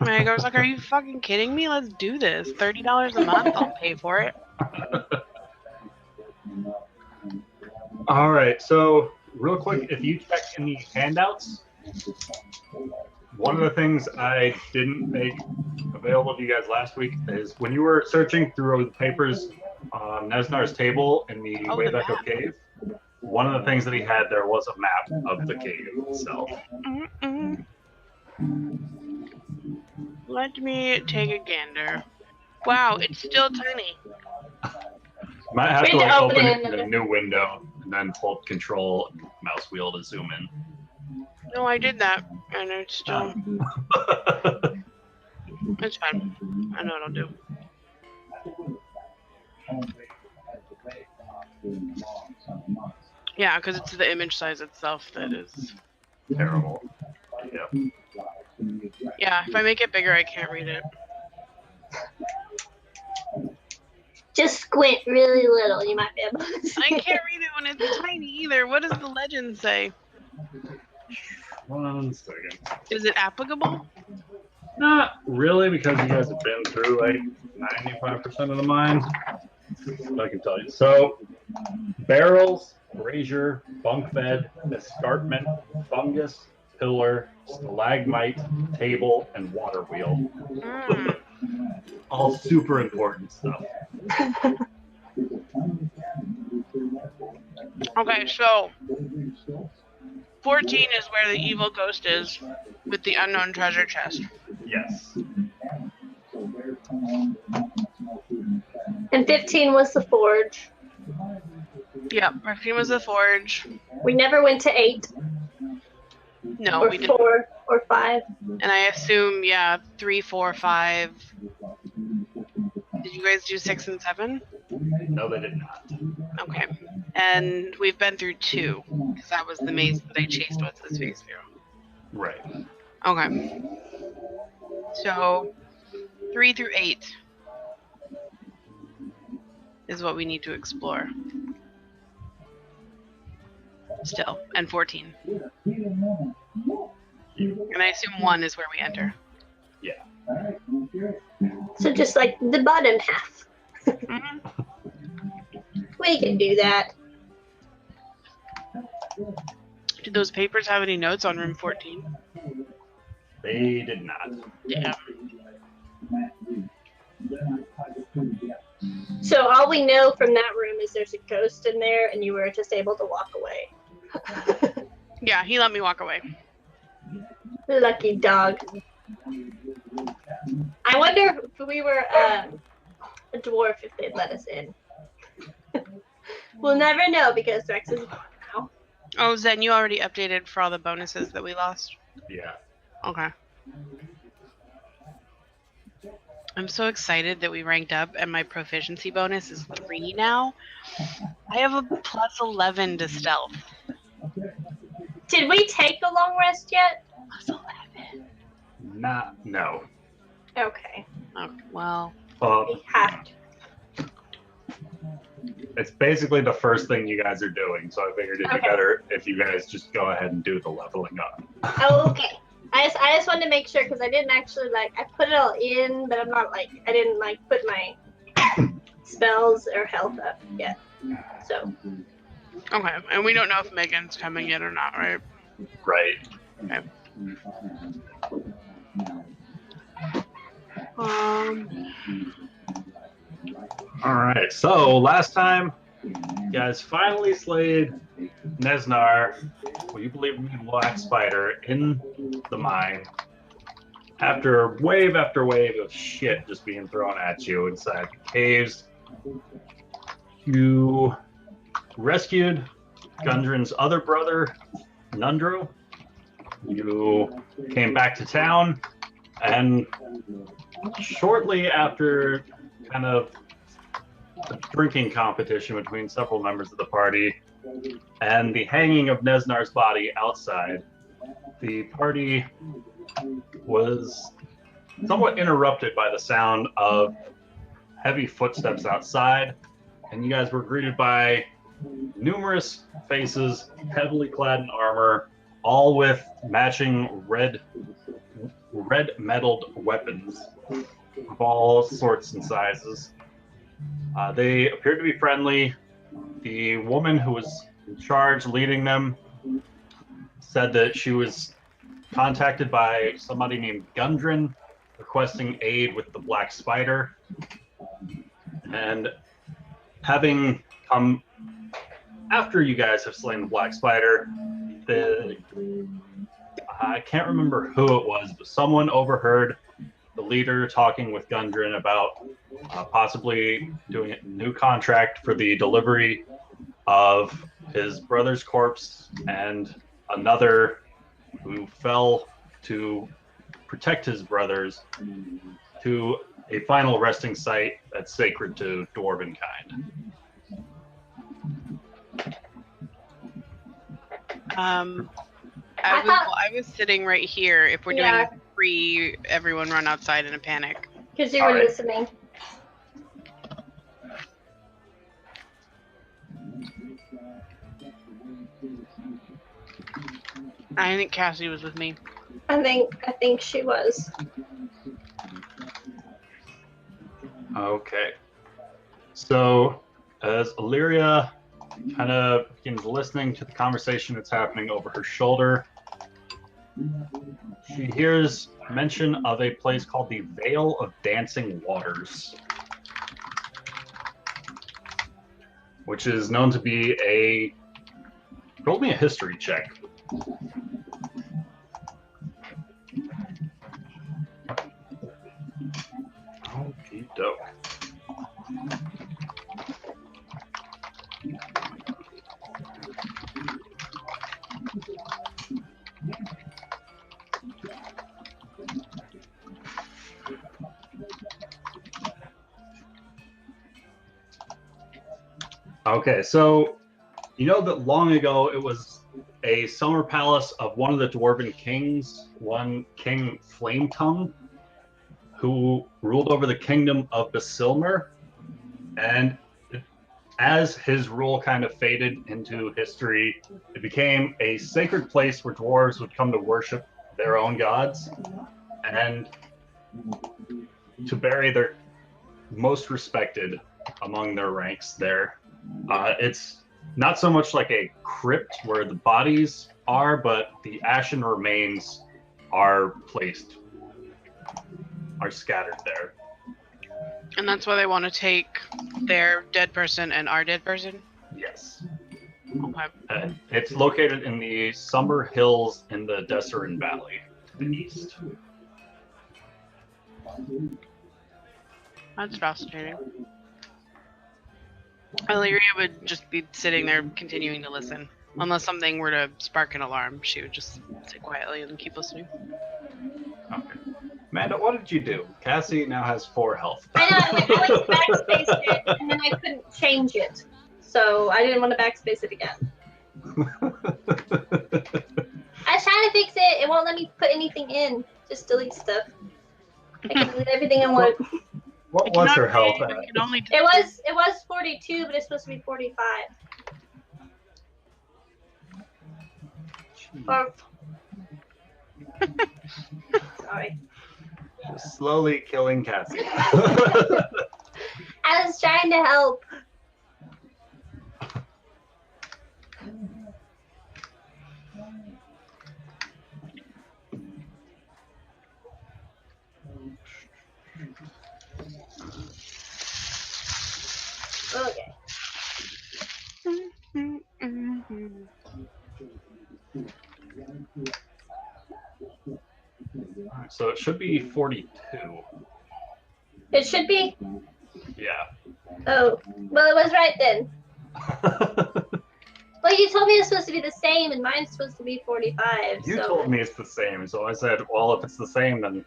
My was like, are you fucking kidding me? Let's do this. $30 a month, I'll pay for it. All right, so real quick, if you check in the handouts, one of the things I didn't make available to you guys last week is when you were searching through the papers on Nesnar's table in the Wave Echo Cave, one of the things that he had there was a map of the cave itself. Let me take a gander. Wow, it's still tiny. Might have to like open it in a new window and then hold control mouse wheel to zoom in. No, I did that, and it's still... It's fine. I know what I'll do. Yeah, because it's the image size itself that is... terrible. Yeah. Yeah, if I make it bigger, I can't read it. Just squint really little, you might be able to see. I can't read it when it's tiny either. What does the legend say? 1 second. Is it applicable? Not really, because you guys have been through like 95% of the mine. I can tell you. So, barrels, brazier, bunk bed, escarpment, fungus, pillar, stalagmite, table, and water wheel. All super important stuff. Okay, so 14 is where the evil ghost is with the unknown treasure chest. Yes. And 15 was the forge. Yeah, 15 was the forge. We never went to 8. No, or we didn't. 4 or 5. And I assume, yeah, 3, 4, 5. Did you guys do 6 and 7? No, they did not. Okay. And we've been through 2, because that was the maze that I chased what's his face through. Right. Okay. So 3 through 8 is what we need to explore. Still, and 14. And I assume 1 is where we enter. Yeah. So just like the bottom half. We can do that. Did those papers have any notes on room 14? They did not. Yeah. So all we know from that room is there's a ghost in there and you were just able to walk away. Yeah, he let me walk away. Lucky dog. I wonder if we were a dwarf if they'd let us in. We'll never know because Rex is gone now. Oh, Zen, you already updated for all the bonuses that we lost? Yeah. Okay. I'm so excited that we ranked up and my proficiency bonus is 3 now. I have a plus 11 to stealth. Did we take the long rest yet? Plus 11. No. Okay. Oh, well. We have to. It's basically the first thing you guys are doing, so I figured it'd be better if you guys just go ahead and do the leveling up. Oh, okay. I just wanted to make sure because I didn't actually I put it all in, but I'm not I didn't put my spells or health up yet. So. Okay, and we don't know if Megan's coming yet or not, right? Right. Okay. All right. So last time, you guys finally slayed Nesnar, what you believe to be Black Spider, in the mine. After wave of shit just being thrown at you inside the caves, you rescued Gundren's other brother, Nundro. You came back to town, and shortly after kind of a drinking competition between several members of the party and the hanging of Nesnar's body outside, the party was somewhat interrupted by the sound of heavy footsteps outside, and you guys were greeted by numerous faces heavily clad in armor, all with matching red red-metalled weapons of all sorts and sizes. They appeared to be friendly. The woman who was in charge leading them said that she was contacted by somebody named Gundren requesting aid with the Black Spider. And having come after you guys have slain the Black Spider, I can't remember who it was, but someone overheard the leader talking with Gundren about possibly doing a new contract for the delivery of his brother's corpse and another who fell to protect his brothers to a final resting site that's sacred to dwarven kind. I was sitting right here. If we're Yeah. doing free, everyone run outside in a panic. Because you All were right. listening. I think Cassie was with me. I think she was. Okay. So, as Illyria kind of begins listening to the conversation that's happening over her shoulder, she hears mention of a place called the Vale of Dancing Waters, which is known to be a... Roll me a history check. Okie doke. Okay, so you know that long ago it was a summer palace of one of the dwarven kings, one King Flametongue, who ruled over the kingdom of Basilmer, and as his rule kind of faded into history, it became a sacred place where dwarves would come to worship their own gods and to bury their most respected among their ranks there. It's not so much like a crypt where the bodies are, but the ashen remains are scattered there. And that's why they want to take their dead person and our dead person? Yes. Okay. It's located in the Summer Hills in the Desserin Valley to the east. That's fascinating. Illyria would just be sitting there continuing to listen. Unless something were to spark an alarm, she would just sit quietly and keep listening. Okay. Amanda, what did you do? Cassie now has 4 health. I know, I went to backspace it, and then I couldn't change it. So I didn't want to backspace it again. I was trying to fix it. It won't let me put anything in. Just delete stuff. I can delete everything I want. What was her health at? I can only It was 42, but it's supposed to be 45. Or... Sorry. Just slowly killing Cassie. I was trying to help. Okay. Alright, so it should be 42. It should be. Yeah. Oh, well, it was right then. Well, you told me it's supposed to be the same, and mine's supposed to be 45. You so. told me it's the same, so I said, well, if it's the same, then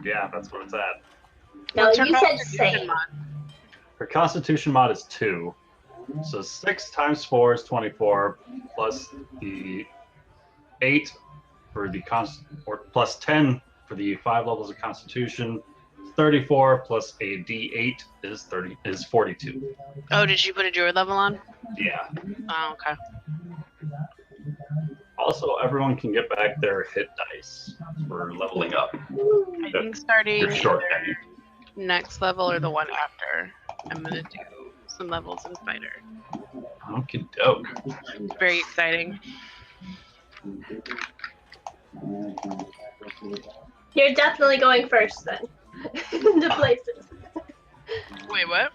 yeah, that's what it's at. No, What's her you said constitution same. mod? Her Constitution mod is 2. So 6 times 4 is 24, plus the 8 for the or plus 10 for the 5 levels of Constitution. 34 plus a D8 is 42. Oh, did she put a druid level on? Yeah. Oh, okay. Also, everyone can get back their hit dice for leveling up. I think starting Your short either day. next level or the one after, I'm gonna do some levels in fighter. Okie doke. It's very exciting. You're definitely going first then. Into places. Wait, what?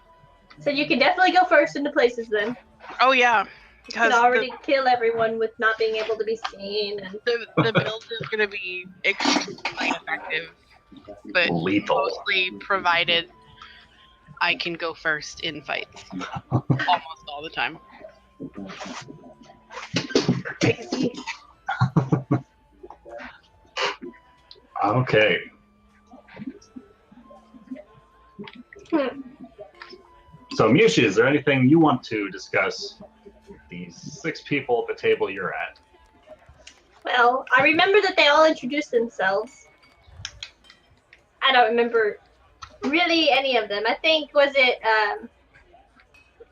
So you can definitely go first into places then. Oh yeah, You because can already kill everyone with not being able to be seen. And the build is gonna be extremely effective, but Lethal. mostly provided I can go first in fights. Almost all the time. crazy. Okay. So, Mushi, is there anything you want to discuss with these 6 people at the table you're at? Well, I remember that they all introduced themselves. I don't remember really any of them. I think, was it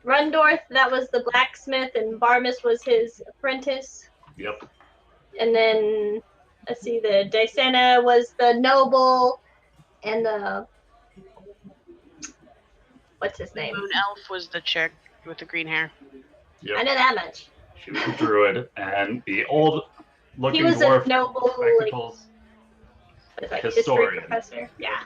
Rundorth, that was the blacksmith, and Barmus was his apprentice. Yep. And then, let's see, the Daisena was the noble, and the, what's his name? Moon Elf was the chick with the green hair. Yep. I know that much. She was a druid, and the old-looking He was dwarf a noble, spectacles. like history Historian. professor. Yeah.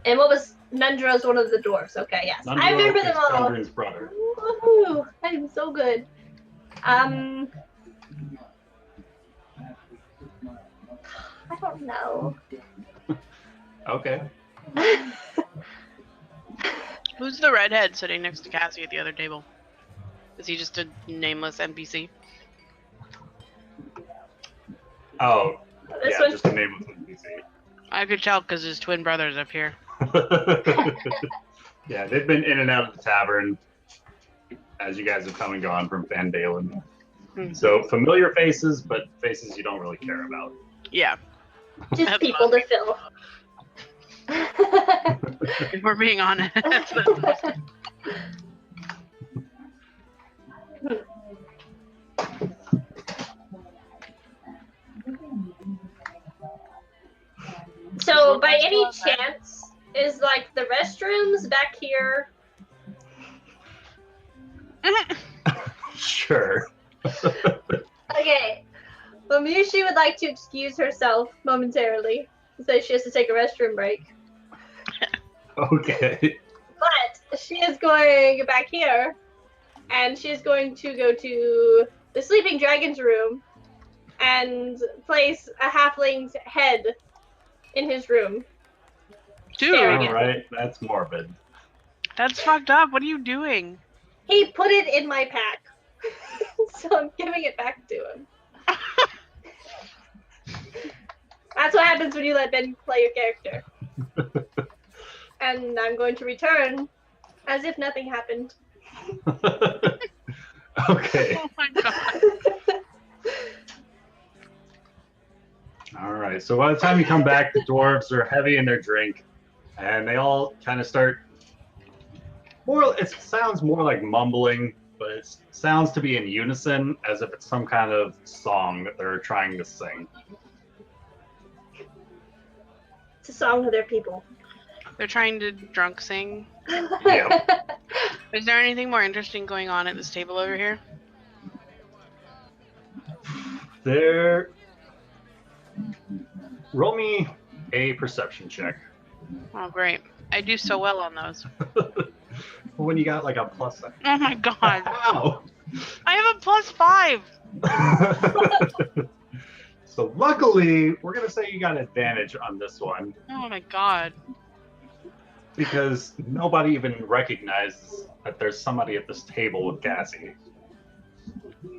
And what was Nundro's one of the dwarves? Okay, yes. I Nundro remember is them all. Gundren's brother. Woohoo! I'm so good. I don't know. Okay. Who's the redhead sitting next to Cassie at the other table? Is he just a nameless NPC? Oh, This yeah, one. just the name of the NPC. I could tell because his twin brother's up here. Yeah, they've been in and out of the tavern as you guys have come and gone from Van Dalen. So familiar faces, but faces you don't really care about. Yeah, Just That's people to fill. if we're being honest. So, by any chance, is like the restrooms back here? Sure. Okay. Well, Mushi would like to excuse herself momentarily, so she has to take a restroom break. Okay. But she is going back here, and she is going to go to the sleeping dragon's room and place a halfling's head in his room. Dude, Staring All right, that's morbid. that's fucked up. What are you doing? He put it in my pack, so I'm giving it back to him. That's what happens when you let Ben play your character. And I'm going to return as if nothing happened. Okay. Oh my god. All right. So by the time you come back, the dwarves are heavy in their drink, and they all kind of start. It sounds more like mumbling, but it sounds to be in unison, as if it's some kind of song that they're trying to sing. It's a song to their people. They're trying to drunk sing. Yeah. Is there anything more interesting going on at this table over here? There. Roll me a perception check. Oh, great. I do so well on those. When you got like a plus. Oh my god. Wow. I have a +5. So luckily, we're gonna say you got advantage on this one Oh my god. because nobody even recognizes that there's somebody at this table with Cassie.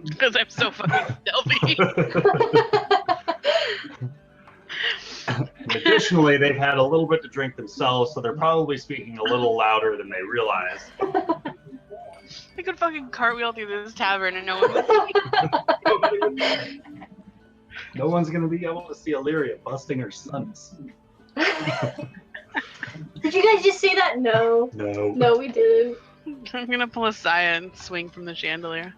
Because I'm so fucking stealthy. Additionally, they've had a little bit to drink themselves, so they're probably speaking a little louder than they realize. I could fucking cartwheel through this tavern and no one would see me. No one's gonna be able to see Illyria busting her stunts. Did you guys just see that? No. No. No, we didn't. I'm gonna pull a Saya and swing from the chandelier.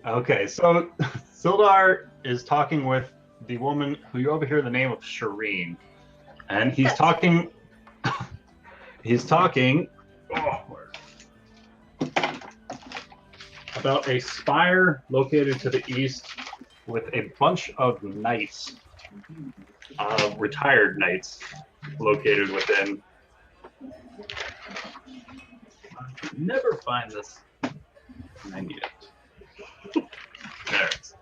Okay, so Sildar is talking with the woman who you overhear the name of Shireen, and he's talking. He's talking about a spire located to the east with a bunch of knights, retired knights, located within. I can never find this. I need it. There it is.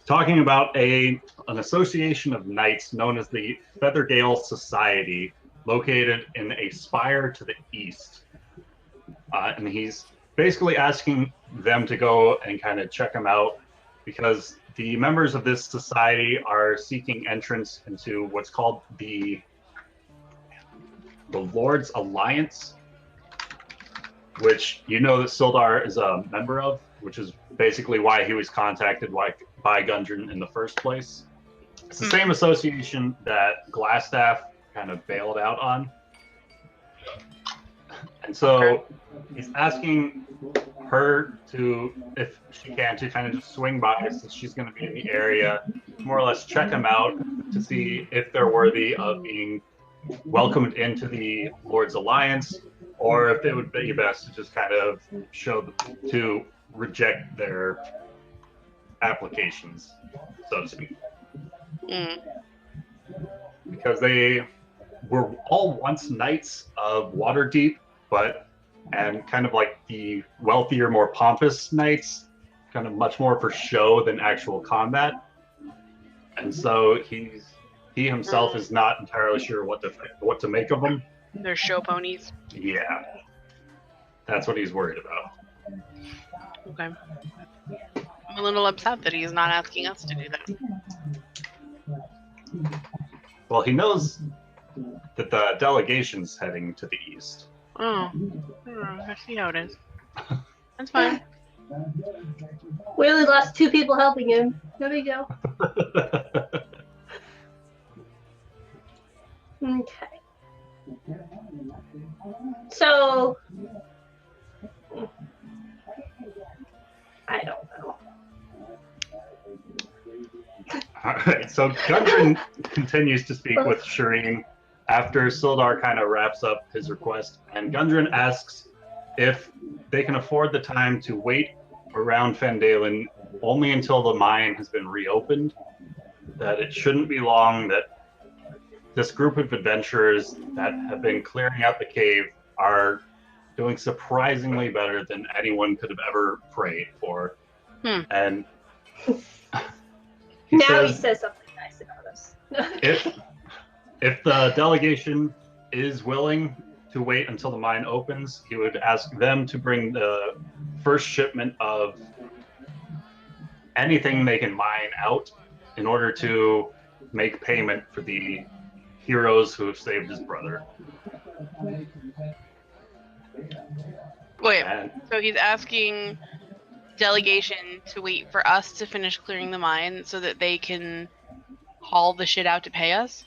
Talking about an association of knights known as the Feathergale Society, located in a spire to the east. And he's basically asking them to go and kind of check him out because the members of this society are seeking entrance into what's called the Lord's Alliance, which you know that Sildar is a member of, which is basically why he was contacted by Gundren in the first place. It's the same association that Glassstaff kind of bailed out on. And so he's asking her to, if she can, to kind of just swing by since she's going to be in the area, more or less check them out to see if they're worthy of being welcomed into the Lord's Alliance, or if it would be best to just kind of to reject their applications, so to speak. Because they were all once knights of Waterdeep, and kind of like the wealthier, more pompous knights, kind of much more for show than actual combat. And so he himself is not entirely sure what to make of them. They're show ponies. Yeah, that's what he's worried about. Okay. I'm a little upset that he's not asking us to do that. Well, he knows that the delegation's heading to the east. Oh, I see how it is. That's fine. We only lost 2 people helping him. No big deal. Okay. So, I don't know. All right, so Gundren continues to speak with Shireen after Sildar kind of wraps up his request, and Gundren asks if they can afford the time to wait around Fendalen only until the mine has been reopened, that it shouldn't be long, that this group of adventurers that have been clearing out the cave are doing surprisingly better than anyone could have ever prayed for. And he says something nice about us. if the delegation is willing to wait until the mine opens, he would ask them to bring the first shipment of anything they can mine out in order to make payment for the heroes who have saved his brother. Wait, so he's asking delegation to wait for us to finish clearing the mine so that they can haul the shit out to pay us?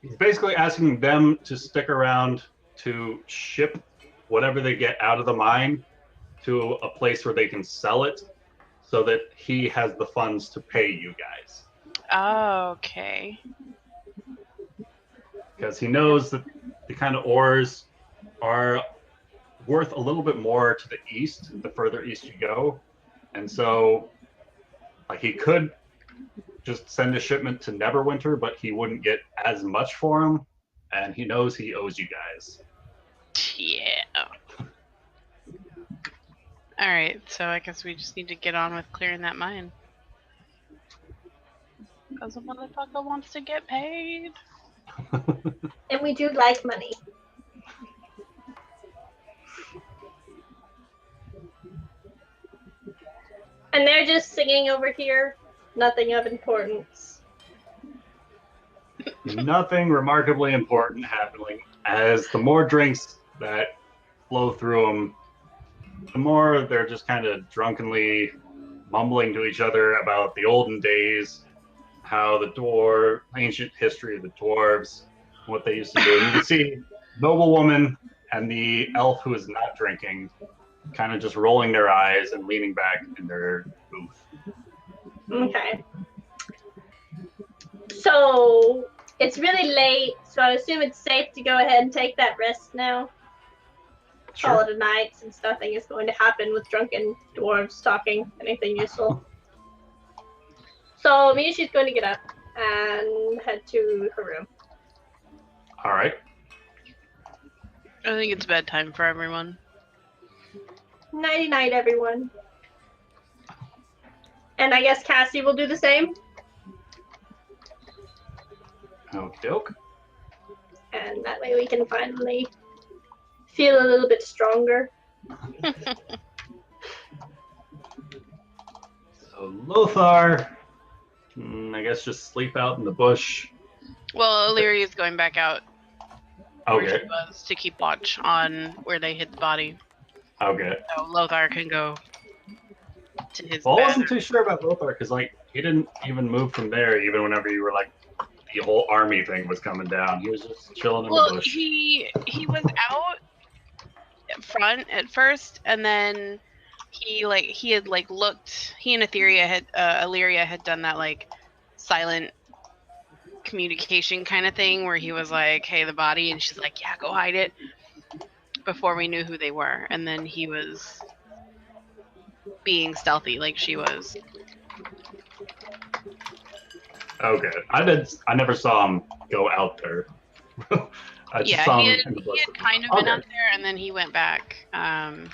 He's basically asking them to stick around to ship whatever they get out of the mine to a place where they can sell it so that he has the funds to pay you guys. Oh, okay. Because he knows that the kind of ores are worth a little bit more to the east, the further east you go. And so, like, he could just send a shipment to Neverwinter, but he wouldn't get as much for them. And he knows he owes you guys. Yeah. Alright, so I guess we just need to get on with clearing that mine. Because the motherfucker wants to get paid. And we do like money. And they're just singing over here. Nothing of importance. Nothing remarkably important happening. As the more drinks that flow through them, the more they're just kind of drunkenly mumbling to each other about the olden days, how the ancient history of the dwarves, what they used to do. And you can see noblewoman and the elf who is not drinking, kind of just rolling their eyes and leaning back in their booth. Okay. So it's really late, so I assume it's safe to go ahead and take that rest now. Call it a night, since nothing is going to happen with drunken dwarves talking anything useful. So Miyashi's going to get up and head to her room. All right. I think it's bedtime for everyone. Nighty night, everyone. And I guess Cassie will do the same. Okie doke. And that way we can finally feel a little bit stronger. So Lothar, I guess just sleep out in the bush. Well, Illyria's going back out where Okay. she was to keep watch on where they hid the body. Okay. So Lothar can go to his Well, I bed. wasn't too sure about Lothar because, like, he didn't even move from there. Even whenever you were like, the whole army thing was coming down, he was just chilling in the Well, bush. he was out front at first, and then he had looked. He and Illyria had done that like silent communication kind of thing where he was like, "Hey, the body," and she's like, "Yeah, go hide it." Before we knew who they were, and then he was being stealthy like she was. Okay. I never saw him go out there. I just Yeah, saw he him had, in the bush. he had kind of been Okay. out there, and then he went back. And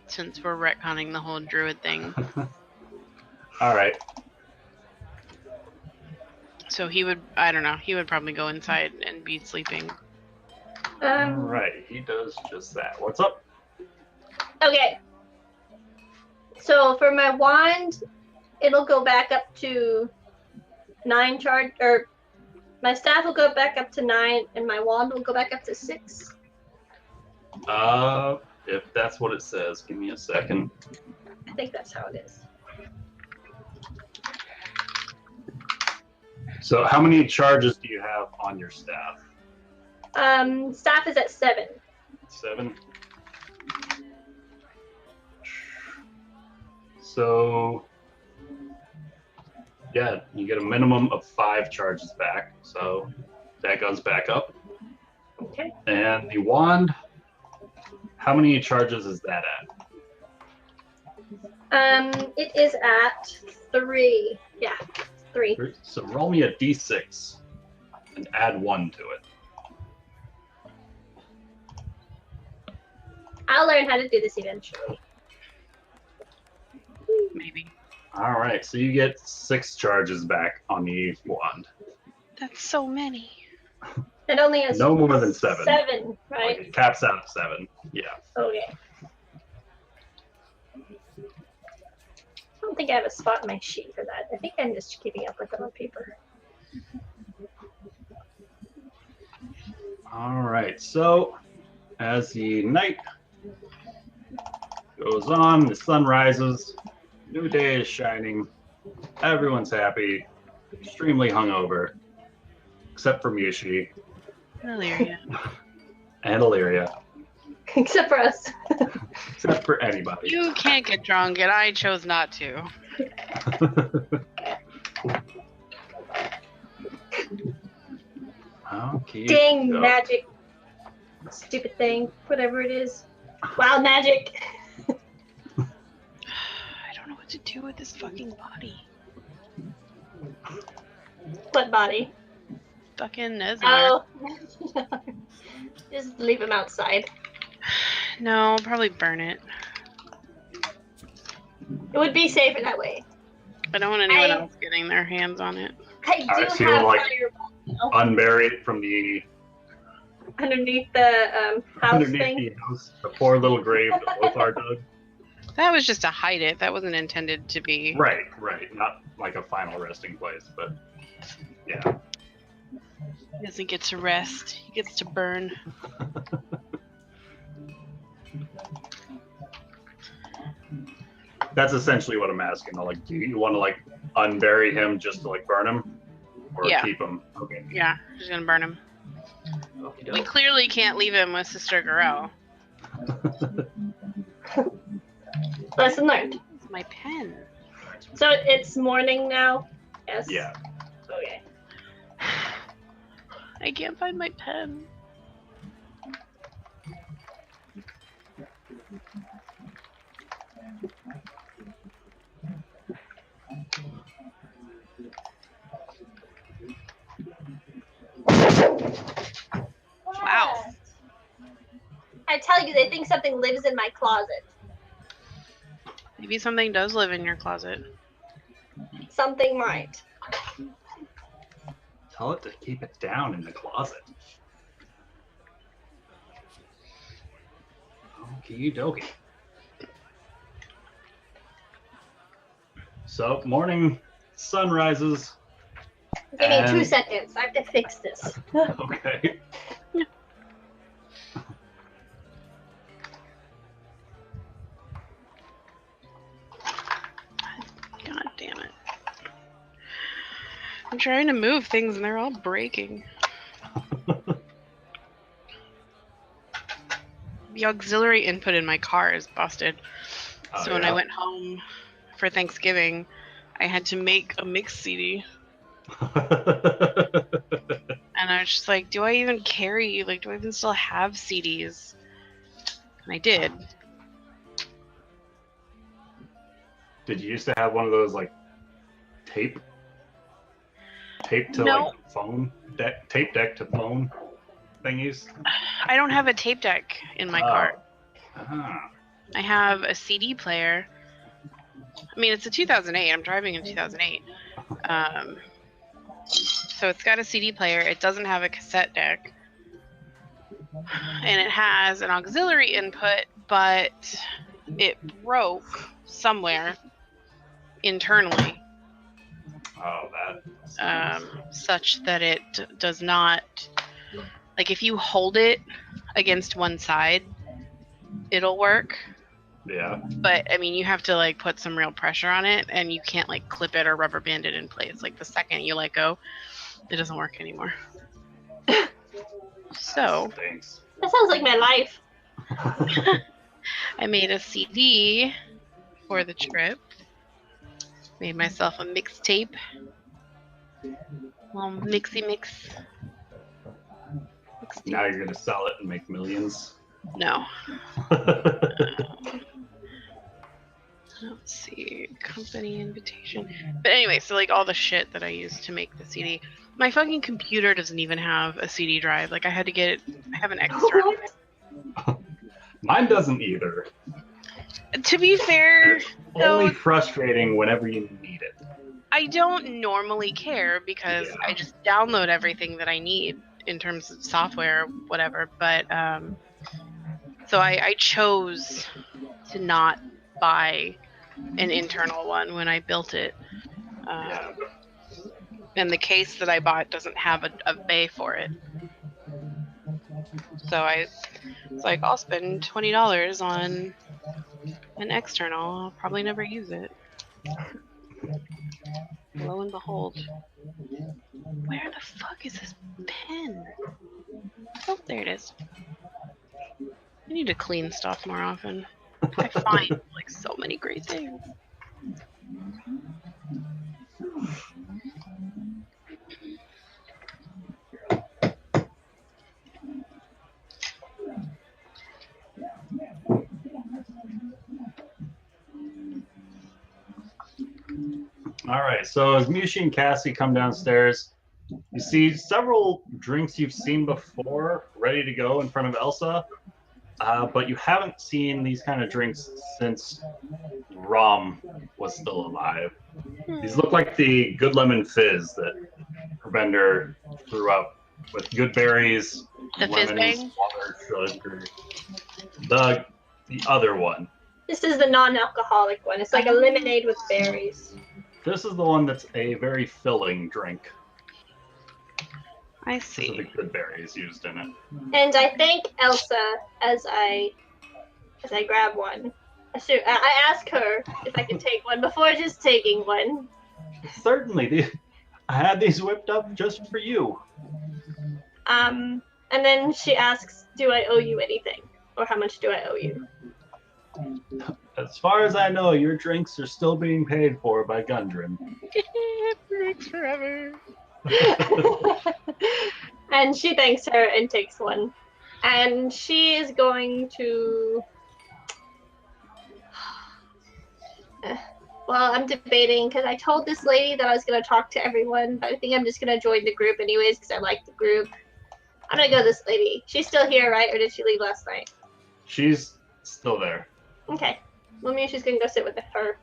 since we're retconning the whole druid thing, All right. so he would probably go inside and be sleeping. All right. He does just that. What's up? Okay. So for my wand, it'll go back up to 9 charge, or my staff will go back up to 9, and my wand will go back up to 6. If that's what it says, give me a second. I think that's how it is. So, how many charges do you have on your staff? Staff is at 7. 7. So, yeah, you get a minimum of 5 charges back. So that goes back up. Okay. And the wand, how many charges is that at? It is at 3. Yeah, 3. So roll me a d6 and add 1 to it. I'll learn how to do this eventually. Maybe. All right, so you get 6 charges back on the wand. That's so many. It only has No more than 7. 7, right? Like, it caps out at 7. Yeah. Okay. I don't think I have a spot in my sheet for that. I think I'm just keeping up with them on paper. All right, so as the night goes on, the sun rises, new day is shining, everyone's happy, extremely hungover, except for Miyoshi Illyria. and Illyria, Except for us. except for anybody. You can't get drunk, and I chose not to. Okay. Dang so- magic. Stupid thing. Whatever it is. Wild magic. I don't know what to do with this fucking body. What body? Fucking Nesmar. Oh. Just leave him outside. No, I'll probably burn it. It would be safer that way. I don't want anyone I- else getting their hands on it. I do Alright, so you'll, have like, fireball, you know, Unbury it from the underneath the house underneath thing. the house, the poor little grave that Lothar dug. That was just to hide it. That wasn't intended to be. Right, not like a final resting place, but yeah. He doesn't get to rest. He gets to burn. That's essentially what I'm asking. Like, do you want to like unbury him just to like burn him, or Yeah. keep him? Okay. Yeah, just gonna burn him. We clearly can't leave him with Sister Garel. Lesson learned. It's my pen. So it's morning now? Yes? Yeah. Okay. I can't find my pen. Wow. I tell you, they think something lives in my closet. Maybe something does live in your closet. Something might. Tell it to keep it down in the closet. Okie dokie. So, morning, sun rises. Give me 2 And- seconds. I have to fix this. Okay. God damn it. I'm trying to move things and they're all breaking. The auxiliary input in my car is busted. Oh, So when I yeah? went home for Thanksgiving, I had to make a mix CD. And I was just like, do I even carry, like, do I even still have CDs? And I did. Did you used to have one of those like tape to No. like phone deck, tape deck to phone thingies? I don't have a tape deck in my car. Ah. I have a CD player. I mean, it's a 2008. I'm driving in 2008. So it's got a CD player. It doesn't have a cassette deck. And it has an auxiliary input, but it broke somewhere internally, Oh, that. such that it does not, like, if you hold it against one side, it'll work. Yeah. But I mean, you have to like put some real pressure on it, and you can't like clip it or rubber band it in place. Like the second you let go, it doesn't work anymore. So Thanks. That sounds like my life. I made a CD for the trip. Made myself a mixtape. Well, mixy mix. Now you're gonna sell it and make millions. No. Let's see, company invitation. But anyway, so like all the shit that I used to make the CD. My fucking computer doesn't even have a CD drive. Like I had to get it. I have an external. Mine doesn't either. To be fair, It's though, only frustrating whenever you need it. I don't normally care because Yeah. I just download everything that I need in terms of software, whatever. But so I chose to not buy an internal one when I built it. Yeah. And the case that I bought doesn't have a bay for it. So I was like, I'll spend $20 on an external. I'll probably never use it. Lo and behold. Where the fuck is this pen? Oh, there it is. I need to clean stuff more often. I find like so many great things. All right. So as Mushi and Cassie come downstairs, you see several drinks you've seen before ready to go in front of Elsa, but you haven't seen these kind of drinks since Rom was still alive. These look like the Good Lemon Fizz that her vendor threw up with good berries, The Fizz lemons, Bang? water, sugar. The other one. This is the non-alcoholic one. It's like a lemonade with berries. This is the one that's a very filling drink. I Because of the see. good berries used in it. And I thank Elsa as I grab one. I ask her if I can take one before just taking one. Certainly, I had these whipped up just for you. And then she asks, do I owe you anything? Or how much do I owe you? As far as I know, your drinks are still being paid for by Gundren. Drinks forever. And she thanks her and takes one. And she is going to... Well, I'm debating because I told this lady that I was going to talk to everyone, but I think I'm just going to join the group anyways because I like the group. I'm going to go with this lady. She's still here, right? Or did she leave last night? She's still there. Okay. Well, maybe she's going to go sit with her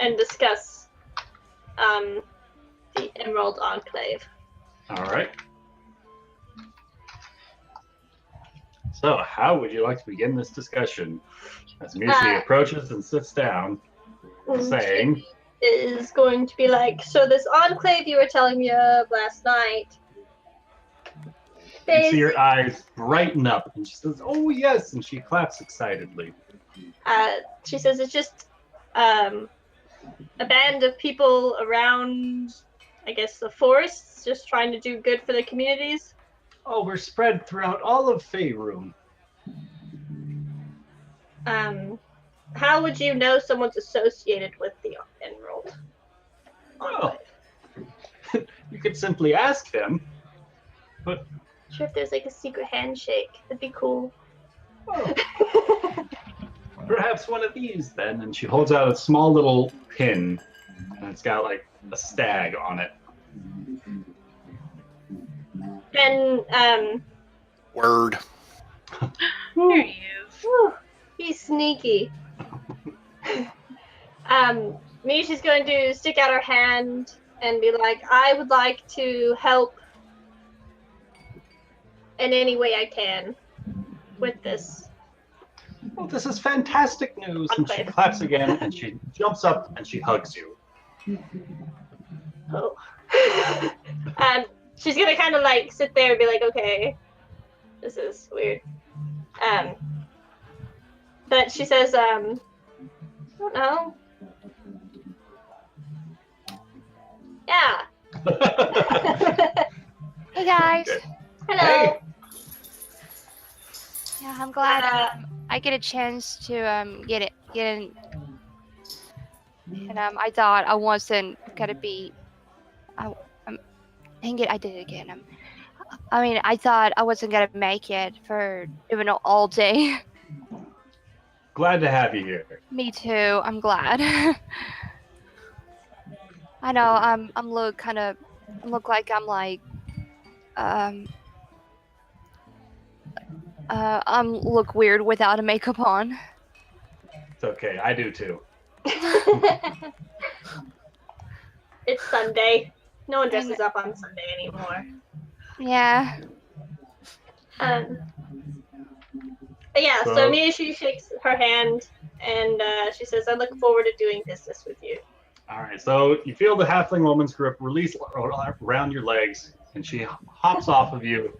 and discuss the Emerald Enclave. All right. So, how would you like to begin this discussion? As Mushi approaches and sits down, saying, is going to be like, so this enclave you were telling me of last night. you see her eyes brighten up, and she says, "Oh yes," and she claps excitedly. She says it's just a band of people around, I guess, the forests, just trying to do good for the communities. Oh, we're spread throughout all of Faerun. How would you know someone's associated with the Emerald Enclave? Oh. You could simply ask them. But Sure, if there's like a secret handshake, that'd be cool. oh, perhaps one of these then. And she holds out a small little pin, and it's got like a stag on it. And Word. There he is. whew, he's sneaky. Misha's going to stick out her hand and be like, I would like to help in any way I can with this. Oh, this is fantastic news. And she claps again, and she jumps up and she hugs you. Oh. And she's gonna kind of like sit there and be like, okay, this is weird. But she says, I don't know. Yeah. Hey guys. Okay. Hello. Hey. Yeah, I'm glad I get a chance to get in. And I thought I wasn't gonna be. Dang it! I did it again. I thought I wasn't gonna make it for doing it all day. Glad to have you here. Me too. I'm glad. I know. I'm look like I'm like I'm look weird without a makeup on. It's okay. I do too. It's Sunday. No one dresses up on Sunday anymore. Yeah. But yeah, so Miyoshi shakes her hand and she says, I look forward to doing business with you. All right. So you feel the halfling woman's grip release around your legs, and she hops off of you.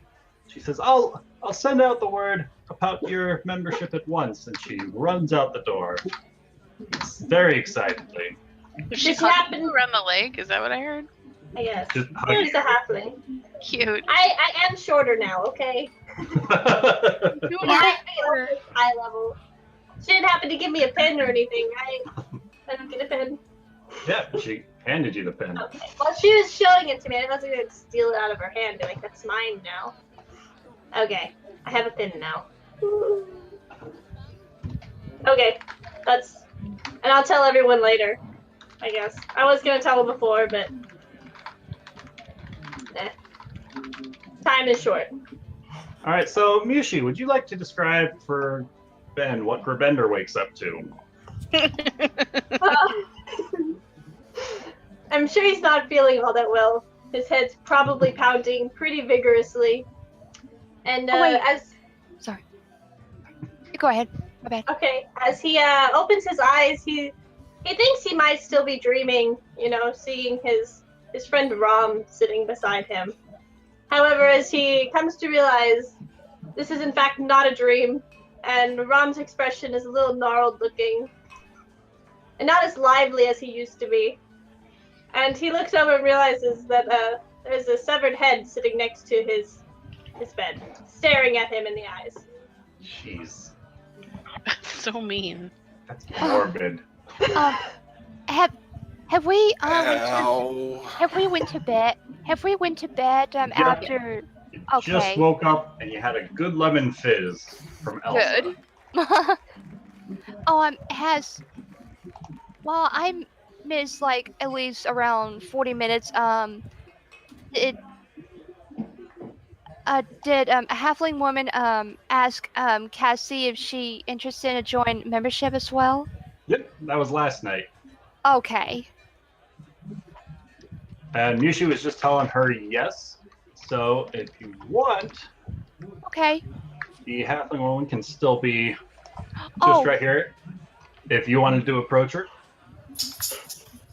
She says, I'll send out the word about your membership at once, and she runs out the door. Very excitedly. She slapped him around the leg. Is that what I heard? I guess. Just Here's the halfling. Cute. I am shorter now, okay? You I might be over eye level. She didn't happen to give me a pen or anything, right? I don't get a pen. Yeah, she handed you the pen. Okay. Well, she was showing it to me. I wasn't going to steal it out of her hand and be like, that's mine now. Okay. I have a pen now. Okay. And I'll tell everyone later, I guess. I was going to tell them before, but time is short. All right, so Mushi, would you like to describe for Ben what Gravender wakes up to? I'm sure he's not feeling all that well. His head's probably pounding pretty vigorously. And Sorry. Go ahead. My bad. Okay, as he opens his eyes, he thinks he might still be dreaming, seeing his friend Rom sitting beside him. However, as he comes to realize this is in fact not a dream, and Rom's expression is a little gnarled looking, and not as lively as he used to be. And he looks over and realizes that there's a severed head sitting next to his his bed, staring at him in the eyes. Jeez, So mean. that's morbid. Have we Ow. have we went to bed? Have we went to bed after? You Okay. just woke up and you had a good lemon fizz from Elsa. Good. Has. Well, I missed like at least around 40 minutes. Did a halfling woman ask Cassie if she interested in join membership as well? Yep, that was last night. Okay. And Mushi was just telling her yes. So if you want, Okay. the halfling woman can still be just Oh. right here. If you wanted to approach her.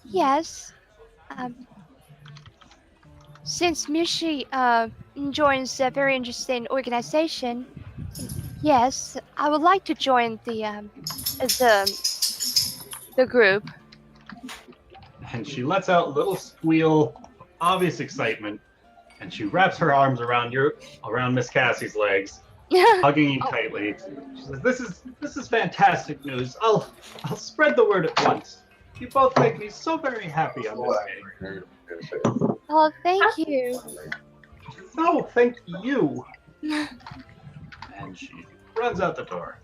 Yes. Since Mushi joins a very interesting organization, yes, I would like to join the group. And she lets out a little squeal of obvious excitement, and she wraps her arms around Miss Cassie's legs, hugging you tightly. She says, "This is fantastic news. I'll spread the word at once. You both make me so very happy on this day." Oh, thank you. No, thank you. And she runs out the door.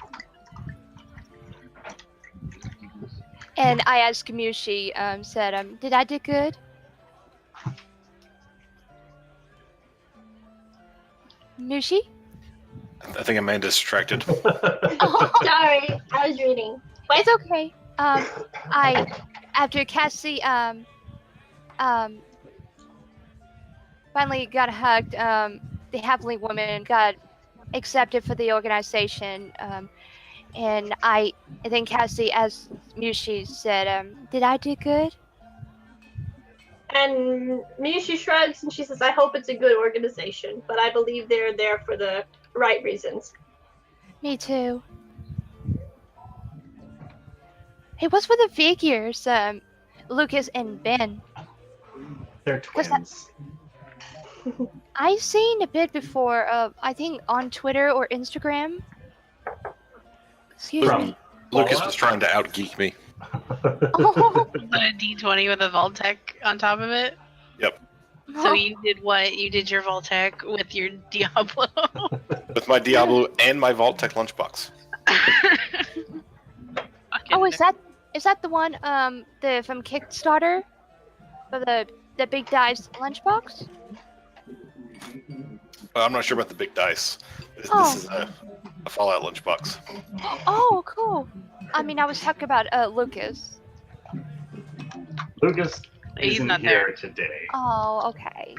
And I asked Mushi, said, did I do good? Mushi? I think I made distracted. Sorry, I was reading. It's okay. After Cassie, finally got hugged, the halfling woman got accepted for the organization, and I think Cassie, as Mushi said, did I do good? And Mishi shrugs and she says, I hope it's a good organization, but I believe they're there for the right reasons. Me too. Hey, what's with the figures, Lucas and Ben? They're twins. I've seen a bit before, I think on Twitter or Instagram. Excuse me. Lucas was trying to outgeek me. Oh, Put a D20 with a Voltec on top of it. Yep. So you did what? You did your Voltec with your Diablo. With my Diablo and my Vault-Tec lunchbox. Oh, is that the one from Kickstarter for the Big Dice lunchbox? I'm not sure about the big dice. This is a Fallout lunchbox. Oh, cool. I mean, I was talking about Lucas. Lucas He's isn't not here there. today. Oh, okay.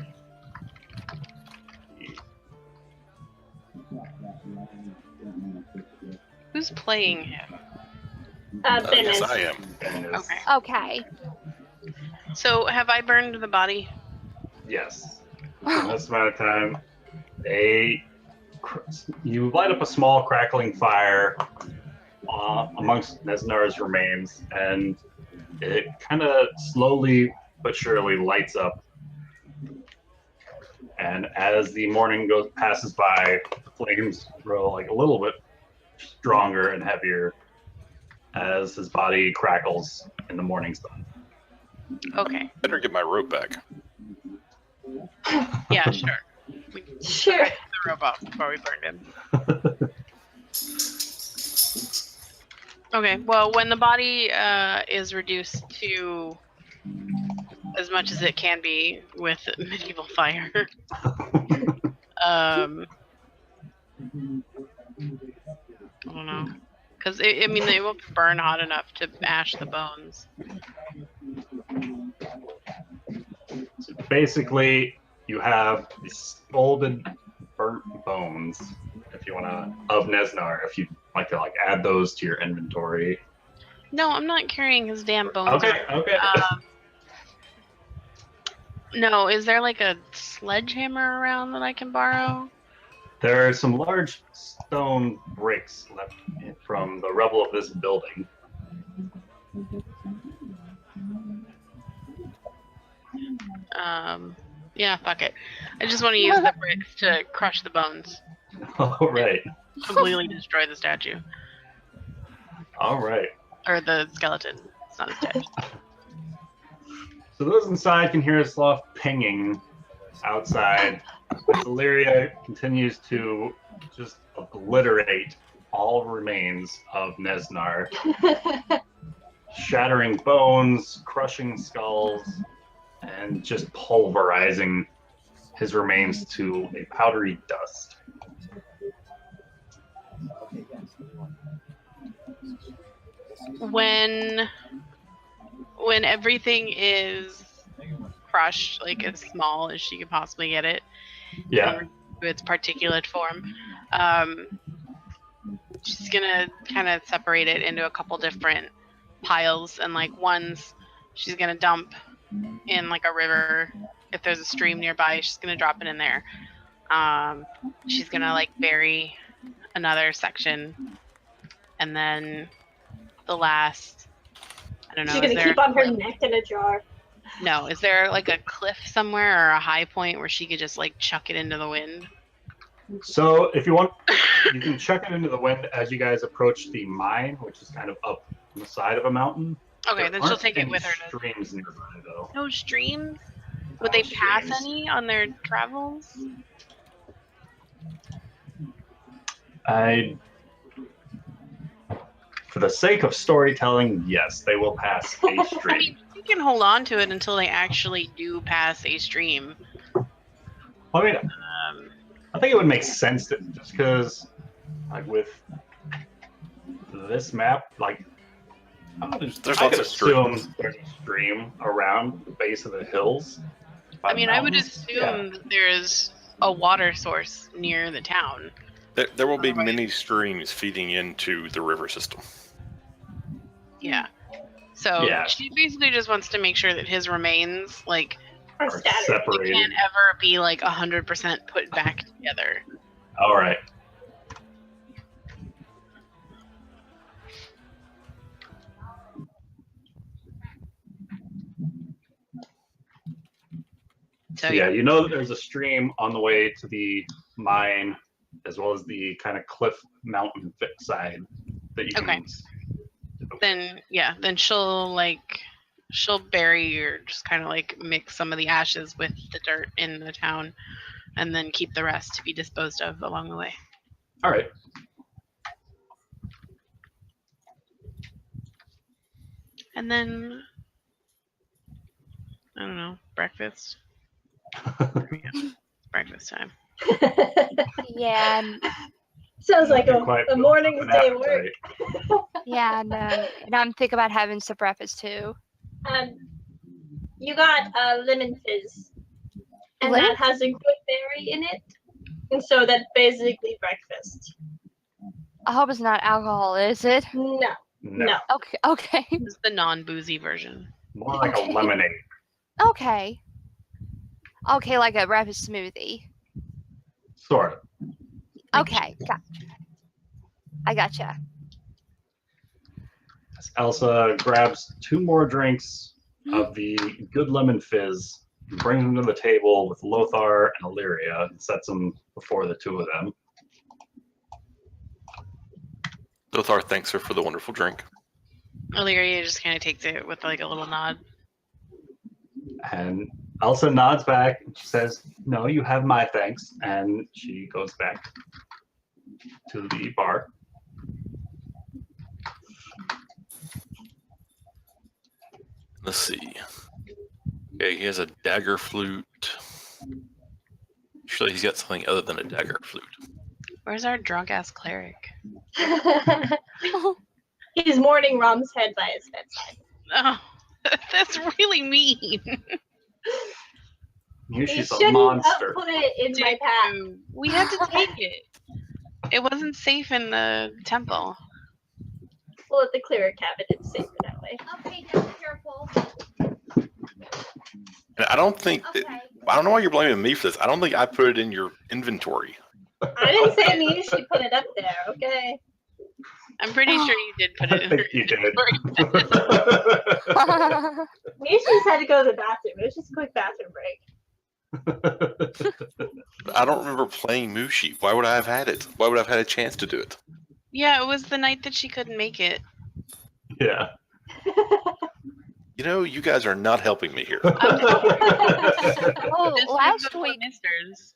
Who's playing him? Ben Yes, is. I am. Ben is, Okay. Okay. So have I burned the body? yes. In this amount of time, you light up a small crackling fire amongst Nesnar's remains, and it kind of slowly but surely lights up. And as the morning passes by, the flames grow like a little bit stronger and heavier as his body crackles in the morning sun. Okay. Better get my rope back. Yeah, sure. We can Sure. the robot before we burned him. Okay, well, when the body is reduced to as much as it can be with medieval fire, I don't know. Because, I mean, they will burn hot enough to ash the bones. So basically, you have these folded, burnt bones, if you want to, of Nesnar, if you'd like to add those to your inventory. No, I'm not carrying his damn bones. Okay. No, is there like a sledgehammer around that I can borrow? There are some large stone bricks left from the rubble of this building. Yeah, fuck it. I just want to use the bricks to crush the bones. All right. Completely destroy the statue. All right. Or the skeleton. It's not a statue. So those inside can hear a sloth pinging outside. Illyria continues to just obliterate all remains of Nesnar, shattering bones, crushing skulls, and just pulverizing his remains to a powdery dust. When everything is crushed, like as small as she could possibly get it, Yeah. in its particulate form, she's gonna kind of separate it into a couple different piles, and like ones she's gonna dump in like a river. If there's a stream nearby, she's gonna drop it in there. She's gonna like bury another section, and then the last, I don't know. She's is gonna there keep a on her cliff? neck in a jar. No, is there like a cliff somewhere or a high point where she could just like chuck it into the wind? So if you want, you can chuck it into the wind as you guys approach the mine, which is kind of up on the side of a mountain. Okay, There then she'll aren't take it any with her. To... streams nearby, though. No streams? Would No they pass streams. any on their travels? For the sake of storytelling, yes, they will pass a I stream. mean, you can hold on to it until they actually do pass a stream. I mean, Um, I think it would make sense that just because, like with this map, like There's I lots could of assume streams. there's a stream around the base of the hills. by I mean, I would mountains. assume that there's a water source near the town. There will be Alright. many streams feeding into the river system. Yeah. So Yeah. she basically just wants to make sure that his remains, like, Or Are scattered. they separated. can't ever be like 100% put back together. All right. So So yeah, you know that there's a stream on the way to the mine, as well as the kind of cliff mountain side that you can. Okay. then she'll bury or just kind of like mix some of the ashes with the dirt in the town, and then keep the rest to be disposed of along the way. All right. And then I don't know, breakfast. Breakfast time. Yeah, Sounds like Nothing quite a built morning's up an day of work. appetite. yeah, and I'm thinking about having some breakfast too. You got lemon fizz, and Lemon? that has a good berry in it, and so that's basically breakfast. I hope it's not alcohol, is it? No, No, no. Okay, okay, This is the non-boozy version. more like Okay. a lemonade. okay. Okay, like a breakfast smoothie. Sort of. Okay, I gotcha. As Elsa grabs 2 more drinks of the good lemon fizz, and brings them to the table with Lothar and Illyria, and sets them before the 2 of them. Lothar thanks her for the wonderful drink. Illyria just kind of takes it with like a little nod. And Elsa nods back and she says, "No, you have my thanks." And she goes back to the bar. Let's see. Okay, he has a dagger flute. Surely he's got something other than a dagger flute. Where's our drunk ass cleric? He's mourning Rom's head by his bedside. Oh, that's really mean. Here He she's a shouldn't monster. have put it in my path. We had to take it. It wasn't safe in the temple. We'll let the cleric have it. It's safer that way. Okay, just be careful. And I don't think that, I don't know why you're blaming me for this. I don't think I put it in your inventory. I didn't say me. You should put it up there, okay? I'm pretty sure you did put I it in think her you did. inventory. You just had to go to the bathroom. It was just a quick bathroom break. I don't remember playing Mushi. Why would I have had it? Why would I have had a chance to do it? Yeah, it was the night that she couldn't make it. Yeah. You know, you guys are not helping me here. Oh, This was last before week, Misters.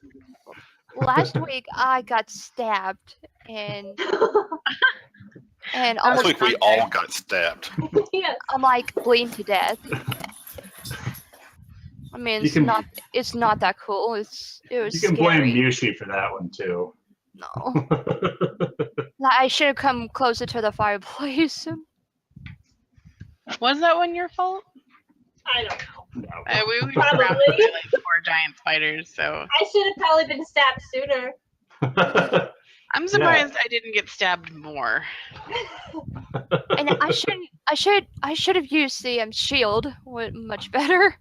I got stabbed and Last almost week we all got stabbed. Yes. I'm like bleeding to death. I mean, You can- it's not that cool. It was You can scary. blame Mushi for that one too. No, like, I should have come closer to the fireplace. Was that one your fault? I don't know. No. We were Probably. surrounded by like 4 giant spiders, so I should have probably been stabbed sooner. I'm surprised I didn't get stabbed more. And I should have used the shield. Much better.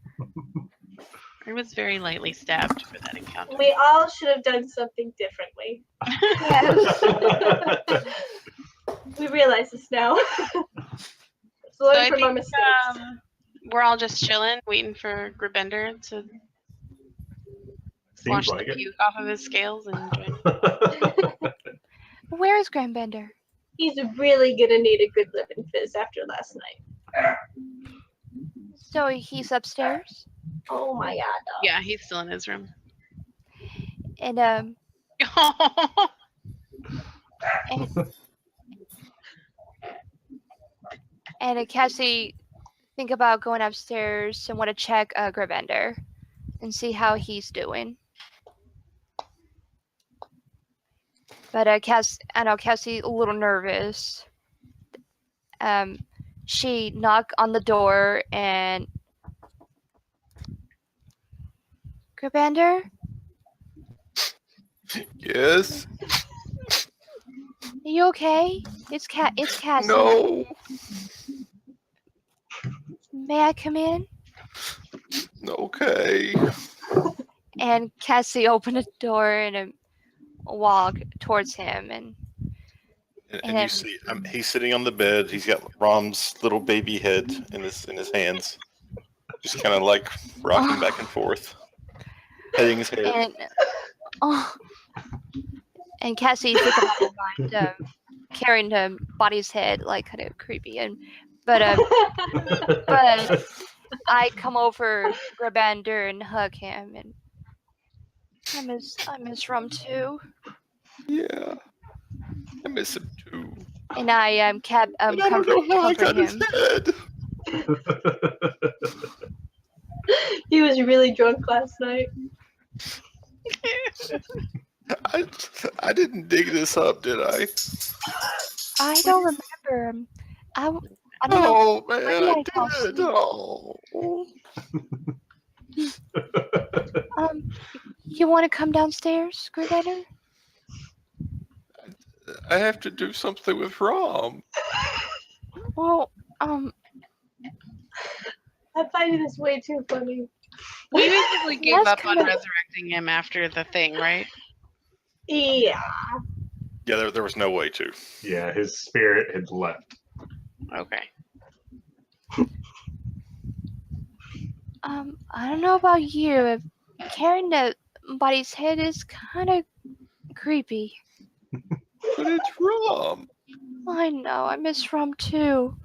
I was very lightly stabbed for that encounter. We all should have done something differently. We realize this now. Let's So I learn from our think, mistakes. we're all just chilling, waiting for Gribender to Seems wash like the it. puke off of his scales and join. Where is Grandbender? He's really gonna need a good living fizz after last night. So he's upstairs, Oh my god. No. Yeah, he's still in his room. and Cassie think about going upstairs and want to check Grabender and see how he's doing. But I know Cassie a little nervous. She knocked on the door and Grabender, Yes? are you okay? It's Cassie. No. May I come in? Okay. And Cassie opened the door and walked towards him, and And you see, he's sitting on the bed. He's got Rom's little baby head in his hands, just kind of like rocking back and forth, petting his head. And Cassie think about her mind, carrying the body's head like kind of creepy, but I come over, Grabender, and hug him, and I miss Rum too. Yeah, I miss him too. And I But I don't know how I got comfort his him. head. He was really drunk last night. I didn't dig this up, did I? I don't remember. I don't know. Oh man, Maybe I I tossed did. it. Oh. You want to come downstairs, Grabender? I have to do something with Rom. Well, I'm finding this way too funny. We basically gave That's up on kinda- resurrecting him after the thing, right? Yeah. Yeah, there was no way to. Yeah, his spirit had left. Okay. I don't know about you. Carrying the body's head is kind of creepy. But it's Rom. I know. I miss Rum too.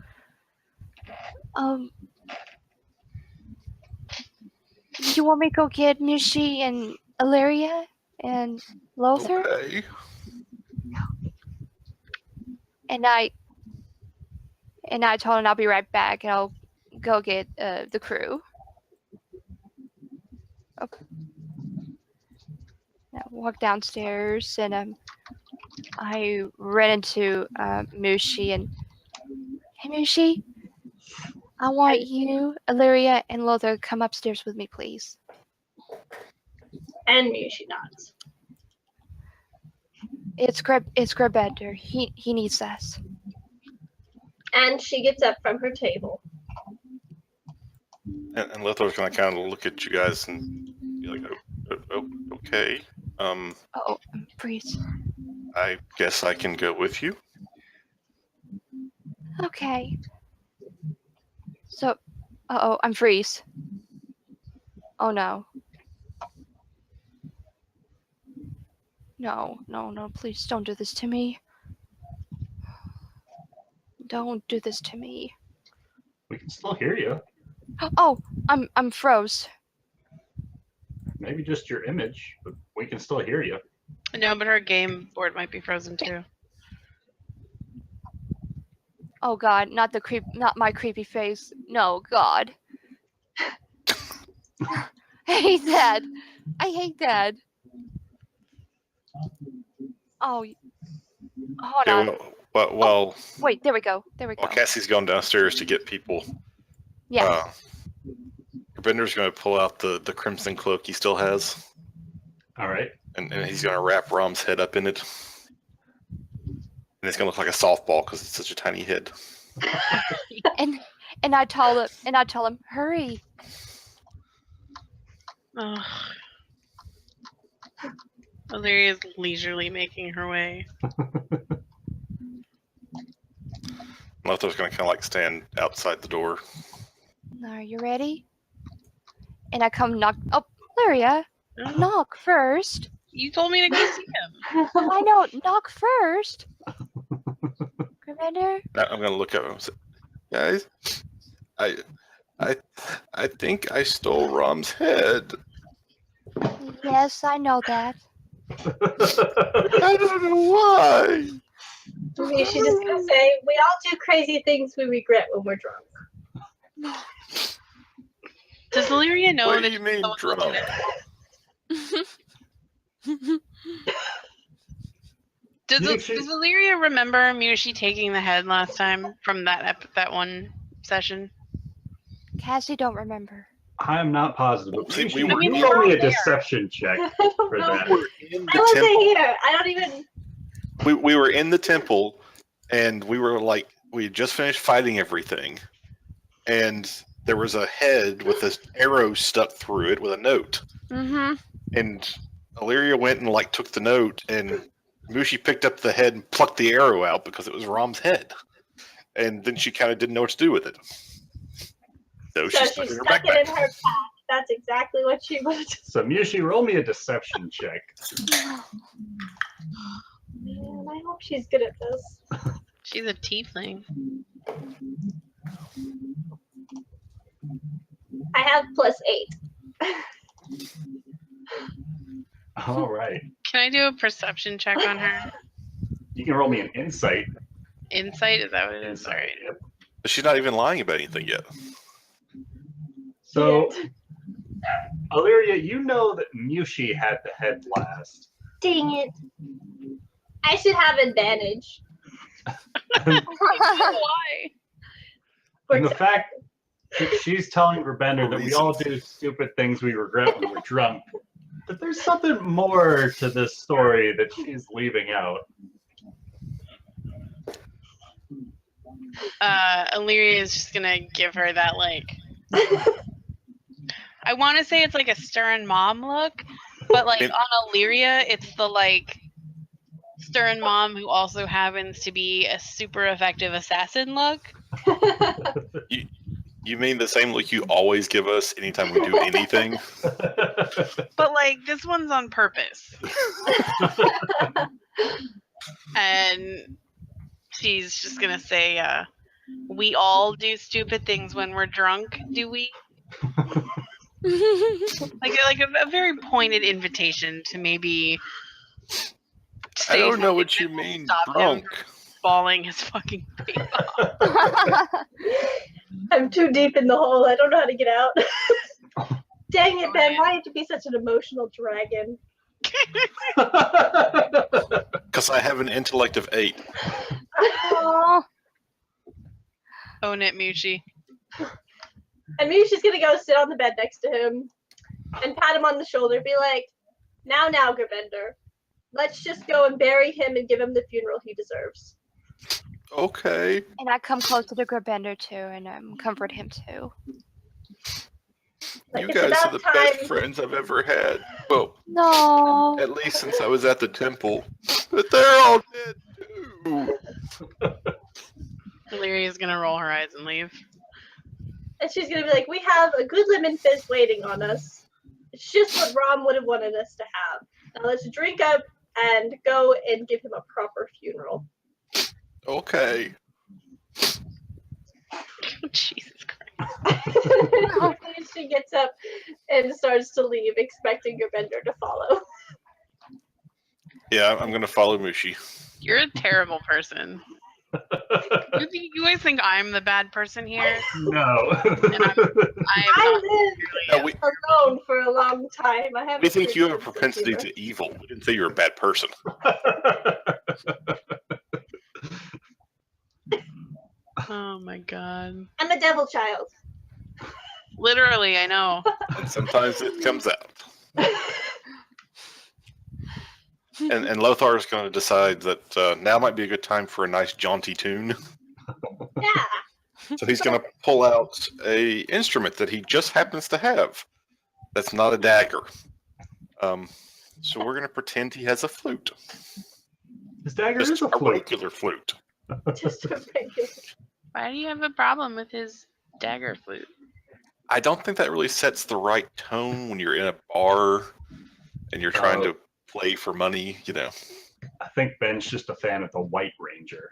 You want me to go get Mushi and Ilaria and Lothar? Okay. And I told him I'll be right back, and I'll go get the crew. Okay. I walk downstairs, and I ran into Mushi, and hey, Mushi, I want you, Illyria, and Lothar to come upstairs with me, please. And Mushi nods. It's Grabender. He needs us. And she gets up from her table. And Lothar's gonna kind of look at you guys and be like, oh, okay. Oh, freeze. I guess I can go with you. Okay. So, I'm freeze. Oh no. No, please don't do this to me. Don't do this to me. We can still hear you. Oh, I'm froze. Maybe just your image, but we can still hear you. No, but her game board might be frozen too. Oh God, not my creepy face. No, God. I hate that. I hate that. Oh, hold on. Well, Wait, there we go. while Cassie's gone downstairs to get people, Yeah. Bender's going to pull out the crimson cloak he still has, All right. and he's going to wrap Rom's head up in it. And it's going to look like a softball because it's such a tiny head. and I tell him, hurry. Ugh. Illyria's leisurely making her way. Lothar's going to kind of like stand outside the door. Are you ready? And I come knock. Oh, Lyria, knock first. You told me to go see him. I know, knock first. Commander? I'm going to look at him and say, guys, I think I stole Rom's head. Yes, I know that. I don't know why. She's just gonna say, we all do crazy things we regret when we're drunk. Does Illyria know What that do you mean someone's drunk? Does Illyria remember Mushi taking the head last time from that one session? Cassie don't remember. I'm not positive. But See, you we were- you roll me a deception check I don't for know. that. I wasn't here. I don't even. We were in the temple, and we had just finished fighting everything, and there was a head with an arrow stuck through it with a note. Mm-hmm. And Illyria went and took the note, and Mushi picked up the head and plucked the arrow out because it was Rom's head. And then she kind of didn't know what to do with it. So So she she stuck it in her stuck it in backpack. her pack. That's exactly what she wanted to So Mushi, roll me a deception check. Man, I hope she's good at this. She's a tiefling. I have +8. All right. Can I do a perception check on her? You can roll me an insight. Insight? Is that what it is? All right. Yep. But she's not even lying about anything yet. So, Illyria, you know that Mushi had the head last. Dang it. I should have advantage. Why? And the fact that she's telling Rabender that we all do stupid things we regret when we're drunk, that there's something more to this story that she's leaving out. Illyria is just gonna give her that I want to say it's like a stern mom look, but on Illyria, it's the stern mom who also happens to be a super effective assassin look. You mean the same look you always give us anytime we do anything? But this one's on purpose. And she's just gonna say, we all do stupid things when we're drunk, do we? A very pointed invitation to maybe I don't know something what you that will mean, stop him drunk. from bawling his fucking face off. I'm too deep in the hole. I don't know how to get out. Dang it, Ben. Why do you have to be such an emotional dragon? Because I have an intellect of 8. Aw. Own it, Mushi. And maybe she's gonna go sit on the bed next to him and pat him on the shoulder, be like, now, Gravender. Let's just go and bury him and give him the funeral he deserves. Okay. And I come closer to Grabender too, and comfort him too. Like, You it's guys about are the time. best friends I've ever had. Well, No. at least since I was at the temple. But they're all dead too. Illyria's gonna roll her eyes and leave. And she's gonna be like, we have a good lemon fizz waiting on us. It's just what Rom would have wanted us to have. Now let's drink up and go and give him a proper funeral. Okay. Jesus Christ. She gets up and starts to leave, expecting Gravender to follow. Yeah, I'm gonna follow Mushi. You're a terrible person. You guys think I'm the bad person here? No. And I'm not I Yeah, lived alone for a long time. I have. we think you have a propensity to evil. We didn't say you're a bad person. Oh my god. I'm a devil child. Literally, I know. And sometimes it comes out. And Lothar is going to decide that now might be a good time for a nice jaunty tune. Yeah. So he's going to pull out a instrument that he just happens to have. That's not a dagger. So we're going to pretend he has a flute. His dagger Just is a a flute. regular flute. Just a regular. Why do you have a problem with his dagger flute? I don't think that really sets the right tone when you're in a bar and you're trying to play for money, you know. I think Ben's just a fan of the White Ranger.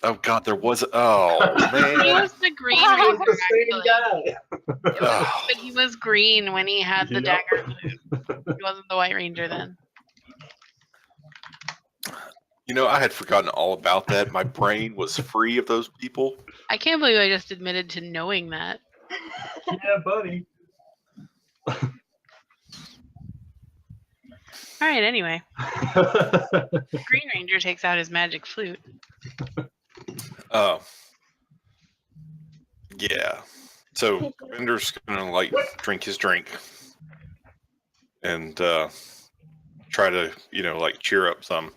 Oh God, there was. Oh He man. was the Green That Ranger, the same actually. guy. Oh. But he was green when he had the You know? dagger flute. He wasn't the White Ranger then. You know, I had forgotten all about that. My brain was free of those people. I can't believe I just admitted to knowing that. Yeah, buddy. All right, anyway. Green Ranger takes out his magic flute. Yeah. So Bender's gonna like drink his drink and try to, like cheer up some.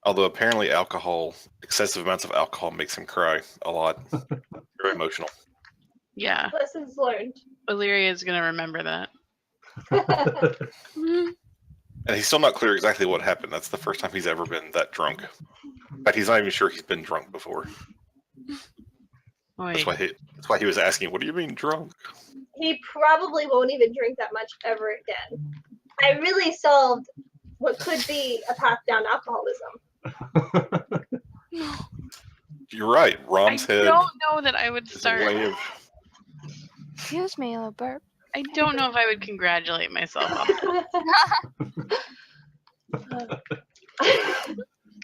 Although apparently excessive amounts of alcohol makes him cry a lot. Very emotional. Yeah, Lessons learned. Illyria is going to remember that. And he's still not clear exactly what happened. That's the first time he's ever been that drunk. In fact, he's not even sure he's been drunk before. Oy. That's why he was asking, what do you mean drunk? He probably won't even drink that much ever again. I really solved what could be a path down alcoholism. You're right. I Rom's head don't know that I would is a start. way of... Excuse me, little burp. I don't know if I would congratulate myself on that.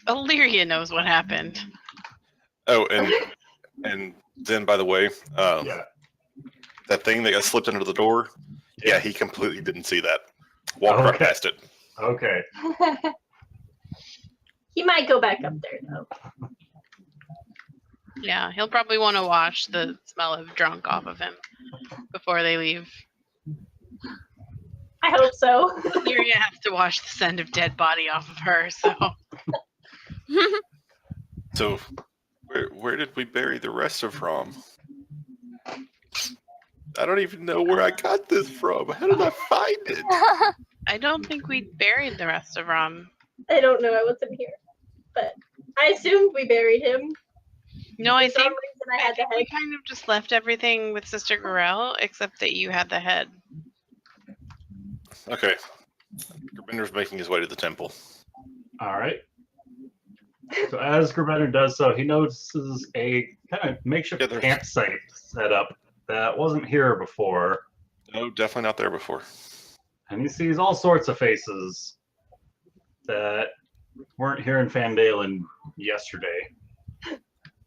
Illyria knows what happened. Oh, and then, by the way, Yeah. that thing that got slipped under the door, yeah, he completely didn't see that. Walked right Okay. past it. Okay. He might go back up there though. Yeah, he'll probably want to wash the smell of drunk off of him before they leave. I hope so. Illyria has to wash the scent of dead body off of her, so. So, where did we bury the rest of Rom? I don't even know where I got this from. How did I find it? I don't think we buried the rest of Rom. I don't know. I wasn't here, but I assumed we buried him. No, I For some think reason I had the we head. kind of just left everything with Sister Gorell, except that you had the head. Okay. Grabender's making his way to the temple. All right. So as Gravender does so, he notices a kind of makeshift Yeah, there's- campsite set up that wasn't here before. No, definitely not there before. And he sees all sorts of faces that weren't here in Fandalen yesterday.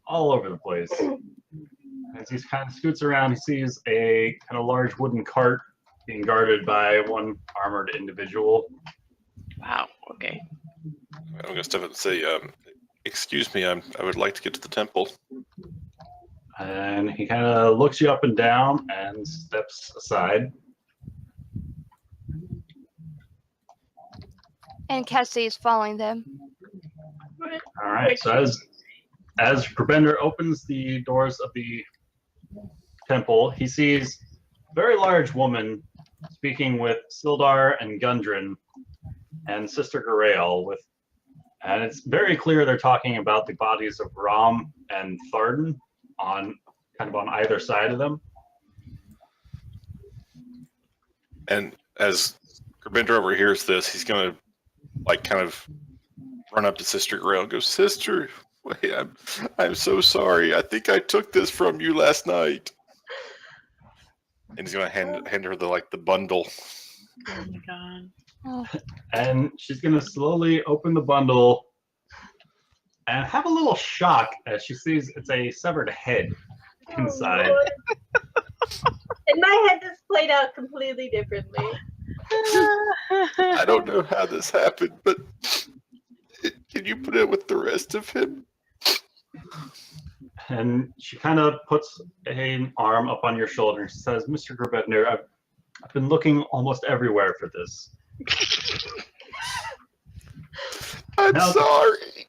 All over the place. As he kind of scoots around, he sees a kind of large wooden cart being guarded by one armored individual. Wow, okay. I'm going to step up and say, excuse me, I would like to get to the temple. And he kind of looks you up and down and steps aside. And Cassie is following them. All right. So as Gravender opens the doors of the temple, he sees a very large woman speaking with Sildar and Gundren and Sister Garael and it's very clear they're talking about the bodies of Rom and Tharden on either side of them. And as Gerbender overhears this, he's gonna like kind of run up to Sister Grail and go, "Sister, wait, I'm so sorry. I think I took this from you last night." And he's gonna hand her the bundle. Oh my god. Oh, And she's gonna slowly open the bundle and have a little shock as she sees it's a severed head inside. Oh, Lord. In my head, this played out completely differently. I don't know how this happened, but can you put it with the rest of him? And she kind of puts an arm up on your shoulder and says, "Mr. Gerbender, I've been looking almost everywhere for this. I'm Now- sorry.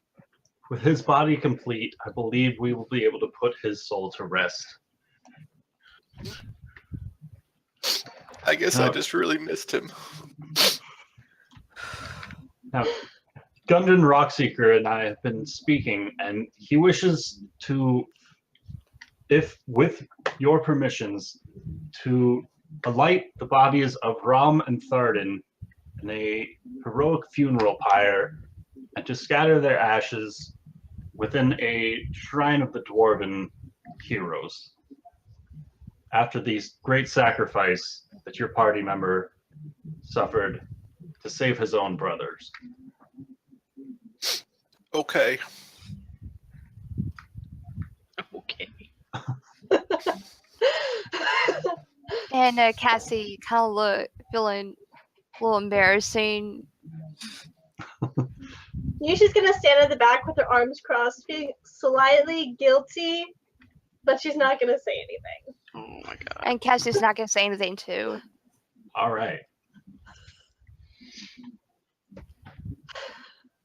With his body complete, I believe we will be able to put his soul to rest." I guess I No. just really missed him. Now, Gundren Rockseeker and I have been speaking, and he wishes to, if with your permissions, to alight the bodies of Rom and Tharden in a heroic funeral pyre, and to scatter their ashes within a shrine of the Dwarven heroes. After these great sacrifice that your party member suffered to save his own brothers. Okay. Okay. and Cassie kind of feeling a little embarrassing. Yushi's gonna stand at the back with her arms crossed, feeling slightly guilty, but she's not gonna say anything. Oh my god. And Cassie's not going to say anything too. All right.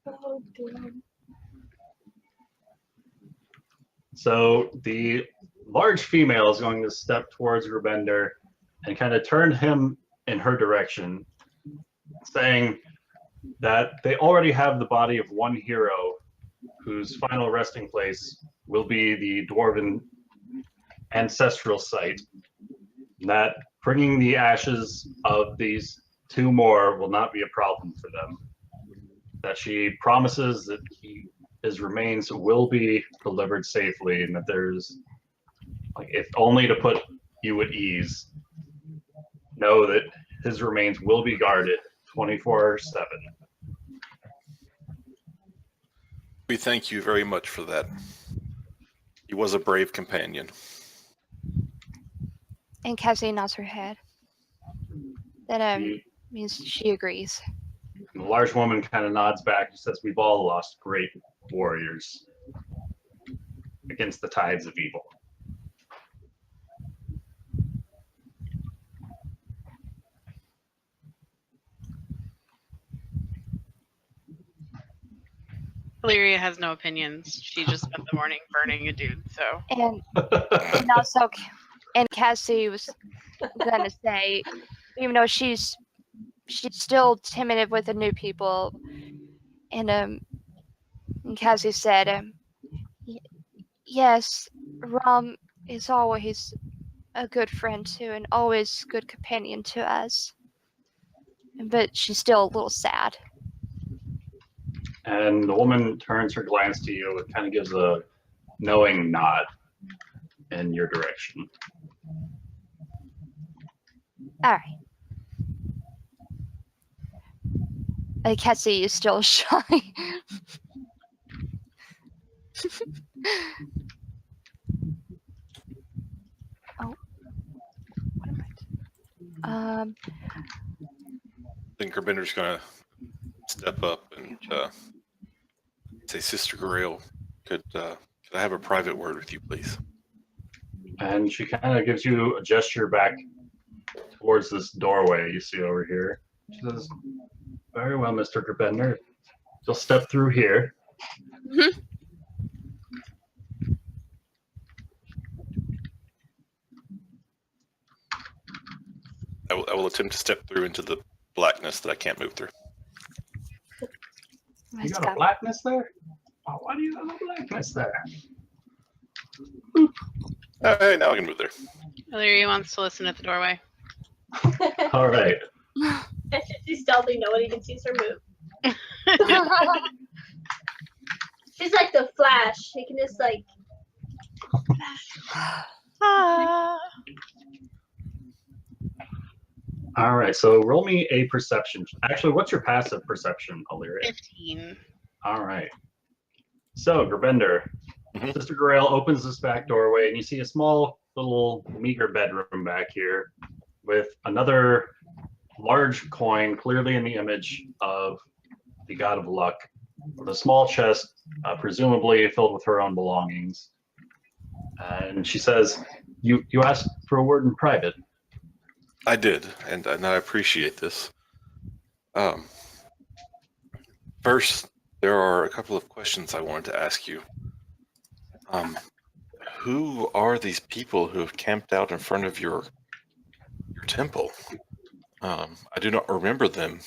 Oh, dear. So the large female is going to step towards Gerbender and kind of turn him in her direction, saying that they already have the body of one hero whose final resting place will be the Dwarven ancestral site. That bringing the ashes of these two more will not be a problem for them. That she promises that his remains will be delivered safely, and that there's, like, if only to put you at ease, know that his remains will be guarded 24/7. We thank you very much for that. He was a brave companion. And Cassie nods her head. That The, means she agrees. the large woman kind of nods back and says, "We've all lost great warriors against the tides of evil." Illyria has no opinions. She just spent the morning burning a dude, so. And also, and Cassie was gonna say, even though she's still timid with the new people, and Cassie said, yes, Rom is always a good friend too, and always good companion to us. But she's still a little sad. And the woman turns her glance to you and kind of gives a knowing nod in your direction. All right. Cassie is still shy. Oh, what am I? Then Gerbender's gonna step up and say, "Sister Grail, could I have a private word with you, please?" And she kind of gives you a gesture back towards this doorway you see over here. She says, "Very well, Mr. Gerbender. You'll step through here." I will attempt to step through into the blackness that I can't move through. You got a blackness there? Oh, why do you have a blackness there? All right, now I can move there. Illyria wants to listen at the doorway. All right. And she's stealthy, no one even sees her move. She's like the Flash. She can just like Ah. All right. So roll me a perception. Actually, what's your passive perception, Illyria? 15. All right. So, Gerbender, Mhm. Sister Grail opens this back doorway, and you see a small, little, meager bedroom back here with another large coin, clearly in the image of the God of Luck, with a small chest, presumably filled with her own belongings. And she says, "You asked for a word in private." I did, and I appreciate this. First, there are a couple of questions I wanted to ask you. Who are these people who have camped out in front of your temple? I do not remember them.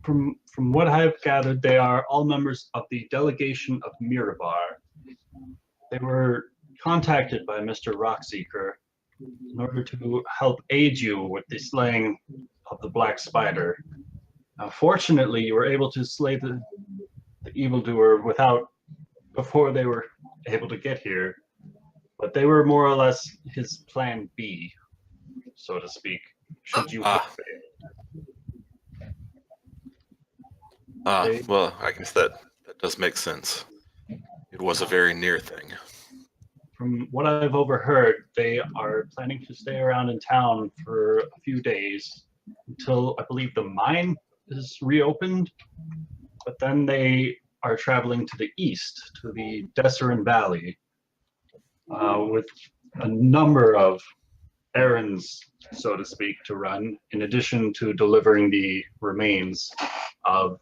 From what I've gathered, they are all members of the delegation of Mirabar. They were contacted by Mr. Rockseeker in order to help aid you with the slaying of the Black Spider. Fortunately, you were able to slay the evildoer before they were able to get here. But they were more or less his plan B, so to speak, should you fail. Well, I guess that does make sense. It was a very near thing. From what I've overheard, they are planning to stay around in town for a few days until I believe the mine is reopened. But then they are traveling to the east, to the Desserin Valley, with a number of errands, so to speak, to run, in addition to delivering the remains of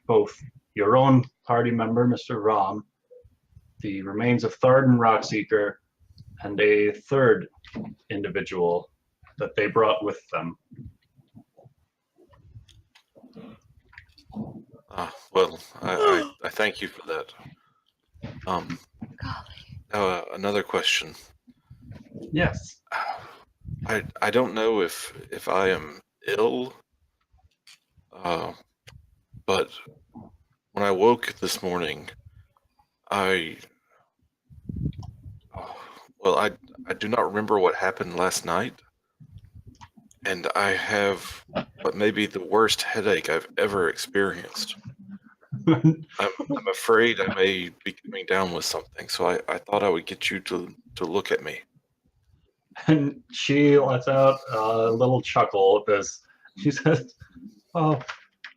both your own party member, Mr. Rom, the remains of Tharden Rockseeker, and a third individual that they brought with them. Well, I thank you for that. Another question. Yes. I don't know if I am ill, but when I woke this morning, I do not remember what happened last night, and I have what may be the worst headache I've ever experienced. I'm afraid I may be coming down with something, so I thought I would get you to look at me. And she lets out a little chuckle at this. She says, "Oh,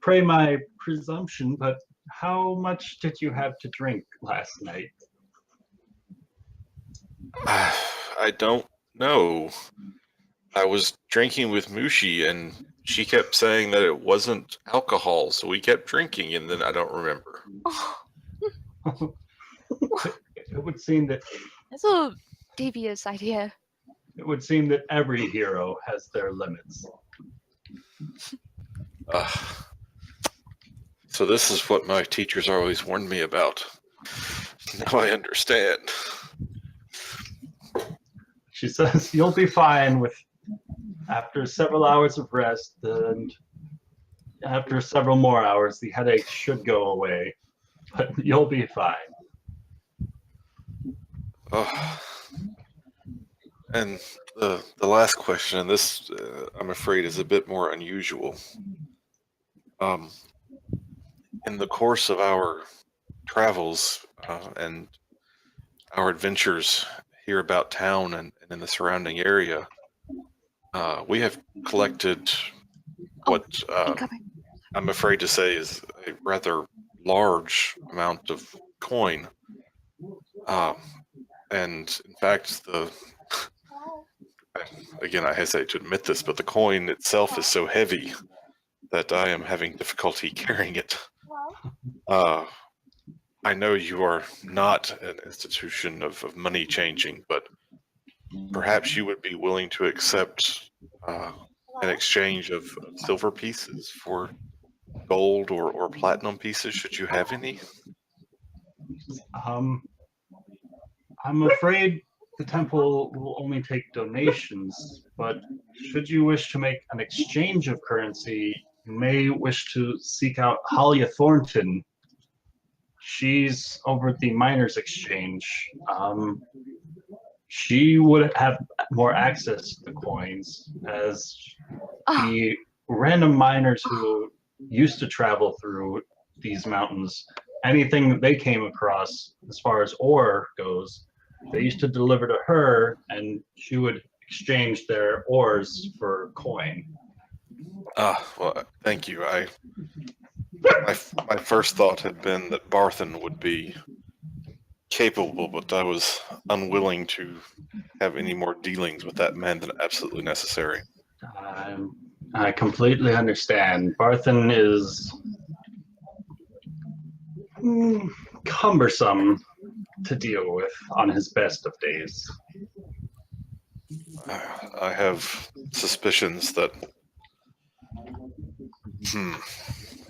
pray my presumption, but how much did you have to drink last night?" I don't know. I was drinking with Mushi, and she kept saying that it wasn't alcohol, so we kept drinking, and then I don't remember. It would seem that That's a devious idea. it would seem that every hero has their limits. So this is what my teachers always warned me about. Now I understand. She says, "You'll be fine after several hours of rest, and after several more hours, the headache should go away, but you'll be fine." And the last question, and this I'm afraid is a bit more unusual. In the course of our travels and our adventures here about town and in the surrounding area, we have collected what I'm afraid to say is a rather large amount of coin. And in fact, again, I hesitate to admit this, but the coin itself is so heavy that I am having difficulty carrying it. I know you are not an institution of money changing, but perhaps you would be willing to accept an exchange of silver pieces for gold or platinum pieces, should you have any? I'm afraid the temple will only take donations, but should you wish to make an exchange of currency, you may wish to seek out Halia Thornton. She's over at the Miners Exchange. She would have more access to the coins, as Oh, the random miners who used to travel through these mountains, anything that they came across as far as ore goes, they used to deliver to her, and she would exchange their ores for coin. Well, thank you. My first thought had been that Barthen would be capable, but I was unwilling to have any more dealings with that man than absolutely necessary. I completely understand. Barthen is cumbersome to deal with on his best of days. I have suspicions that.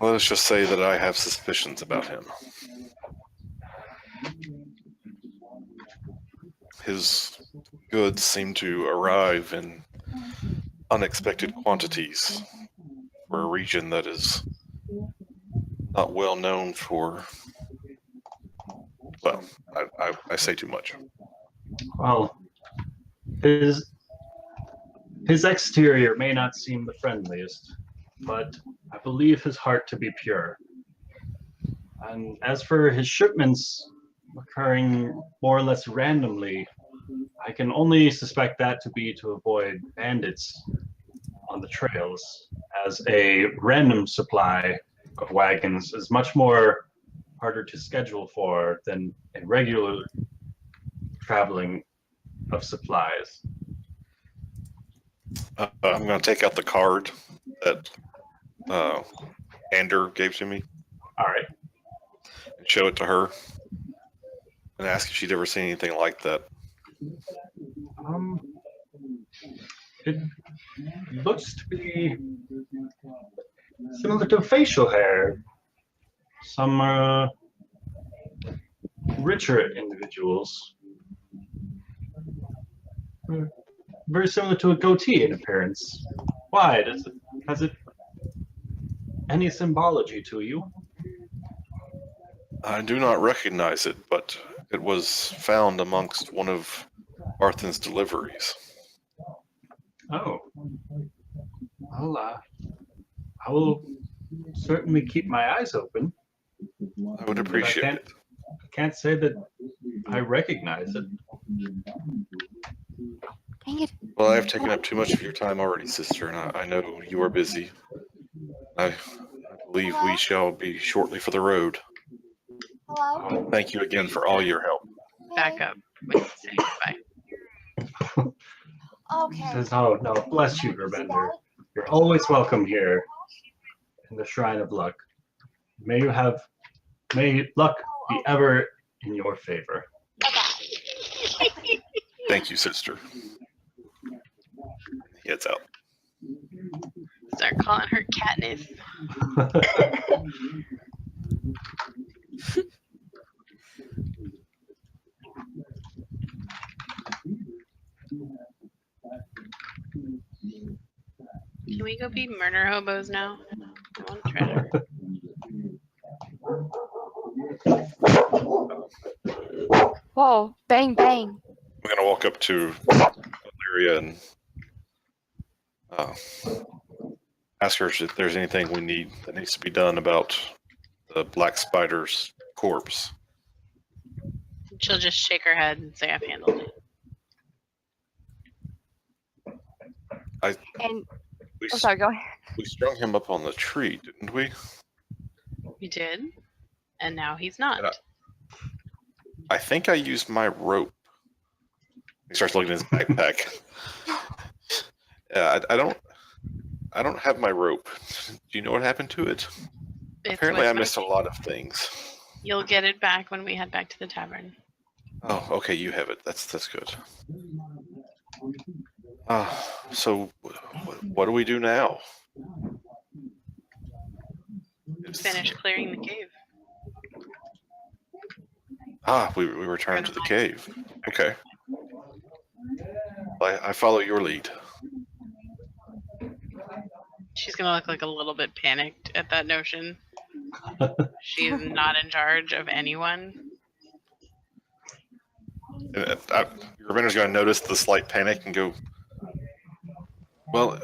Let's just say that I have suspicions about him. His goods seem to arrive in unexpected quantities for a region that is not well known for. Well, I say too much. Well, his exterior may not seem the friendliest, but I believe his heart to be pure. And as for his shipments occurring more or less randomly, I can only suspect that to be to avoid bandits on the trails, as a random supply of wagons is much more harder to schedule for than a regular traveling of supplies. I'm going to take out the card that Ander gave to me All right. and show it to her and ask if she'd ever seen anything like that. It looks to be similar to facial hair. Some richer individuals. Very similar to a goatee in appearance. Why? Has it any symbology to you? I do not recognize it, but it was found amongst one of Barthen's deliveries. Oh. Well, I will certainly keep my eyes open. I would appreciate it. I can't say that I recognize it. dang it. Well, I've taken up too much of your time already, sister, and I know you are busy. I believe we shall be shortly for the road. Hello? Thank you again for all your help. Back up when you say goodbye. Okay. Says, oh no, bless you, Gerbender. You're always welcome here in the Shrine of Luck. May luck be ever in your favor. Thank you, sister. He heads out. Start calling her Katniss. Can we go be murder hobos now? I want to try to. Whoa, bang, bang. I'm going to walk up to Illyria and ask her if there's anything we need that needs to be done about the Black Spider's corpse. She'll just shake her head and say, I've handled it. And, We, oh, sorry, go ahead. we strung him up on the tree, didn't we? You did, and now he's not. And I think I used my rope. He starts looking at his backpack. Yeah, I don't have my rope. Do you know what happened to it? It's Apparently, with I my missed a feet. lot of things. You'll get it back when we head back to the tavern. Oh, okay, you have it. That's good. So what do we do now? Finish clearing the cave. We return to the cave. Okay. I follow your lead. She's gonna look like a little bit panicked at that notion. She's not in charge of anyone. And Ravenna's going to notice the slight panic and go, well,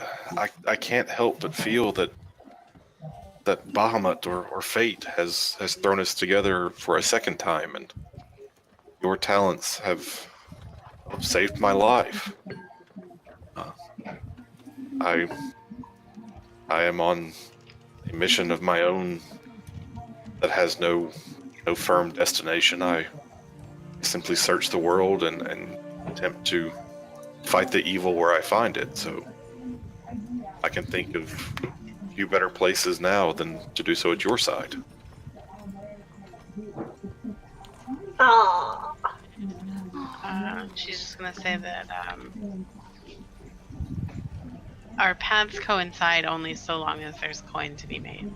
I can't help but feel that Bahamut or fate has thrown us together for a second time, and your talents have saved my life. I am on a mission of my own that has no firm destination. I simply search the world and attempt to fight the evil where I find it. So I can think of few better places now than to do so at your side. Aww. She's just gonna say that our paths coincide only so long as there's coin to be made.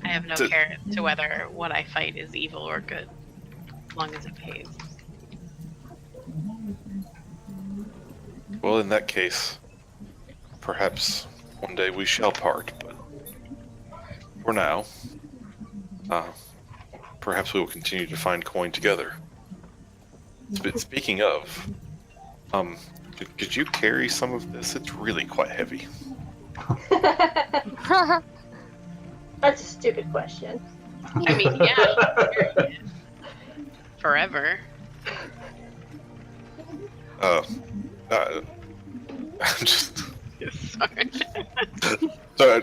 I have no care to whether what I fight is evil or good, as long as it pays. Well, in that case, perhaps one day we shall part, but for now, perhaps we will continue to find coin together. Speaking of, could you carry some of this? It's really quite heavy. That's a stupid question. I mean, yeah, forever. Just Sorry. so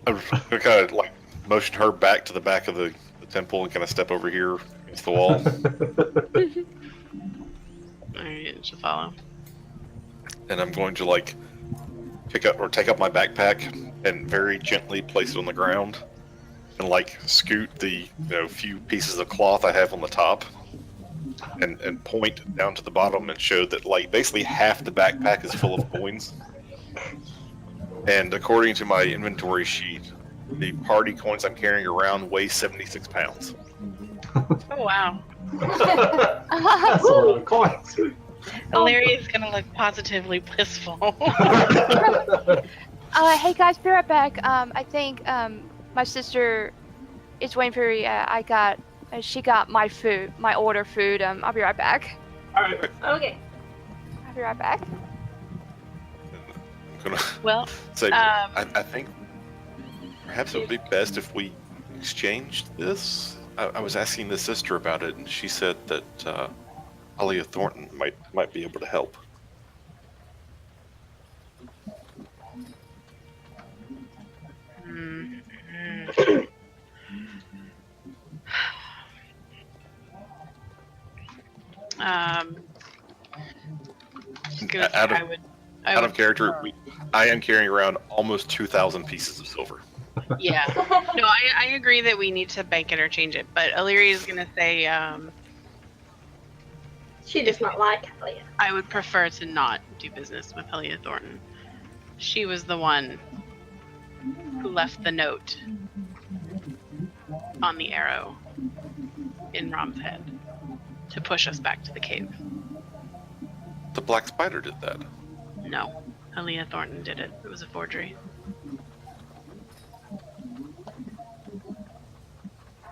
I kind of like motion her back to the back of the temple and kind of step over here against the wall. Alright, she'll follow. And I'm going to like pick up or take up my backpack and very gently place it on the ground and like scoot the few pieces of cloth I have on the top and point down to the bottom and show that like basically half the backpack is full of coins. And according to my inventory sheet, the party coins I'm carrying around weigh 76 pounds. Oh wow. That's a lot of coins. Illyria's gonna look positively blissful. Hey guys, be right back. I think my sister is waiting for me. She got my food, my order food. I'll be right back. All right. Okay. I'll be right back. I'm gonna Well, say, I think perhaps it would be best if we exchanged this. I was asking the sister about it, and she said that Alia Thornton might be able to help. Out of character, I am carrying around almost 2,000 pieces of silver. Yeah. No, I agree that we need to bank it or change it, but Illyria's gonna say, She does not like Alia. I would prefer to not do business with Alia Thornton. She was the one who left the note on the arrow in Rom's head to push us back to the cave. The Black Spider did that. No, Alia Thornton did it. It was a forgery.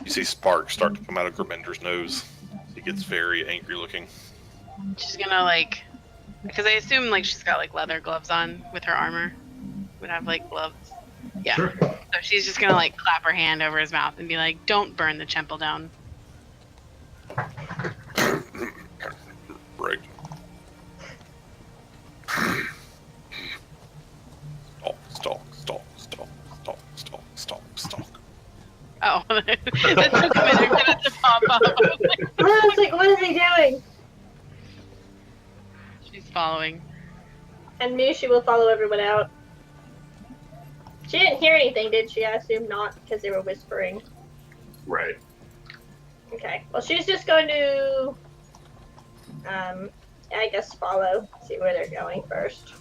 You see sparks start to come out of Grimender's nose. He gets very angry looking. She's gonna because I assume she's got leather gloves on with her armor. Would have gloves. Yeah. Sure. So she's just gonna clap her hand over his mouth and be like, "Don't burn the temple down." Right. Stalk. Oh, that took a minute for that to pop up. I was like, what is he doing? She's following. And Mushi will follow everyone out. She didn't hear anything, did she? I assume not, because they were whispering. Right. Okay. Well, she's just going to, I guess follow, see where they're going first.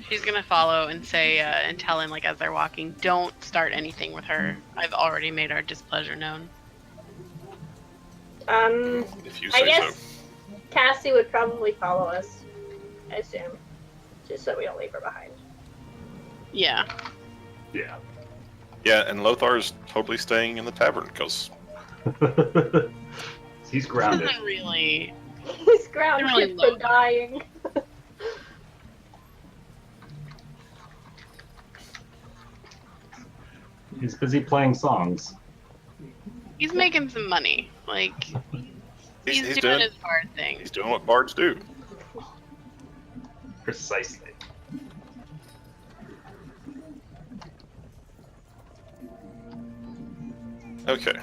She's gonna follow and say, and tell him as they're walking, "Don't start anything with her. I've already made our displeasure known." If you say I guess so. Cassie would probably follow us, I assume, just so we don't leave her behind. Yeah. Yeah. Yeah, and Lothar's totally staying in the tavern because He's grounded. Doesn't really. He's grounded Really for low. dying. He's busy playing songs. He's making some money. Like he's doing doing his bard thing. he's doing what bards do. Precisely. Okay.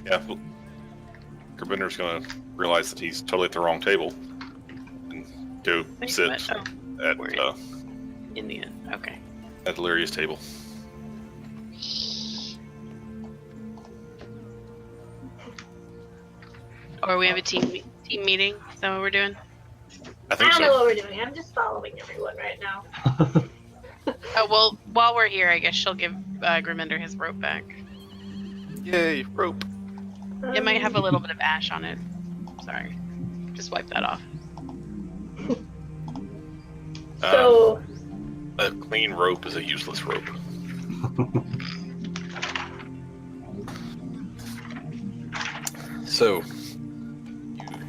Yeah, well, Gurbender's gonna realize that he's totally at the wrong table and go Wait, sit what? Oh, at we're in the end. Okay. at Illyria's table. Or we have a team meeting. Is that what we're doing? I I think don't know so. what we're doing. I'm just following everyone right now. Oh well. While we're here, I guess she'll give Grimender his rope back. Yay, rope. It might have a little bit of ash on it. Sorry. Just wipe that off. So, A clean rope is a useless rope. So,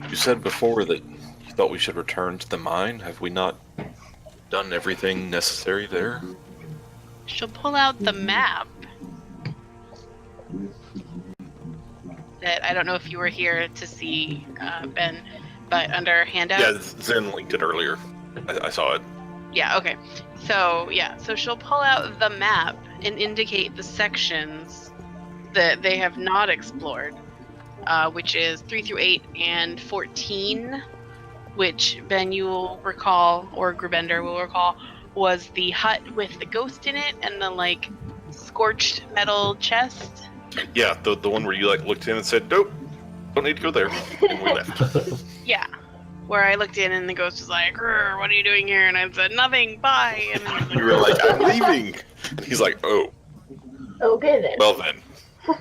you said before that you thought we should return to the mine. Have we not done everything necessary there? She'll pull out the map. That I don't know if you were here to see, Ben, but under handout. Yeah, Zen linked it earlier. I saw it. Yeah, okay. So she'll pull out the map and indicate the sections that they have not explored, which is 3 through 8 and 14, which Ben, you will recall, or Grubender will recall, was the hut with the ghost in it and the, like, scorched metal chest. Yeah, the one where you like looked in and said, "Nope, don't need to go there," and we left. Yeah. Where I looked in and the ghost was like, "Grr, what are you doing here?" And I said, "Nothing, bye." And then You were like, "I'm leaving," and he's like, "Oh, okay then. well then."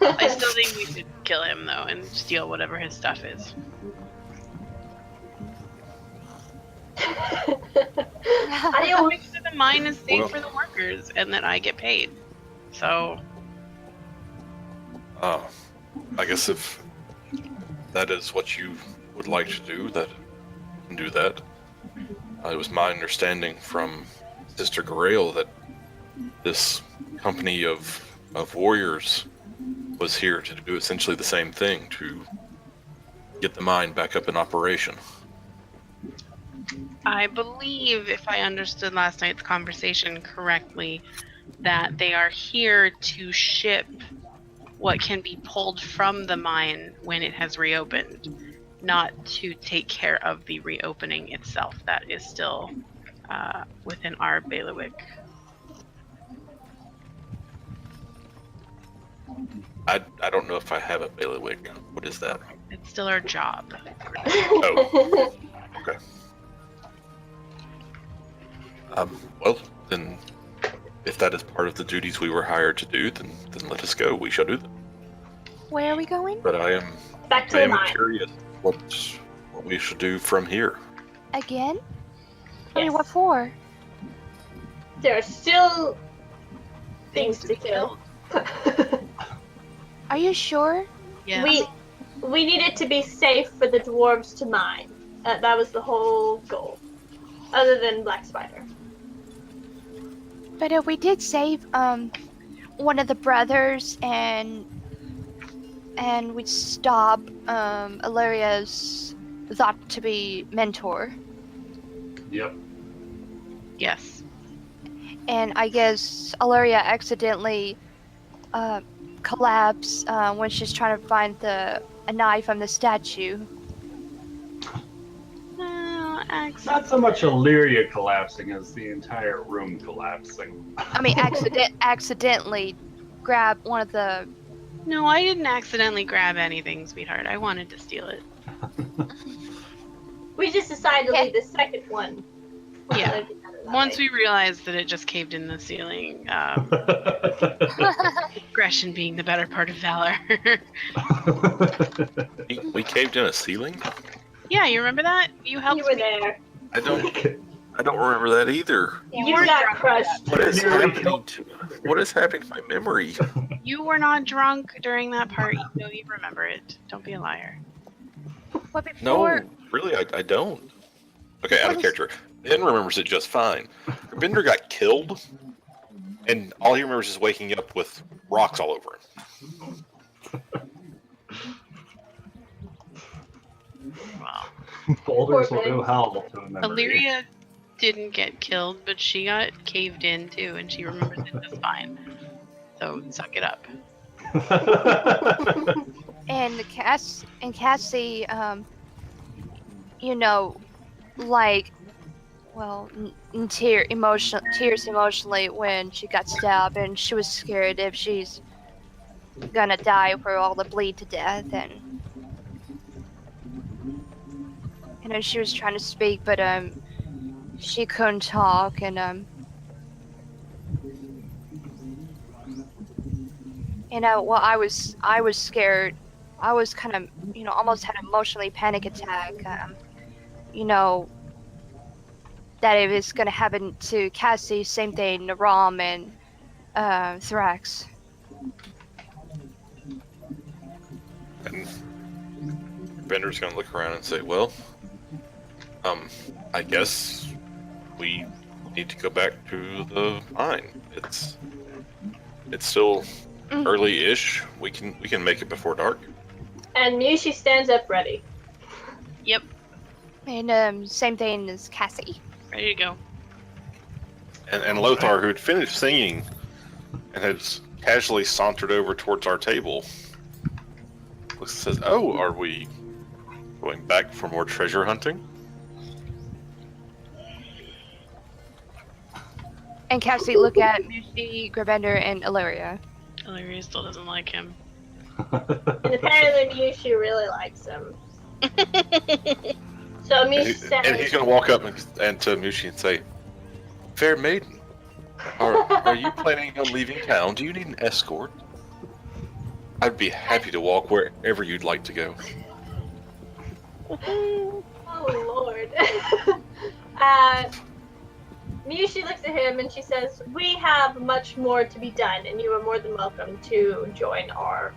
I still think we should kill him, though, and steal whatever his stuff is. I I'll don't. make sure the mine is safe Well- for the workers and that I get paid. So, I guess if that is what you would like to do, that you can do that. It was my understanding from Sister Grail that this company of warriors was here to do essentially the same thing, to get the mine back up in operation. I believe, if I understood last night's conversation correctly, that they are here to ship what can be pulled from the mine when it has reopened, not to take care of the reopening itself. That is still within our bailiwick. I don't know if I have a bailiwick. What is that? It's still our job. Oh. Okay. Well, then, if that is part of the duties we were hired to do, then let us go. We shall do them. Where are we going? But I am Back to the mine. curious what we should do from here. Again? I mean, Yes. what for? There are still things to kill. Are you sure? Yeah. We need it to be safe for the dwarves to mine. That was the whole goal. Other than Black Spider. But we did save one of the brothers and we stop Illyria's thought to be mentor. Yep. Yes. And I guess Illyria accidentally collapsed when she's trying to find a knife on the statue. Not so much Illyria collapsing as the entire room collapsing. I mean, accidentally grabbed one of the. No, I didn't accidentally grab anything, sweetheart. I wanted to steal it. We just decided to leave the second one. Yeah. Once we realized that it just caved in the ceiling, aggression being the better part of valor. We caved in a ceiling? Yeah, you remember that? You helped You were me. there. I don't remember that either. You got crushed. What is You're happening to my memory? You were not drunk during that part. You know you remember it. Don't be a liar. But No, before, really, I don't. Okay, out of character. Ben remembers it just fine. Bender got killed, and all he remembers is waking up with rocks all over him. Wow. Boulders will Poor do hell to a memory. Illyria didn't get killed, but she got caved in too, and she remembers it just fine. So suck it up. and Cassie, you know, like, well, tears emotionally when she got stabbed, and she was scared if she's gonna die or all the bleed to death, and you know she was trying to speak, but she couldn't talk, and you know, well, I was scared. I was kind of, you know, almost had an emotionally panic attack. You know, that it was gonna happen to Cassie, same thing to Rom and Thrax. And Bender's gonna look around and say, well, I guess we need to go back to the mine. It's still early-ish. We can make it before dark. And Mushi stands up ready. Yep, And same thing as Cassie. ready to go. And Lothar, who had finished singing and has casually sauntered over towards our table, says, oh, are we going back for more treasure hunting? And Cassie look at Mushi, Grabender, and Illyria. Illyria still doesn't like him. And apparently Mushi really likes him. So Mushi says, And he's going to walk up and to Mushi and say, fair maiden, are you planning on leaving town? Do you need an escort? I'd be happy to walk wherever you'd like to go. oh lord. Mushi looks at him and she says, we have much more to be done and you are more than welcome to join our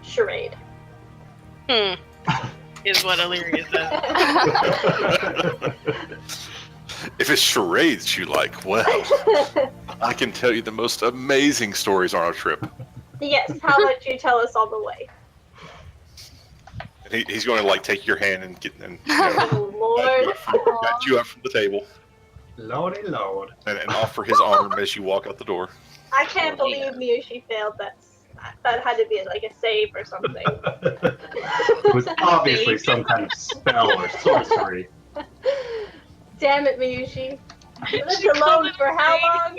charade. Is what Illyria says. If it's charades you like, well, I can tell you the most amazing stories on our trip. Yes, how about you tell us all the way? And he's going to like take your hand and Oh lord. got you up from the table Lordy Lord. and offer his arm as you walk out the door. I can't believe Mushi failed that had to be like a save or something. It was obviously some kind of spell or sorcery. Damn it, Miyushi. You lived alone for how long?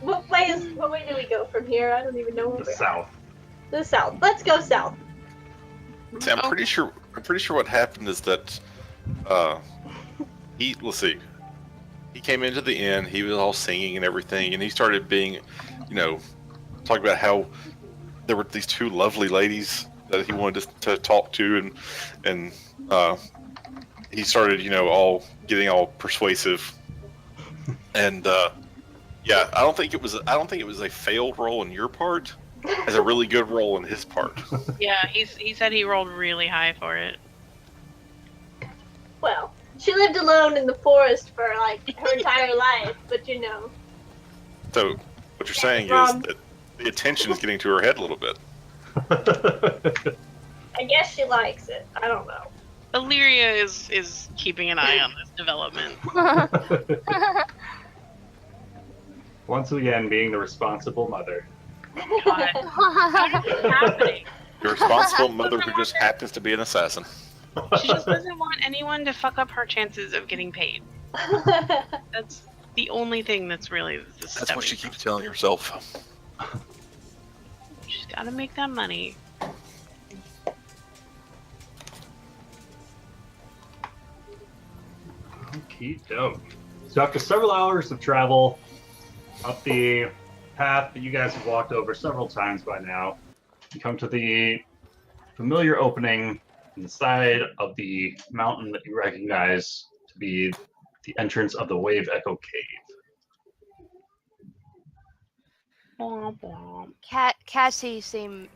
What way do we go from here? I don't even know where The we're at. south. The south. Let's go south. See, I'm pretty sure what happened is that let's see. He came into the inn, he was all singing and everything, and he started being, talking about how there were these two lovely ladies that he wanted to talk to, and he started, getting all persuasive. And yeah, I don't think it was a failed roll on your part, as a really good roll on his part. Yeah, he said he rolled really high for it. Well, she lived alone in the forest for like her entire life, but So what you're saying is that the attention is getting to her head a little bit. I guess she likes it. I don't know. Illyria is keeping an eye on this development. Once again, being the responsible mother. God, how is this happening? Your responsible mother who just happens to be an assassin. She just doesn't want anyone to fuck up her chances of getting paid. That's the only thing that's really the That's what she keeps telling herself. She's gotta make that money. Okie doke. So after several hours of travel up the path that you guys have walked over several times by now, you come to the familiar opening in the side of the mountain that you recognize to be the entrance of the Wave Echo Cave. Womp womp. Cassie seemed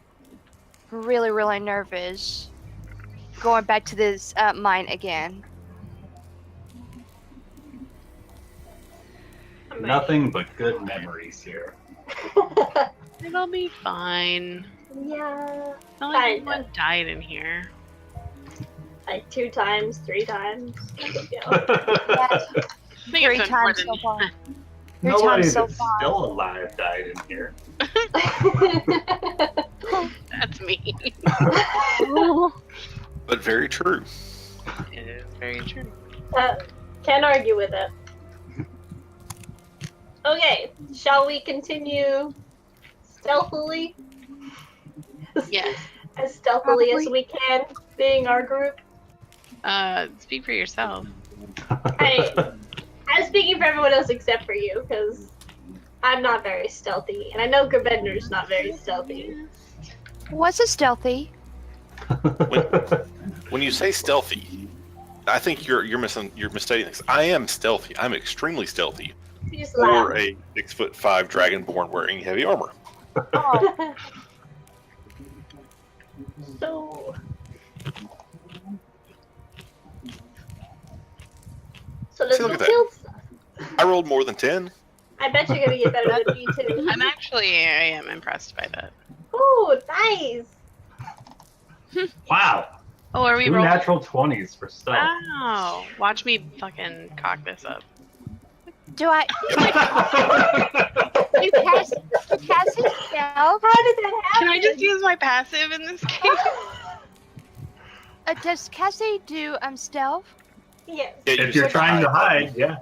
really nervous going back to this mine again. Nothing but good memories here. It'll be fine. Yeah. Not like Kinda. anyone died in here. Like 2 times, 3 times. No big deal. I think 3 it's been more times so than- far. 3 Nobody times so that's far. still alive died in here. That's me. But very true. It is very true. Can't argue with it. Okay, shall we continue stealthily? Yes. As stealthily as Probably. we can, being our group. Speak for yourself. I'm speaking for everyone else except for you, because I'm not very stealthy, and I know Gerbender's not very stealthy. Was it stealthy? When you say stealthy, I think you're mistaking things. I am stealthy. I'm extremely stealthy. You just For laugh. a 6'5" dragonborn wearing heavy armor. Oh, So let's See, look go at that. kill stuff. I rolled more than 10. I bet you're gonna get better than me too. I am impressed by that. Ooh, nice! Wow. Oh, are we 2 rolling? natural 20s for stealth. Wow. Watch me fucking cock this up. do I? Do Cassie stealth? How did that happen? Can I just use my passive in this game? Does Cassie do stealth? Yes. Yeah, you If you're said trying to hide. hide, yeah.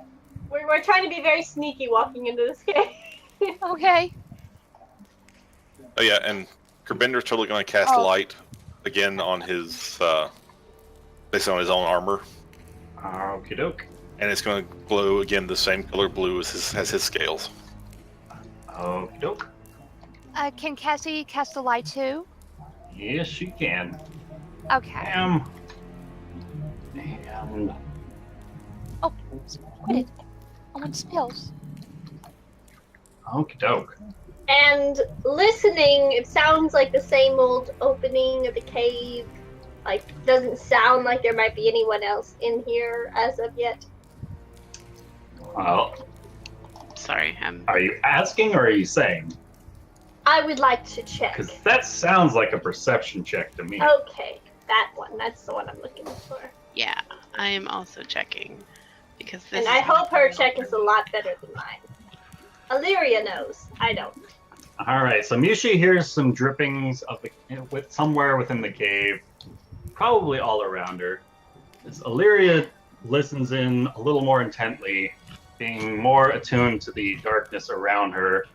We're trying to be very sneaky walking into this game. Okay. Oh yeah, and Kerbender's totally going to cast Oh. light again on his, based on his own armor, Okie doke. and it's going to glow again the same color blue as his scales. Okie doke. Can Cassie cast a light too? Yes, she can. Okay. And What is? I want spells. okie doke. And listening, it sounds like the same old opening of the cave. Like, doesn't sound like there might be anyone else in here as of yet. Well, Sorry, are you asking or are you saying? I would like to check. Because that sounds like a perception check to me. Okay, that one. That's the one I'm looking for. yeah, I am also checking because this. And I hope her check is a lot better than mine. Illyria knows. I don't. All right, so Mushi hears some drippings of with somewhere within the cave, probably all around her. As Illyria listens in a little more intently, being more attuned to the darkness around her,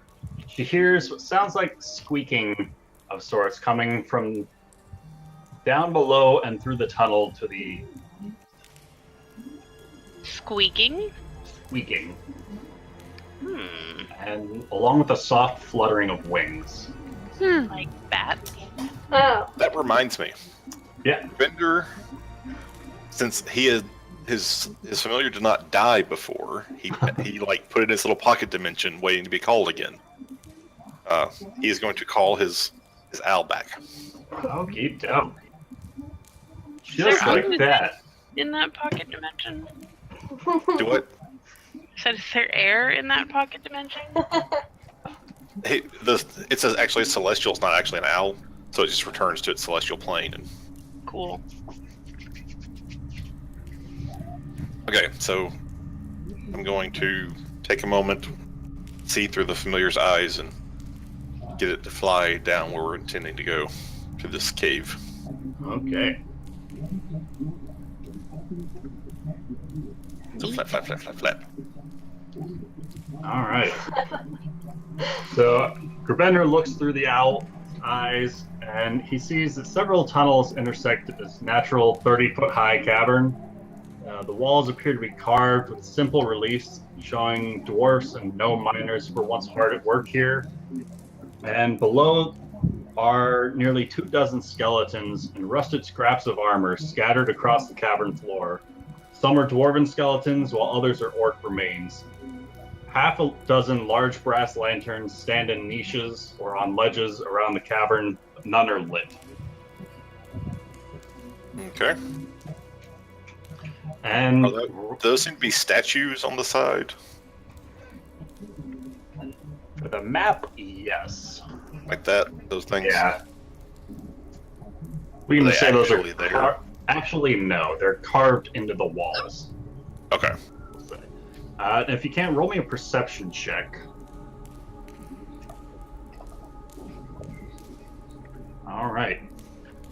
she hears what sounds like squeaking of sorts coming from down below and through the tunnel to the Squeaking. squeaking, Hmm. and along with a soft fluttering of wings. Like bats. Oh. That reminds me. Yeah. Bender, since he is his familiar did not die before, he like put it in his little pocket dimension, waiting to be called again. He is going to call his owl back. Okie doke. there Just like others that. In that pocket dimension. Do what? I said, is there air in that pocket dimension? It says actually celestial. It's not actually an owl, so it just returns to its celestial plane. And Cool. okay, so I'm going to take a moment, see through the familiar's eyes, and get it to fly down where we're intending to go, to this cave. Okay. So flap, flap, flap, flap, flap. All right. So Gerbender looks through the owl's eyes, and he sees that several tunnels intersect this natural 30-foot high cavern The walls appear to be carved with simple reliefs showing dwarfs and gnome miners who were once hard at work here. And below are nearly 24 skeletons and rusted scraps of armor scattered across the cavern floor. Some are dwarven skeletons, while others are orc remains. Half a dozen large brass lanterns stand in niches or on ledges around the cavern, but none are lit. Okay. And Those seem to be statues on the side. for the map, yes. Like that, those things. Yeah. We Are can they say those are actually there? actually, no, they're carved into the walls. Okay. If you can, roll me a perception check. All right.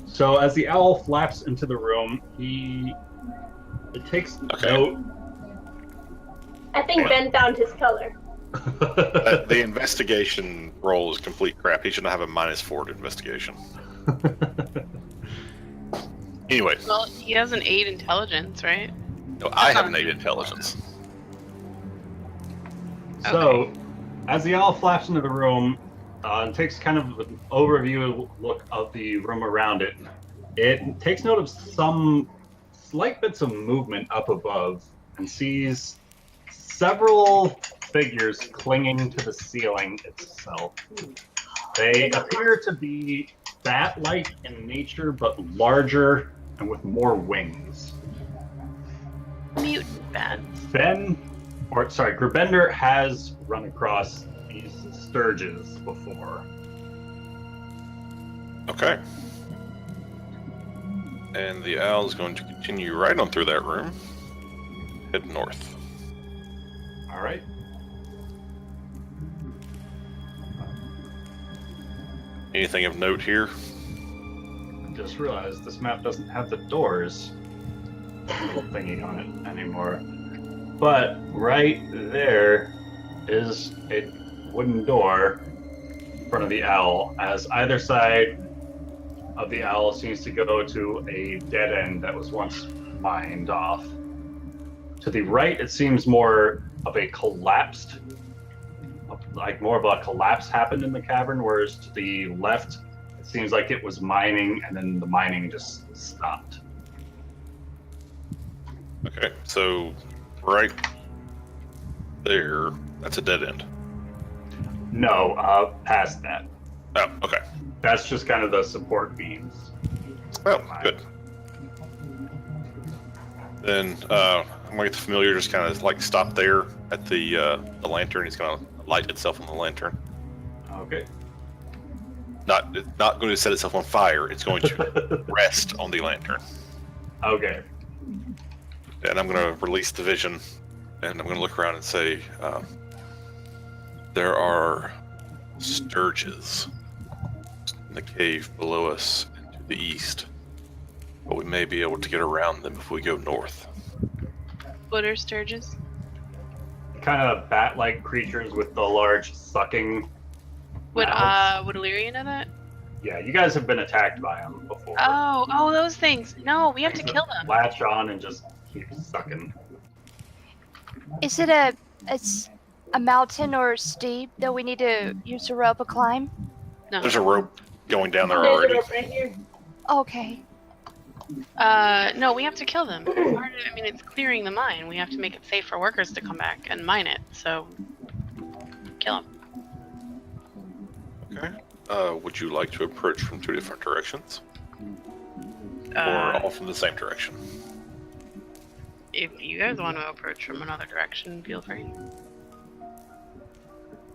So as the owl flaps into the room, it takes note. I think Ben found his color. The investigation roll is complete crap. He should not have a -4 to investigation. Anyway, Well, he has an 8 intelligence, right? no, I have an 8 intelligence. So, as the owl flaps into the room and takes kind of an overview look of the room around it, it takes note of some slight bits of movement up above and sees several figures clinging to the ceiling itself. They appear to be bat-like in nature, but larger and with more wings. Mutant bats. Grubender has run across these sturges before. Okay. And the owl is going to continue right on through that room. Head north. All right. Anything of note here? Just realized this map doesn't have the doors little thingy on it anymore. But right there is a wooden door in front of the owl, as either side of the owl seems to go to a dead end that was once mined off. To the right, it seems more of a collapse happened in the cavern, whereas to the left, it seems like it was mining and then the mining just stopped. Okay, so right there, that's a dead end. No, past that. Oh, okay. That's just kind of the support beams. Oh, good. Then I'm gonna get the familiar, just kind of like stop there at the lantern. He's gonna light itself on the lantern. Okay. It's not going to set itself on fire. It's going to rest on the lantern. Okay. And I'm going to release the vision, and I'm going to look around and say, there are sturges in the cave below us and to the east, but we may be able to get around them if we go north. What are sturges? Kind of bat-like creatures with the large sucking. Would mouths. would Illyria know that? Yeah, you guys have been attacked by them before. Oh, those things. No, we have to kill them. Latch on and just keep sucking. Is it it's a mountain or steep that we need to use a rope to climb? No. There's a rope going down there There's a already. rope right here. Okay. No, we have to kill them. It's clearing the mine. We have to make it safe for workers to come back and mine it. So, kill them. Okay. Would you like to approach from 2 different directions? Or all from the same direction? If you guys want to approach from another direction, feel free.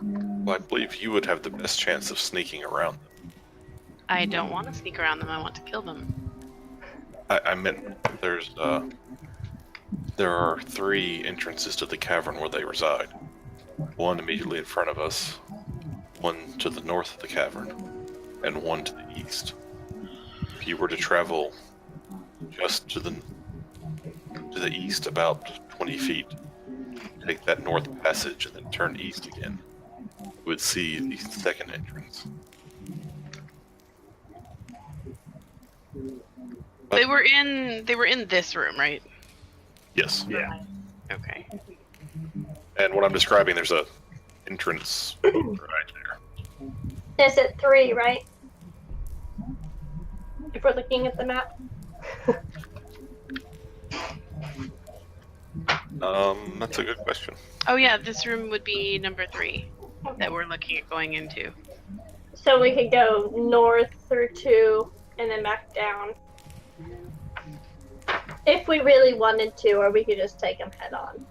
Well, I believe you would have the best chance of sneaking around them. I don't want to sneak around them. I want to kill them. I meant there are 3 entrances to the cavern where they reside. One immediately in front of us, one to the north of the cavern, and one to the east. If you were to travel just to the east about 20 feet, take that north passage and then turn east again, you would see the second entrance. They were in this room, right? Yes. Yeah. Okay. And what I'm describing, there's a entrance right there. There's at 3, right? If we're looking at the map. That's a good question. Oh yeah, this room would be number 3 that we're looking at going into. So we could go north through 2 and then back down. If we really wanted to, or we could just take them head on.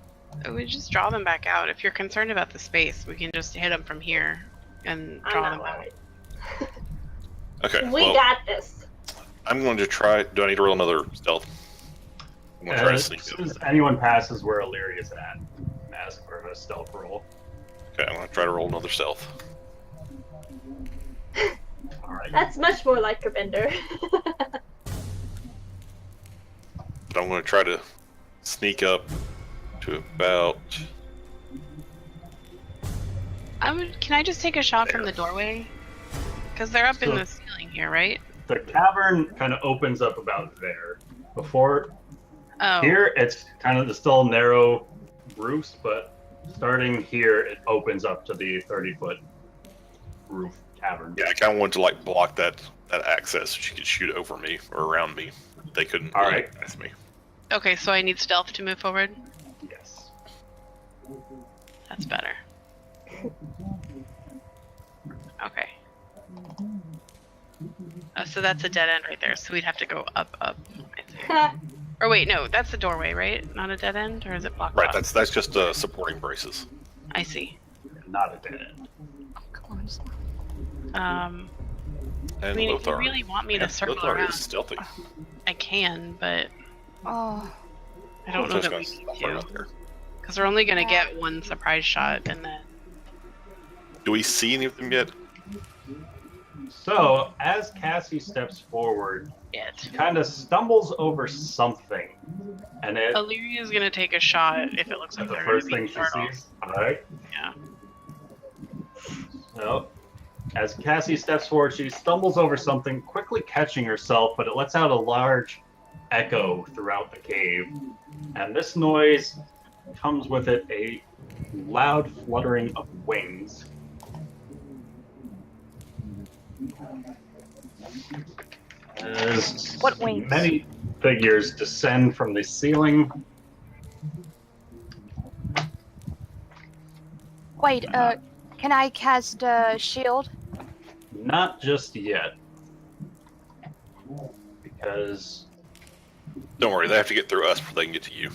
We just draw them back out. If you're concerned about the space, we can just hit them from here and I'm draw not them out. worried. Okay. We well, got this. I'm going to try. Do I need to roll another stealth? I'm going to try to As sneak soon up. as anyone passes where Illyria's at, ask for a stealth roll. Okay, I'm going to try to roll another stealth. All right. That's much more like Kabender. But I'm going to try to sneak up to about. Can I just take a shot from the doorway? Because they're up in So- the ceiling here, right? The cavern kind of opens up about there. Before Oh. here, it's kind of still narrow roofs, but starting here, it opens up to the 30-foot roof cavern. Yeah, I kind of wanted to like block that access so she could shoot over me or around me. They couldn't. All really right. pass me. Okay, so I need stealth to move forward. Yes. That's better. Okay. Oh, so that's a dead end right there. So we'd have to go up. I see. Or wait, no, that's the doorway, right? Not a dead end, or is it blocked Right. off? That's just supporting braces. I see. Not a dead end. Come on, stop. I And mean, if you Lothar. really want me Yeah, to circle Lothar around, is stealthy. I can, but Oh, I don't know Lothar's that gonna we stop need right to. out there. Because we're only going to get one surprise shot, and then... Do we see any of them yet? So, as Cassie steps forward, It. she kind of stumbles over something. And it Illyria's going to take a shot if it looks is like the they're first gonna thing be she startled. sees. Alright. Yeah. So, as Cassie steps forward, she stumbles over something, quickly catching herself, but it lets out a large echo throughout the cave. And this noise comes with it a loud fluttering of wings. As What wings? many figures descend from the ceiling. wait. Can I cast a shield? Not just yet. Because Don't worry, they have to get through us before they can get to you.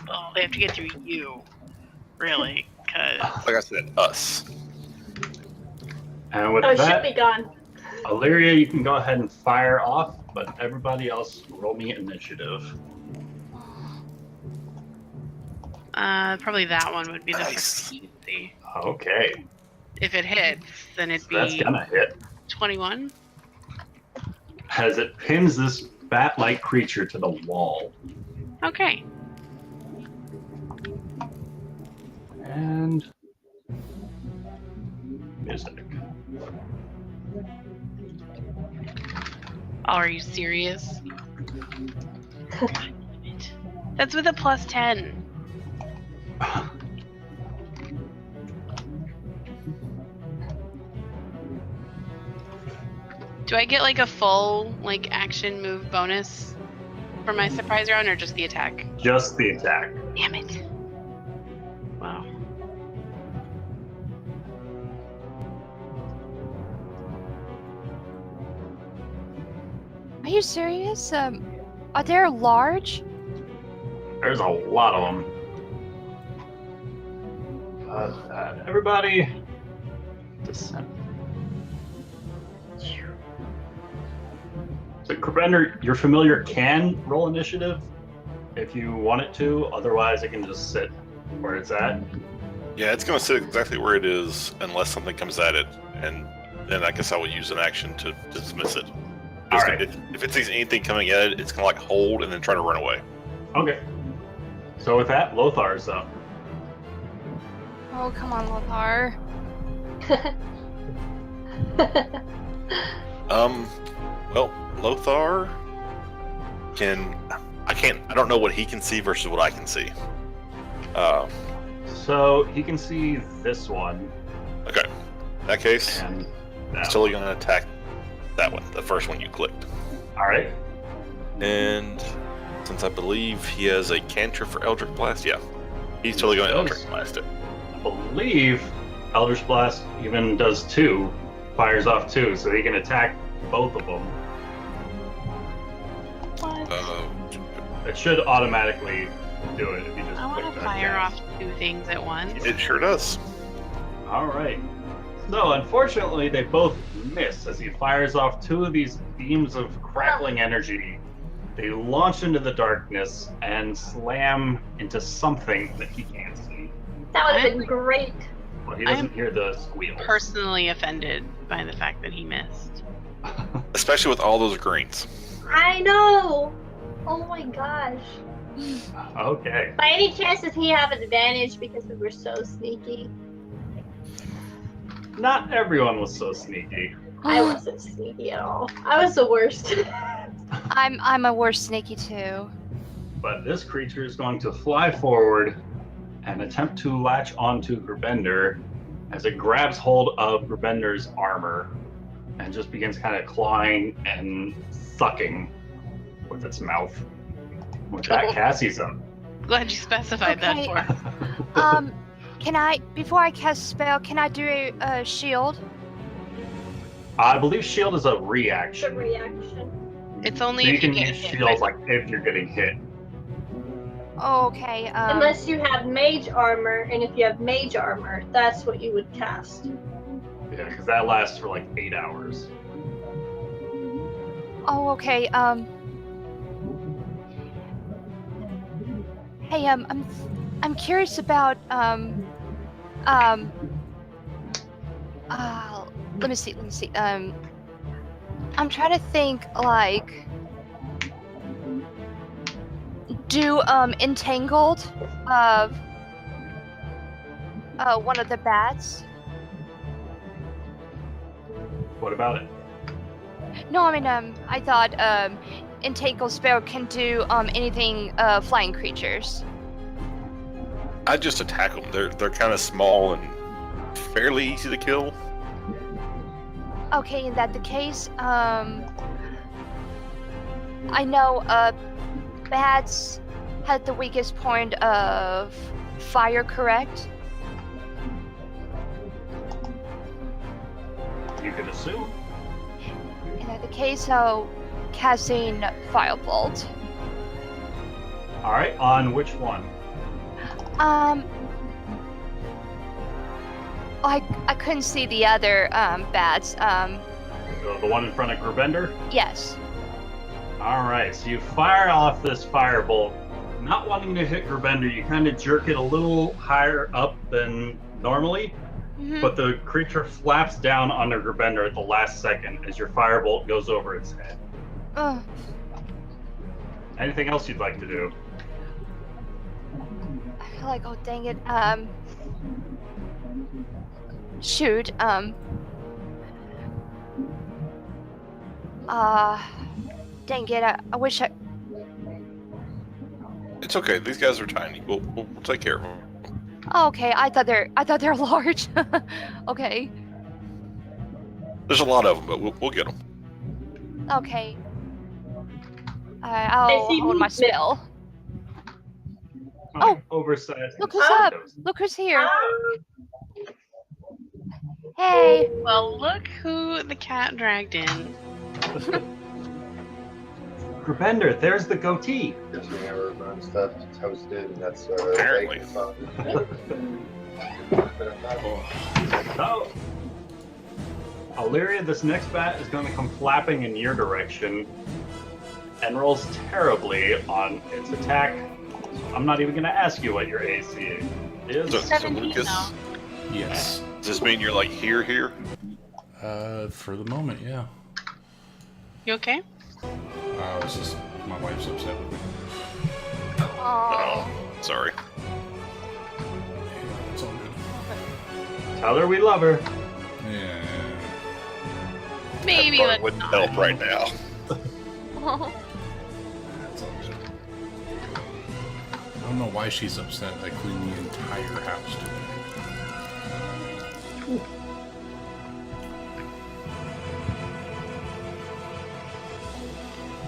Oh, they have to get through you. Really? Because... Like I said, us. and with Oh, it should that, be gone. Illyria, you can go ahead and fire off, but everybody else roll me initiative. Probably that one would be the Nice. first you should see. Okay, If it hits, then it'd that's be gonna hit. 21. As it pins this bat-like creature to the wall. Okay. And music. Oh, are you serious? God damn it. That's with a plus 10. Do I get like a full like action move bonus for my surprise round, or just the attack? Just the attack. Damn it. Wow. Are you serious? Are they large? There's a lot of them. Everybody, descend. So, Kabender, your familiar can roll initiative if you want it to. Otherwise, it can just sit where it's at. Yeah, it's going to sit exactly where it is unless something comes at it, and then I guess I would use an action to dismiss it. All Just right. if it sees anything coming at it, it's going to like hold and then try to run away. Okay. So with that, Lothar's up. Oh, come on, Lothar. Well, Lothar can I don't know what he can see versus what I can see. So he can see this one, Okay. In that case, and he's that totally going to attack that one, the first one you clicked. All right. And since I believe he has a cantrip for Eldritch Blast, yeah, he's totally going to Does. Eldritch Blast it. I believe Eldritch Blast even does 2, fires off 2, so he can attack both of them. What? It should automatically do it if you just I want click to that fire tab. off 2 things at once. It sure does. All right. So unfortunately, they both miss as he fires off 2 of these beams of crackling energy. They launch into the darkness and slam into something that he can't see. That would have been great. Well, he doesn't hear the squeal. Personally offended by the fact that he missed. Especially with all those greens. I know. Oh my gosh. Okay. By any chance, does he have an advantage because we were so sneaky? Not everyone was so sneaky. I wasn't sneaky at all. I was the worst. I'm a worse sneaky too. But this creature is going to fly forward and attempt to latch onto Grubender as it grabs hold of Grubender's armor and just begins kind of clawing and sucking with its mouth. With that, Cassie's up. Glad you specified Okay. that for. Can I, before I cast a spell, can I do a shield? I believe shield is a It's a reaction. reaction. It's only So you if you can get use hit shields by- like if you're getting hit. Oh, okay. Unless you have mage armor, and if you have mage armor, that's what you would cast. Yeah, because that lasts for like 8 hours. Oh, okay. Hey, I'm curious about let me see. I'm trying to think, like, do entangled of one of the bats? What about it? No, I mean, I thought entangled spell can do anything flying creatures. I'd just attack them. They're kind of small and fairly easy to kill. Okay, in that the case, I know bats had the weakest point of fire, correct? You can assume. In that the case, so casting firebolt. All right, on which one? I couldn't see the other bats. So the one in front of Grubender? Yes. All right, so you fire off this firebolt. Not wanting to hit Grubender, you kind of jerk it a little higher up than normally, Mhm. but the creature flaps down under Grubender at the last second as your firebolt goes over its head. Ugh. Anything else you'd like to do? I feel like, oh dang it. Shoot. Dang it. I wish I. It's okay. These guys are tiny. We'll take care of them. Oh, okay. I thought they're large. Okay. There's a lot of them, but we'll get them. Okay. I'll see hold my movement. spell. Oh, oversized. Look who's up. Look who's here. Hey. Well, look who the cat dragged in. Grubender, there's the goatee. There's the hammer burn stuff toasted, and that's Apparently. Oh. Illyria, this next bat is going to come flapping in your direction and rolls terribly on its attack. So I'm not even going to ask you what your AC is. So 17 Lucas, now. Yes. does this mean you're like here? For the moment, yeah. You okay? It's just my wife's upset with me. Oh. Sorry. Yeah, it's all good. Tell her we love her. Yeah. Maybe That part let's wouldn't not. help right now. It's all good. know why she's upset. I cleaned the entire house today.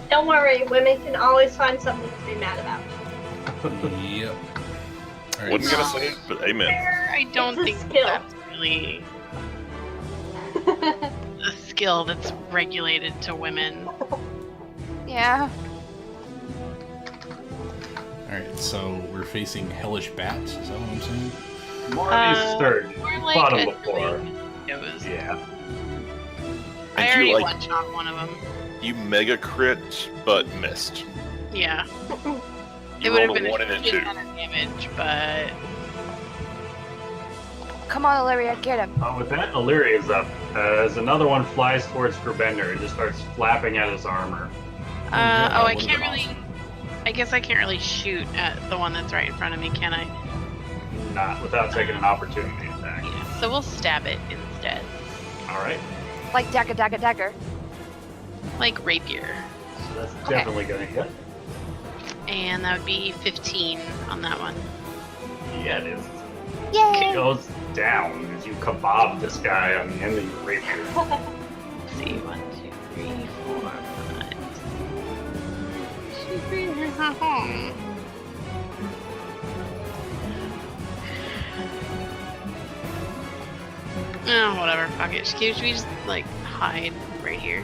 Don't worry, women can always find something to be mad about. Yep. All right. Wasn't gonna say it, but amen. I don't It's a think skill. that's really a skill that's regulated to women. Yeah. Alright, so we're facing hellish bats, is that what I'm saying? More of these sturge. More You like fought 'em a before. It was. Yeah. I And already you, like- one shot one of them. You mega crit, but missed. Yeah. You It would have rolled been a 1 and a shit 2. ton of damage, but Come on, Illyria, get him. With that, Illyria's up. As another one flies towards Grabender and just starts flapping at his armor. yeah, I would've can't been really. I guess I can't really shoot at the one that's right in front of me, can I? Not without taking an opportunity attack. Yeah. So we'll stab it instead, Alright. Like dagger, dagger, dagger. like rapier, So that's Okay. definitely gonna hit. and that would be 15 on that one. Yeah, it is. It Yay! goes down as you kebab this guy on the end of your rapier. Let's see, 1, 2, 3, 4, 5. 2, 3, 4. Oh, whatever. Fuck it. Should we just like hide right here?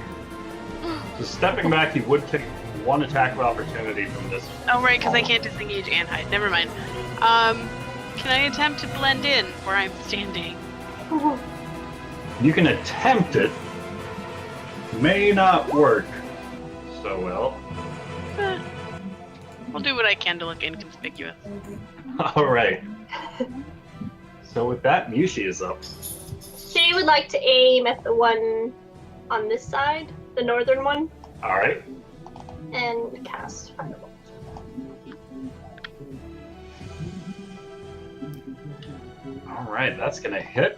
So stepping back, you would take one attack of opportunity from this. Oh, right, because I can't disengage and hide. Never mind. Can I attempt to blend in where I'm standing? You can attempt it. May not work so well. I'll do what I can to look inconspicuous. Alright. So with that, Mushi is up. She would like to aim at the one on this side, the northern one, Alright. and cast Firebolt. Alright, that's gonna hit.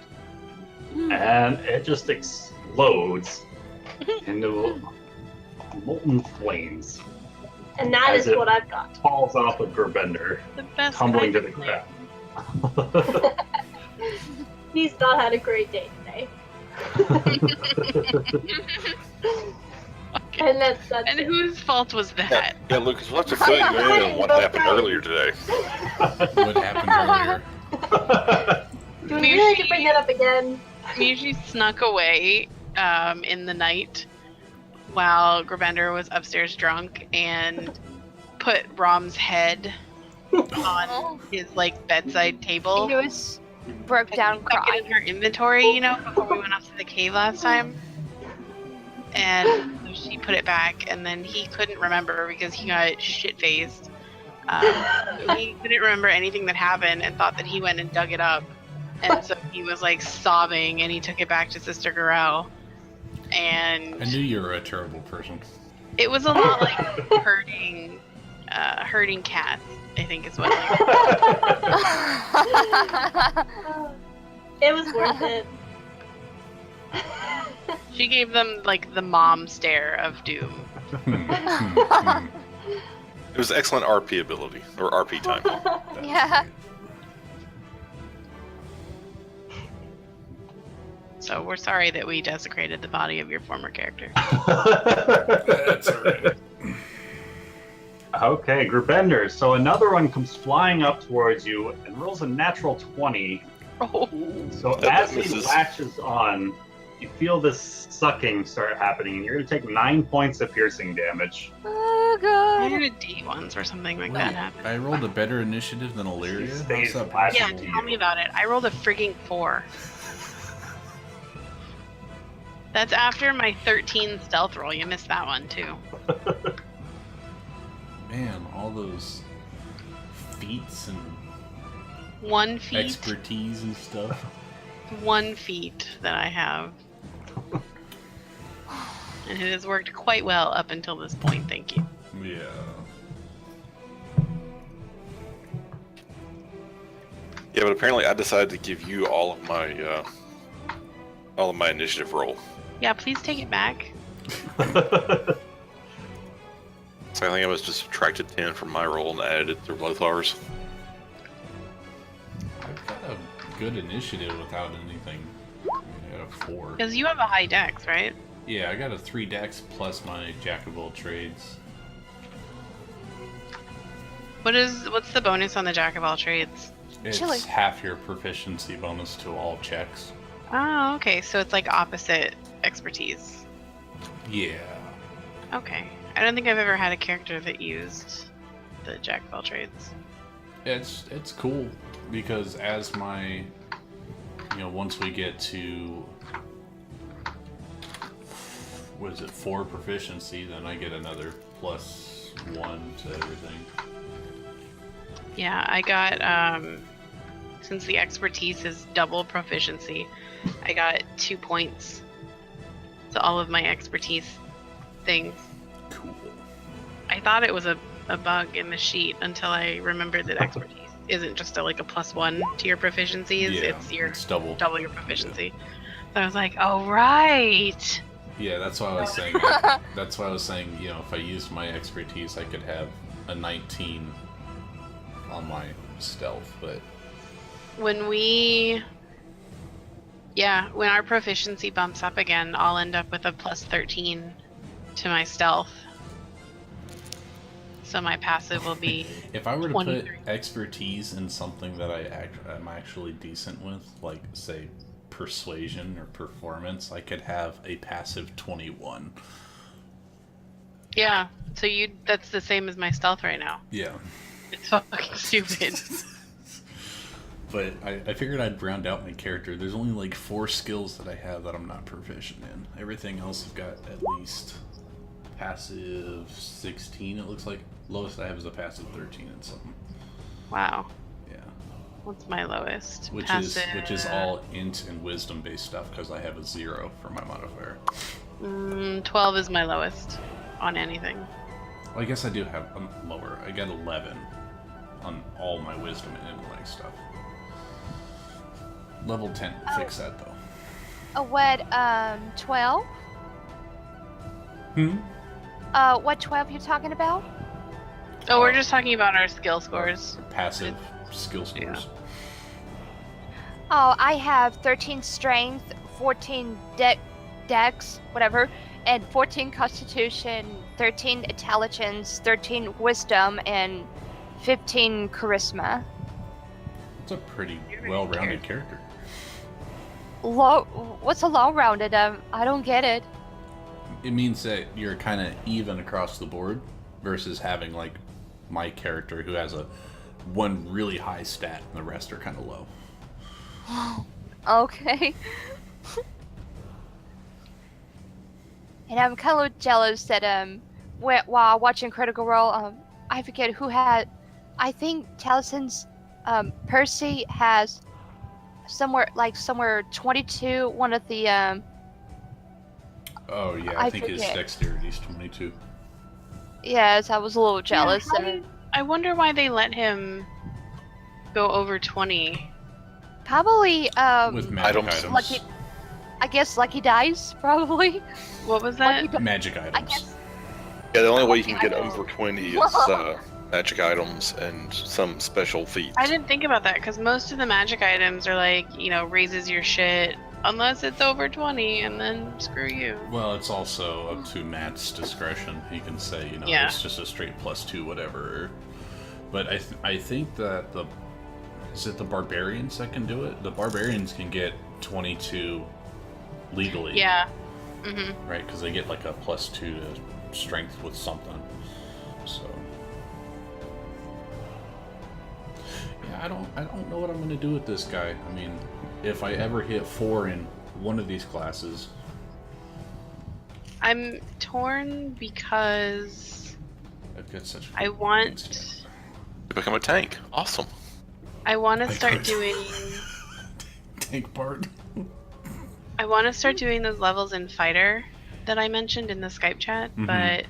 And it just explodes into molten flames. And that As is it- what I've got. Falls off of Gerbender, The best tumbling to kind the of ground. He's not had a great day today. Okay. And that's And it. whose fault was Yeah, that? yeah, Lucas, we'll have to fill you in on what happened earlier today. What happened earlier? Do we really need to bring that up again? Muji snuck away in the night while Grabender was upstairs drunk and put Rom's head on his like bedside table. He was broke down Stuck it crying. in her inventory, you know, before we went off to the cave last time. And so she put it back, and then he couldn't remember because he got shit-faced. He couldn't remember anything that happened and thought that he went and dug it up. And so he was like sobbing, and he took it back to Sister Garel. And I knew you were a terrible person. it was a lot like herding cats, I think is what It was worth it. she gave them like the mom stare of doom. It was excellent RP ability, or RP time. Yeah. So we're sorry that we desecrated the body of your former character. That's alright. Okay, Grabender. So another one comes flying up towards you and rolls a natural 20. Oh, So That as he misses. latches on, you feel this sucking start happening, and you're going to take 9 points of piercing damage. Oh I god. had a date once where something like that happened. I rolled a better initiative than Illyria? How's Stays that flat. Yeah, possible? tell me about it. I rolled a frigging 4. That's after my 13 stealth roll. You missed that one too. Man, all those feats and 1 feat. expertise and stuff. 1 feat that I have. And it has worked quite well up until this point, thank you. Yeah. Yeah, but apparently I decided to give you all of my initiative roll. Yeah, please take it back. So I think I was just subtracted 10 from my roll and added it to both ours. good initiative without anything. I got a 4. Because you have a high dex, right? Yeah, I got a 3 dex plus my jack of all trades. What's the bonus on the jack of all trades? It's Chilly. half your proficiency bonus to all checks. Oh, okay. So it's like opposite expertise. Yeah. Okay. I don't think I've ever had a character that used the jack of all trades. It's cool because as my, once we get to, what is it, 4 proficiency, then I get another +1 to everything. Yeah, I got, since the expertise is double proficiency, I got 2 points to all of my expertise things. Cool. I thought it was a bug in the sheet until I remembered that expertise isn't just a +1 to your proficiencies, Yeah, it's double. double your proficiency. So I was like, oh, right! Yeah, that's why I was saying. That's why I was saying. If I used my expertise, I could have a 19 on my stealth. But When our proficiency bumps up again, I'll end up with a +13 to my stealth. So my passive will be if I were to 23. put expertise in something that I'm actually decent with, like say persuasion or performance, I could have a passive 21. Yeah, so that's the same as my stealth right now. Yeah. It's fucking stupid. But I figured I'd round out my character. There's only like 4 skills that I have that I'm not proficient in. Everything else I've got at least passive 16, it looks like. Lowest I have is a passive 13 and something. Wow. Yeah. What's my lowest? Which is all int and wisdom based stuff because I have a 0 for my modifier. 12 is my lowest on anything. Well, I guess I do have lower. I got 11 on all my wisdom and intellect stuff. Level 10. Fix that though. What, 12? What 12 you talking about? Oh, we're just talking about our skill scores. Passive skill scores. Oh, I have 13 strength, 14 dex, whatever, and 14 constitution, 13 intelligence, 13 wisdom, and 15 charisma. It's a pretty well-rounded character. What's a long-rounded? I don't get it. It means that you're kind of even across the board versus having like my character who has one really high stat and the rest are kind of low. Okay. And I'm kind of jealous that while watching Critical Role, I forget who had. I think Talison's Percy has somewhere 22. One of the Oh yeah, I think his dexterity is 22. Yes, I was a little jealous. I wonder why they let him go over 20. Probably with magic items. Lucky, I guess Lucky Dice, probably. What was that? Magic items. I guess. Yeah, the only way you can get over 20 is magic items and some special feats. I didn't think about that because most of the magic items are like, raises your shit unless it's over 20 and then screw you. Well, it's also up to Matt's discretion. He can say, it's just a straight +2 whatever. But I think that is it the barbarians that can do it? The barbarians can get 22 legally. Yeah. Mm-hmm. Right, because they get like a +2 to strength with something. So yeah, I don't know what I'm gonna do with this guy. I mean, if I ever hit 4 in one of these classes, I'm torn because I've got such. I want. You become a tank. Awesome. I want to start doing. Tank part. I want to start doing those levels in Fighter that I mentioned in the Skype chat, but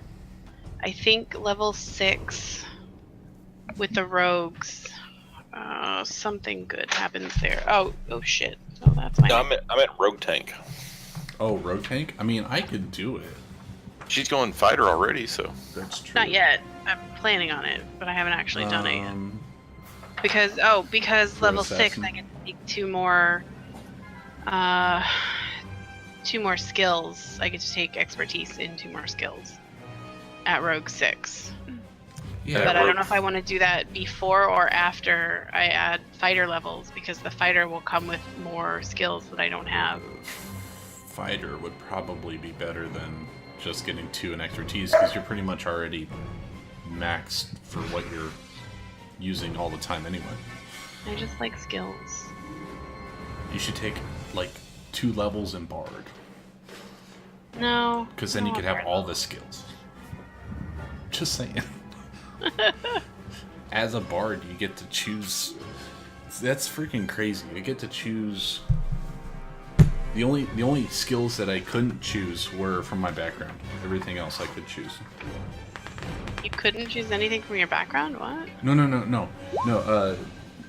I think level 6 with the rogues, something good happens there. Oh shit! Oh, that's my. No, I meant rogue tank. Oh, rogue tank. I mean, I could do it. She's going fighter already, so That's true. Not yet. I'm planning on it, but I haven't actually done it yet. Because For level 6 assassin? I get to take two more skills. I get to take expertise in 2 more skills at Rogue 6. Yeah, But I Rogue- don't know if I want to do that before or after I add fighter levels, because the fighter will come with more skills that I don't have. fighter would probably be better than just getting 2 in expertise, because you're pretty much already maxed for what you're using all the time anyway. I just like skills. You should take like 2 levels in Bard, No. because then I you don't could have want all the skills. Just saying. As a Bard, you get to choose. That's freaking crazy. You get to choose. The only skills that I couldn't choose were from my background. Everything else I could choose. You couldn't choose anything from your background? What? No.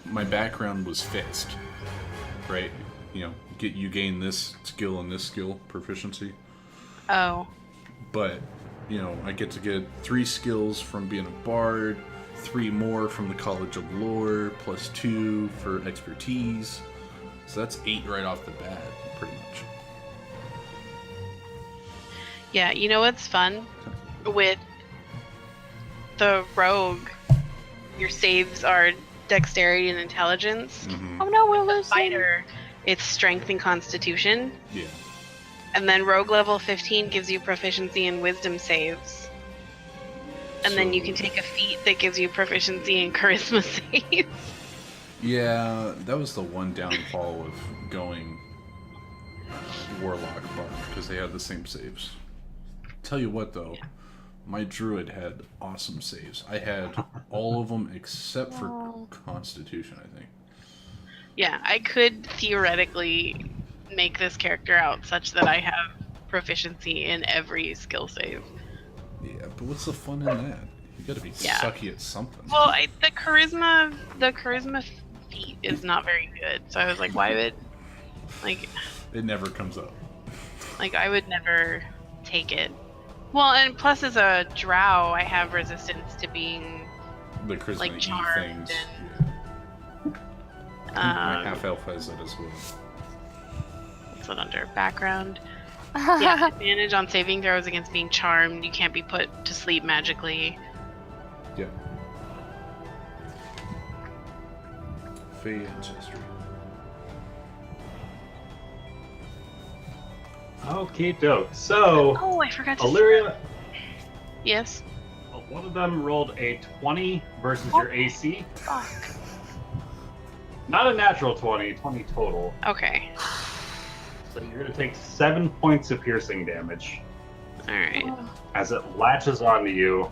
My background was fixed, right? You know, you gain this skill and this skill proficiency, Oh. but you know, I get to get 3 skills from being a bard, 3 more from the College of Lore, plus 2 for expertise. So that's 8 right off the bat, pretty much. Yeah, you know what's fun? With the rogue, your saves are dexterity and intelligence. Mm-hmm. Oh no, we're The losing. fighter, it's strength and constitution. Yeah. And then rogue level 15 gives you proficiency in wisdom saves. And then you So- can take a feat that gives you proficiency in charisma saves. Yeah, that was the one downfall of going Warlock Bard, because they had the same saves. Tell you what though, my druid had awesome saves. I had all of them except for Wow. Constitution, I think. Yeah, I could theoretically make this character out such that I have proficiency in every skill save. Yeah, but what's the fun in that? You gotta be Yeah. sucky at something. Well, the charisma feat is not very good. So I was like, why would, It never comes up. I would never take it. Well, and plus as a drow, I have resistance to being The charisma Like E charmed things. and- My half elf has that as well. what's it under background. Yeah, advantage on saving throws against being charmed. You can't be put to sleep magically. Yeah. Fey ancestry. Okay, doke. So, Oh, I forgot to. Illyria, Yes. one of them rolled a 20 versus your AC. Fuck. Not a natural 20, 20 total. Okay. So you're going to take 7 points of piercing damage All right. as it latches onto you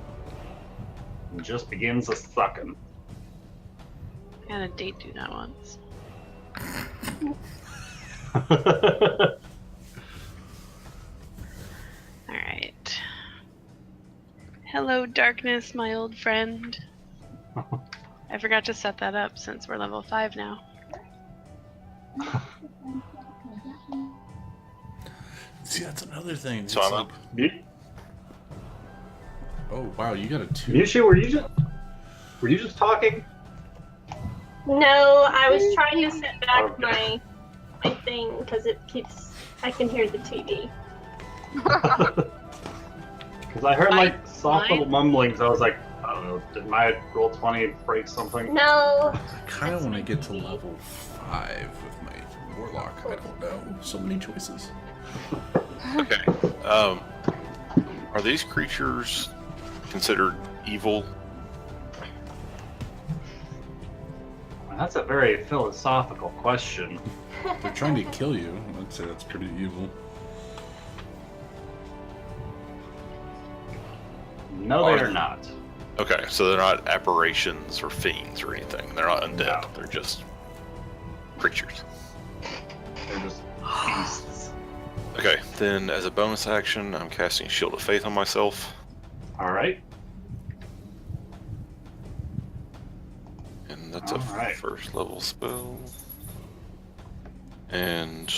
and just begins a sucking. I had a date do that once. All right. Hello, darkness, my old friend. I forgot to set that up since we're level 5 now. See, that's another thing. So It's I'm like- up. Oh wow, you got a 2. Mushi, were you just talking? No, I was trying to set back Okay. my thing because I can hear the TV. Because I heard like soft mine- little mumblings. I was like, I don't know, did my roll 20 break something? No, I kind of want to get to level 5 with my warlock. I don't know. So many choices. Okay. Are these creatures considered evil? That's a very philosophical question. They're trying to kill you. I'd say that's pretty evil. No, they are not. Okay, so they're not apparitions or fiends or anything. They're not undead. No. They're just creatures. They're just beasts. Okay, then as a bonus action, I'm casting Shield of Faith on myself. All right. And that's a Alright. first level spell. And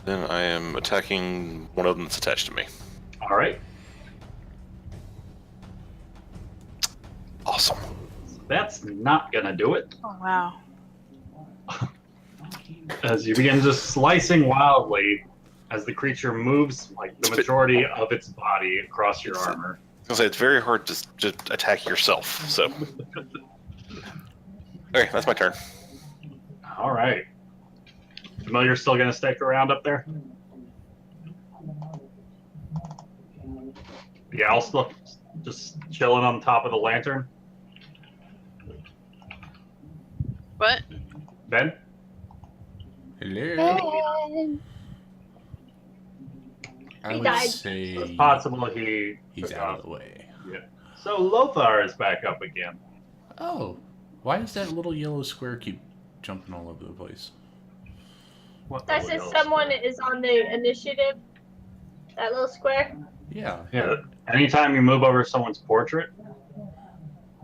then I am attacking one of them that's attached to me. All right. Awesome. That's not gonna do it. Oh wow. As you begin just slicing wildly as the creature moves like the majority of its body across your armor. I was gonna say it's very hard to attack yourself. So, okay, that's my turn. All right. Familiar still gonna stick around up there? Yeah, I'll still just chilling on top of the lantern. What? Ben? Hello. Ben. I He would died. say It's possible he's took out off. of the way. So Lothar is back up again. Oh, why does that little yellow square keep jumping all over the place? What That little says yellow someone square? is on the initiative. That little square. Yeah. Yeah. Anytime you move over someone's portrait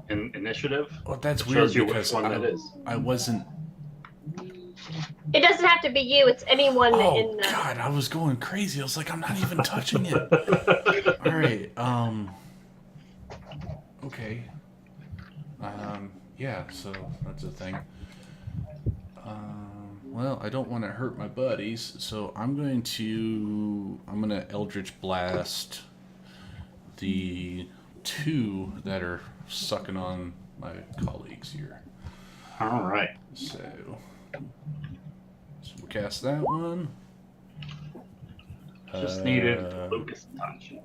in initiative, Well, that's it weird shows you because which one it is. I wasn't. It doesn't have to be you. It's anyone Oh in. God, I was going crazy. I was like, I'm not even touching it. All right. Okay. Yeah. So that's a thing. Well, I don't want to hurt my buddies, so I'm gonna Eldritch Blast the two that are sucking on my colleagues here. All right. So we'll cast that one. Just needed Lucas touch.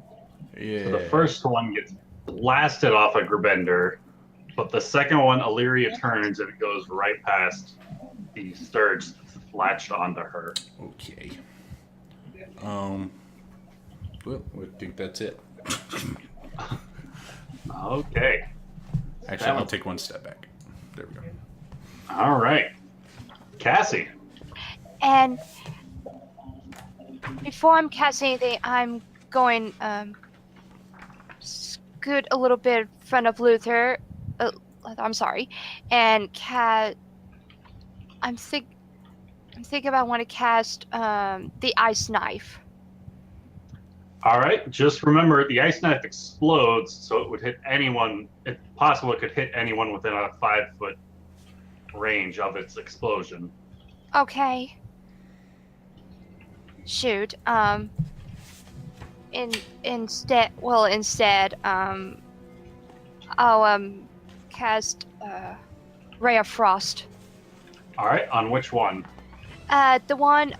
Yeah. So the first one gets blasted off a Grbender, but the second one, Illyria turns and it goes right past the Sturge latched onto her. Okay. Well, I think that's it. Okay. Actually, I'll take one step back. There we go. All right. Cassie. And before I'm casting anything, I'm going scoot a little bit in front of Luther. I'm sorry, and I'm thinking about want to cast the ice knife. All right. Just remember, the ice knife explodes, so it would hit anyone. It's possible it could hit anyone within a 5-foot range of its explosion. Okay. Shoot. Instead, I'll cast Ray of Frost. All right. On which one? The one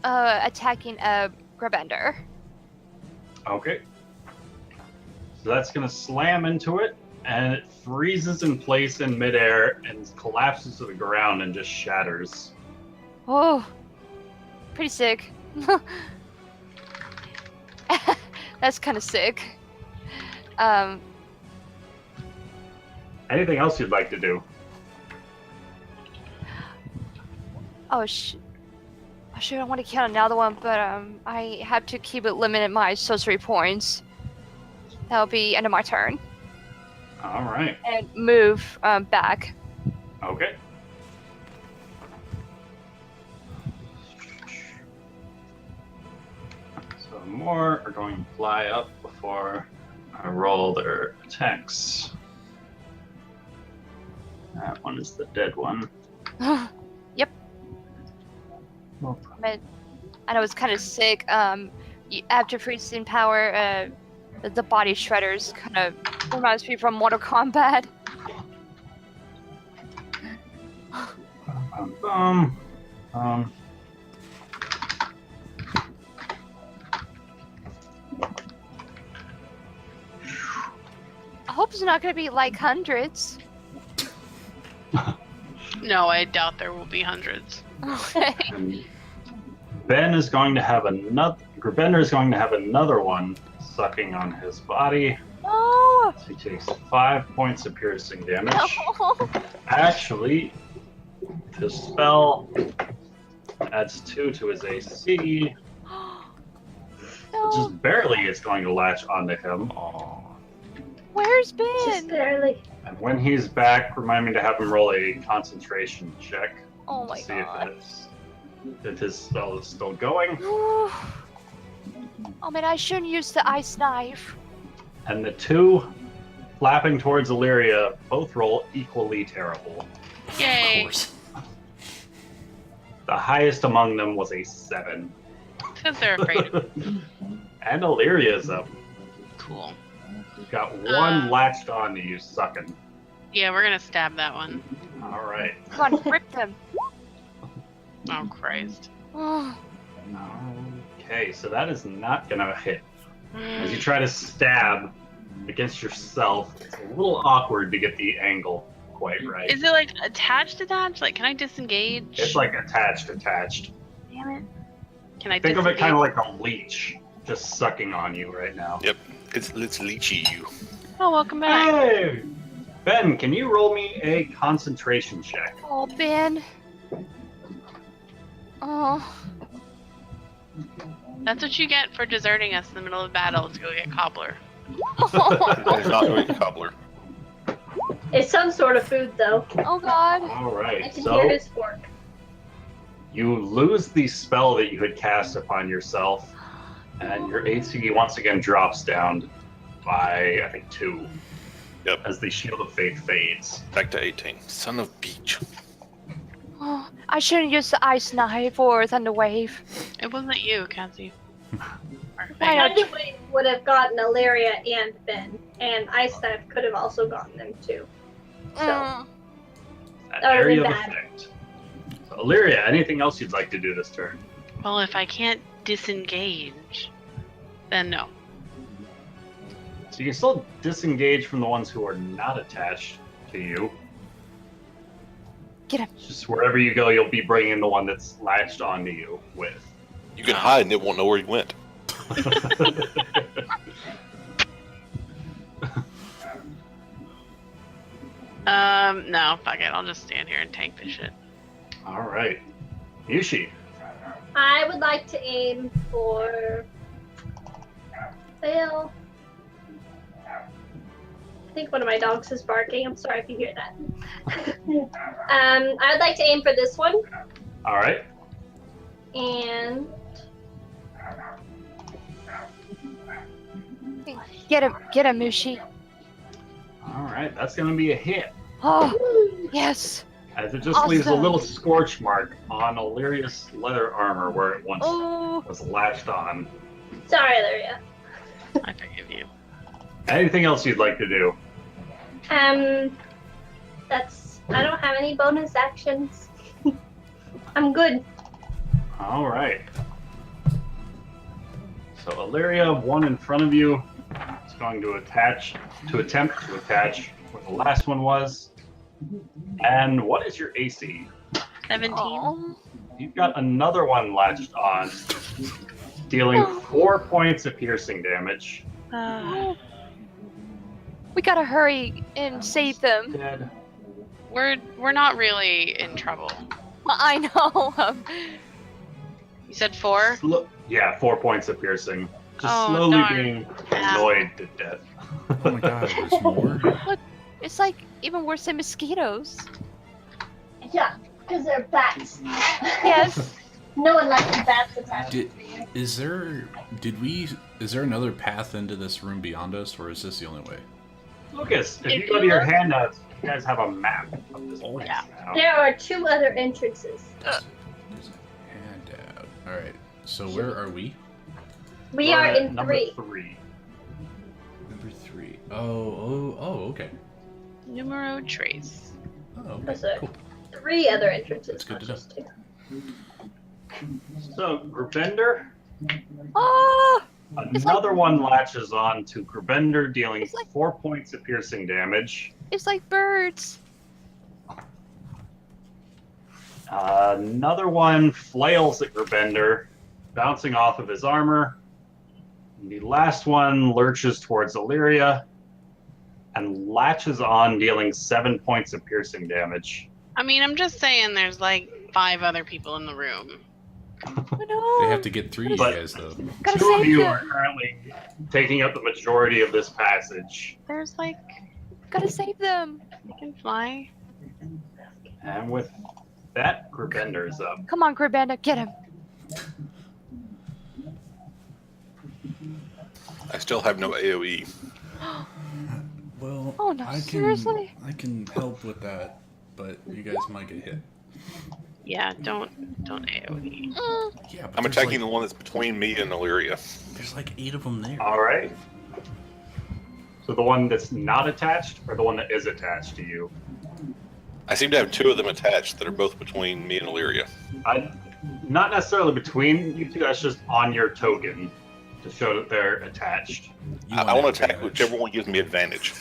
attacking Grbender. Okay. So that's going to slam into it, and it freezes in place in midair and collapses to the ground and just shatters. Oh, pretty sick. That's kind of sick. Anything else you'd like to do? Oh shoot, I want to kill another one, but I have to keep it limited my sorcery points. That'll be end of my turn. All right. And move back. Okay. So more are going to fly up before I roll their attacks. That one is the dead one. Yep. No But I know it's kind of sick. After freezing power, the body shredders kind of reminds me from Mortal Kombat. I hope it's not going to be like hundreds. No, I doubt there will be hundreds. And Ben is going to have another. Grbender is going to have another one sucking on his body. Oh! So he takes 5 points of piercing damage. No. Actually, his spell adds 2 to his AC. No. Just barely is going to latch onto him. Where's Just Ben? barely. And when he's back, remind me to have him roll a concentration check Oh to my see god. if his spell is still going. Oh man, I shouldn't use the ice knife. And the 2 flapping towards Illyria, both roll equally terrible. Yay. Of course. The highest among them was a 7. Because they're afraid of it. And Illyria's up. Cool. You've got one latched on to you, sucking. Yeah, we're gonna stab that one. All right. Come on, rip them. Oh, Christ. Oh, Okay, so that is not gonna hit. As you Mm. try to stab against yourself, it's a little awkward to get the angle quite right. Is it like attached? Like, can I disengage? It's like attached. Damn it. Can I Think of disengage? it kind of like a leech, just sucking on you right now. Yep. It's leechy you. Oh, welcome back. Hey! Ben, can you roll me a concentration check? oh, Ben. Oh, That's what you get for deserting us in the middle of battle to go get cobbler. He's not doing a cobbler. It's some sort of food, though. oh God. All I right, can so hear his fork. you lose the spell that you had cast upon yourself, and your AC once again drops down by, I think, 2. Yep. As the Shield of Faith fades. Back to 18. Son of Beach. Oh, I shouldn't use the ice knife or thunder wave. It wasn't you, Cassie. I know. Thunderwave would have gotten Illyria and Ben, and Ice Knife could have also gotten them too. So, Mm. That That would've area of been bad. effect. So, Illyria, anything else you'd like to do this turn? Well, if I can't disengage, then no. So you can still disengage from the ones who are not attached to you. Get him. It's just wherever you go, you'll be bringing the one that's latched onto you with. You can hide and it won't know where you went. No, fuck it. I'll just stand here and tank this shit. All right. Yushi. I would like to aim for. Well, I think one of my dogs is barking. I'm sorry if you hear that. I would like to aim for this one, All right. and Get him, Mushi. All right. That's going to be a hit. Oh, yes. As it just leaves a Awesome. little scorch mark on Illyria's leather armor where it once Oh, was latched on. sorry, Illyria. I forgive you. Anything else you'd like to do? That's. I don't have any bonus actions. I'm good. All right. So Illyria, one in front of you, is going to attempt to attach where the last one was. And what is your AC? 17. oh. You've got another one latched on, dealing 4 points of piercing damage. We gotta hurry and save them. Dead. We're not really in trouble. I know. You said 4? Yeah, 4 points of piercing. Just Oh, slowly darn. being annoyed to death. Oh my god, there's more? It's like even worse than mosquitoes. Yeah, because they're bats. Yes. No one likes bats attached. Is there another path into this room beyond us, or is this the only way? Lucas, if If you go you to your look- handouts, you guys have a map of this place Yeah. now. There are 2 other entrances. There's a handout. Alright, so where are we? We We're are at in number 3. 3. Number 3. Oh, okay. Numero trace. Oh, okay, That's it. cool. 3 other entrances. That's good not to know. just 2. So, Grubender, Oh, another one latches on to Grubender, dealing It's like- 4 points of piercing damage. it's like birds. Another one flails at Grubender, bouncing off of his armor. And the last one lurches towards Illyria and latches on, dealing 7 points of piercing damage. I mean, I'm just saying there's like 5 other people in the room. Oh no. They have to get 3 of you But- guys, though. Gotta 2 of save you them. are currently taking up the majority of this passage. There's like, Gotta save them. you can fly. And with that, Grubender is up. Come on, Grabanda, get him. I still have no AoE. Well, Oh no, seriously? I can help with that, but you guys might get hit. Yeah, don't AoE. Yeah, but I'm there's attacking like, the one that's between me and Illyria. There's like 8 of them there. All right. So the one that's not attached, or the one that is attached to you? I seem to have 2 of them attached that are both between me and Illyria. Not necessarily between you two. That's just on your token to show that they're attached. I want to attack whichever one gives me advantage.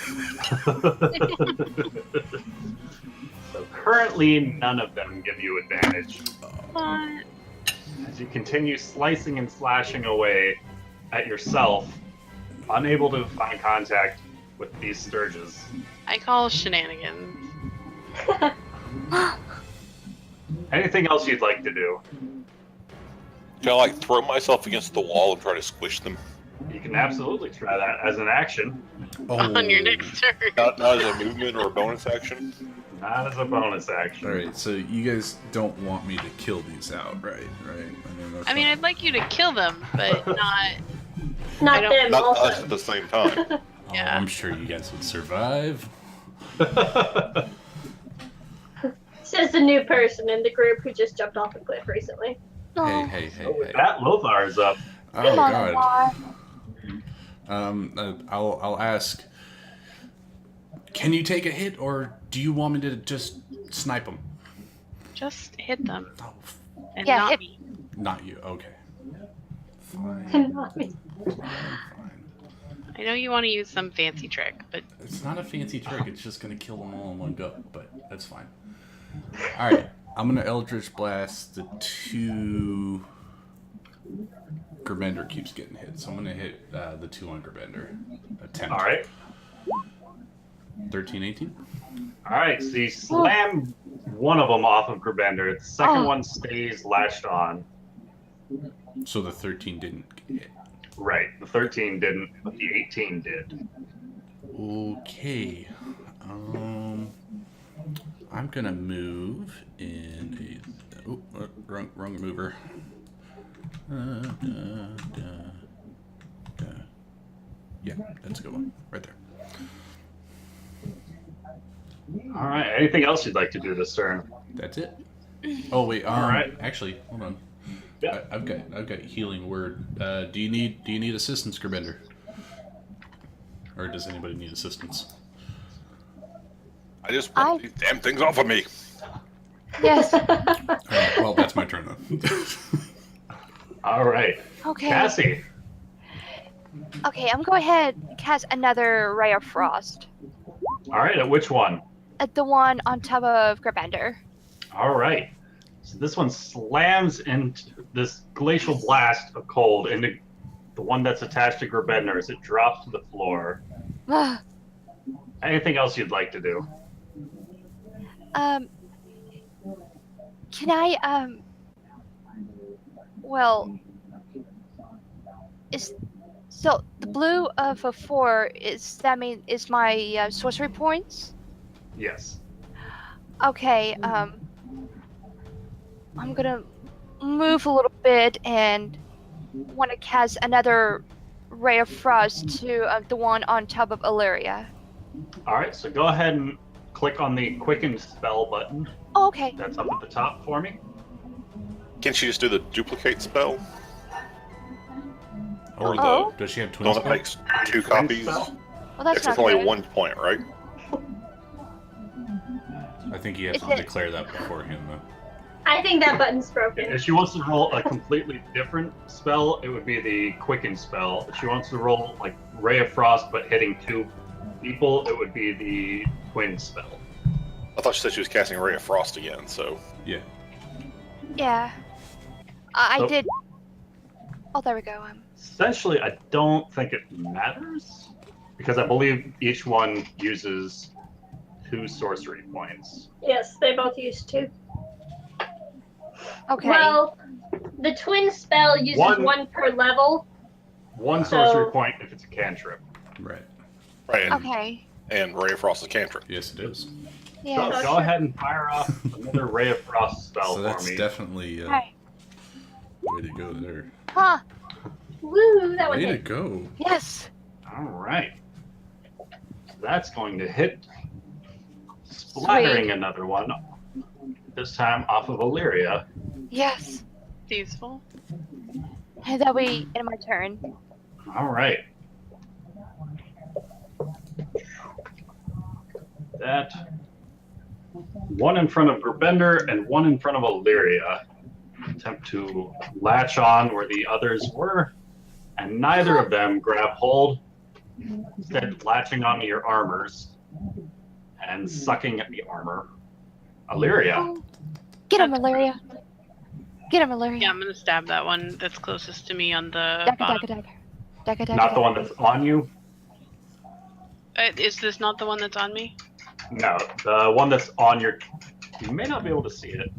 So currently, none of them give you advantage. What? As you continue slicing and slashing away at yourself, unable to find contact with these Sturges. I call shenanigans. Anything else you'd like to do? Can I like throw myself against the wall and try to squish them? You can absolutely try that as an action. On your next turn. Not as a movement or a bonus action. Not as a bonus action. Alright, so you guys don't want me to kill these out, right? I mean, I'd like you to kill them, but not. Not I don't- them Not also. us at the same time. Yeah. I'm sure you guys would survive. Says the new person in the group who just jumped off a cliff recently. No. Hey. That Lothar is up. Oh Come on, god. Lamar. I'll ask. Can you take a hit, or do you want me to just snipe them? Just hit them. Oh, And Yeah, not hit- me. not you. Okay. Fine. Not me. Fine. I know you want to use some fancy trick, but It's not a fancy trick. It's just gonna kill them all in one go, but that's fine. All right, I'm gonna Eldritch Blast the 2. Gerbender keeps getting hit, so I'm gonna hit the 2 on Gerbender. Attempt. All right. 13, 18. All right. So you slam one of them off of Gerbender. The second Oh. one stays lashed on. So the 13 didn't get hit. Right. The 13 didn't, but the 18 did. Okay. I'm gonna move in a. Oh, wrong mover. Yeah, that's a good one. Right there. All right. Anything else you'd like to do this turn? That's it. Oh wait. All right. Actually, hold on. Yeah. I've got healing word. Do you need assistance, Gerbender? Or does anybody need assistance? I just want these damn things off of me. Yes. Alright, well, that's my turn then. All right. Okay. Cassie. Okay, I'm going ahead and cast another Ray of Frost. All right. At which one? At the one on top of Gerbender. All right. So this one slams into this glacial blast of cold into the one that's attached to Gerbender as it drops to the floor. Anything else you'd like to do? Can I, well, so the blue of a 4, is my sorcery points? Yes. Okay, I'm gonna move a little bit and want to cast another Ray of Frost to the one on top of Illyria. All right. So go ahead and click on the quicken spell button. Oh, okay. That's up at the top for me. Can't she just do the duplicate spell? Or Oh. Does she have the twin one that spell? makes 2 copies? Spell? Well, that's It's not only good. 1 point, right? I think you have Is to it- declare that beforehand, though. I think that button's broken. If she wants to roll a completely different spell, it would be the quicken spell. If she wants to roll like Ray of Frost but hitting 2 people, it would be the twin spell. I thought she said she was casting Ray of Frost again, so. Yeah. Yeah. I So- did. Oh, there we go. Essentially, I don't think it matters because I believe each one uses 2 sorcery points. Yes, they both use 2. Okay. Well, the twin spell uses One- 1 per level. 1 So- sorcery point if it's a cantrip. Right. Right, and, okay. and Ray of Frost is cantrip. Yes, it is. Yeah. So go ahead and fire off another Ray of Frost spell So for that's me. definitely Okay. way to go there. Huh. Woo, that one Way to hit. go. Yes. All right. That's going to hit, splattering Sweet. another one. This time off of Illyria. Yes. Useful. And that we end my turn. All right. That one in front of Gerbender and one in front of Illyria attempt to latch on where the others were, and neither of them grab hold, instead latching onto your armors and sucking at the armor. Illyria. Get him, Illyria. Get him, Illyria. Yeah, I'm gonna stab that one that's closest to me on the Dagger, bottom. dagger, dagger. Dagger, dagger, Not the one that's on you? Is this not the one that's on me? No, the one that's on your... You may not be able to see it.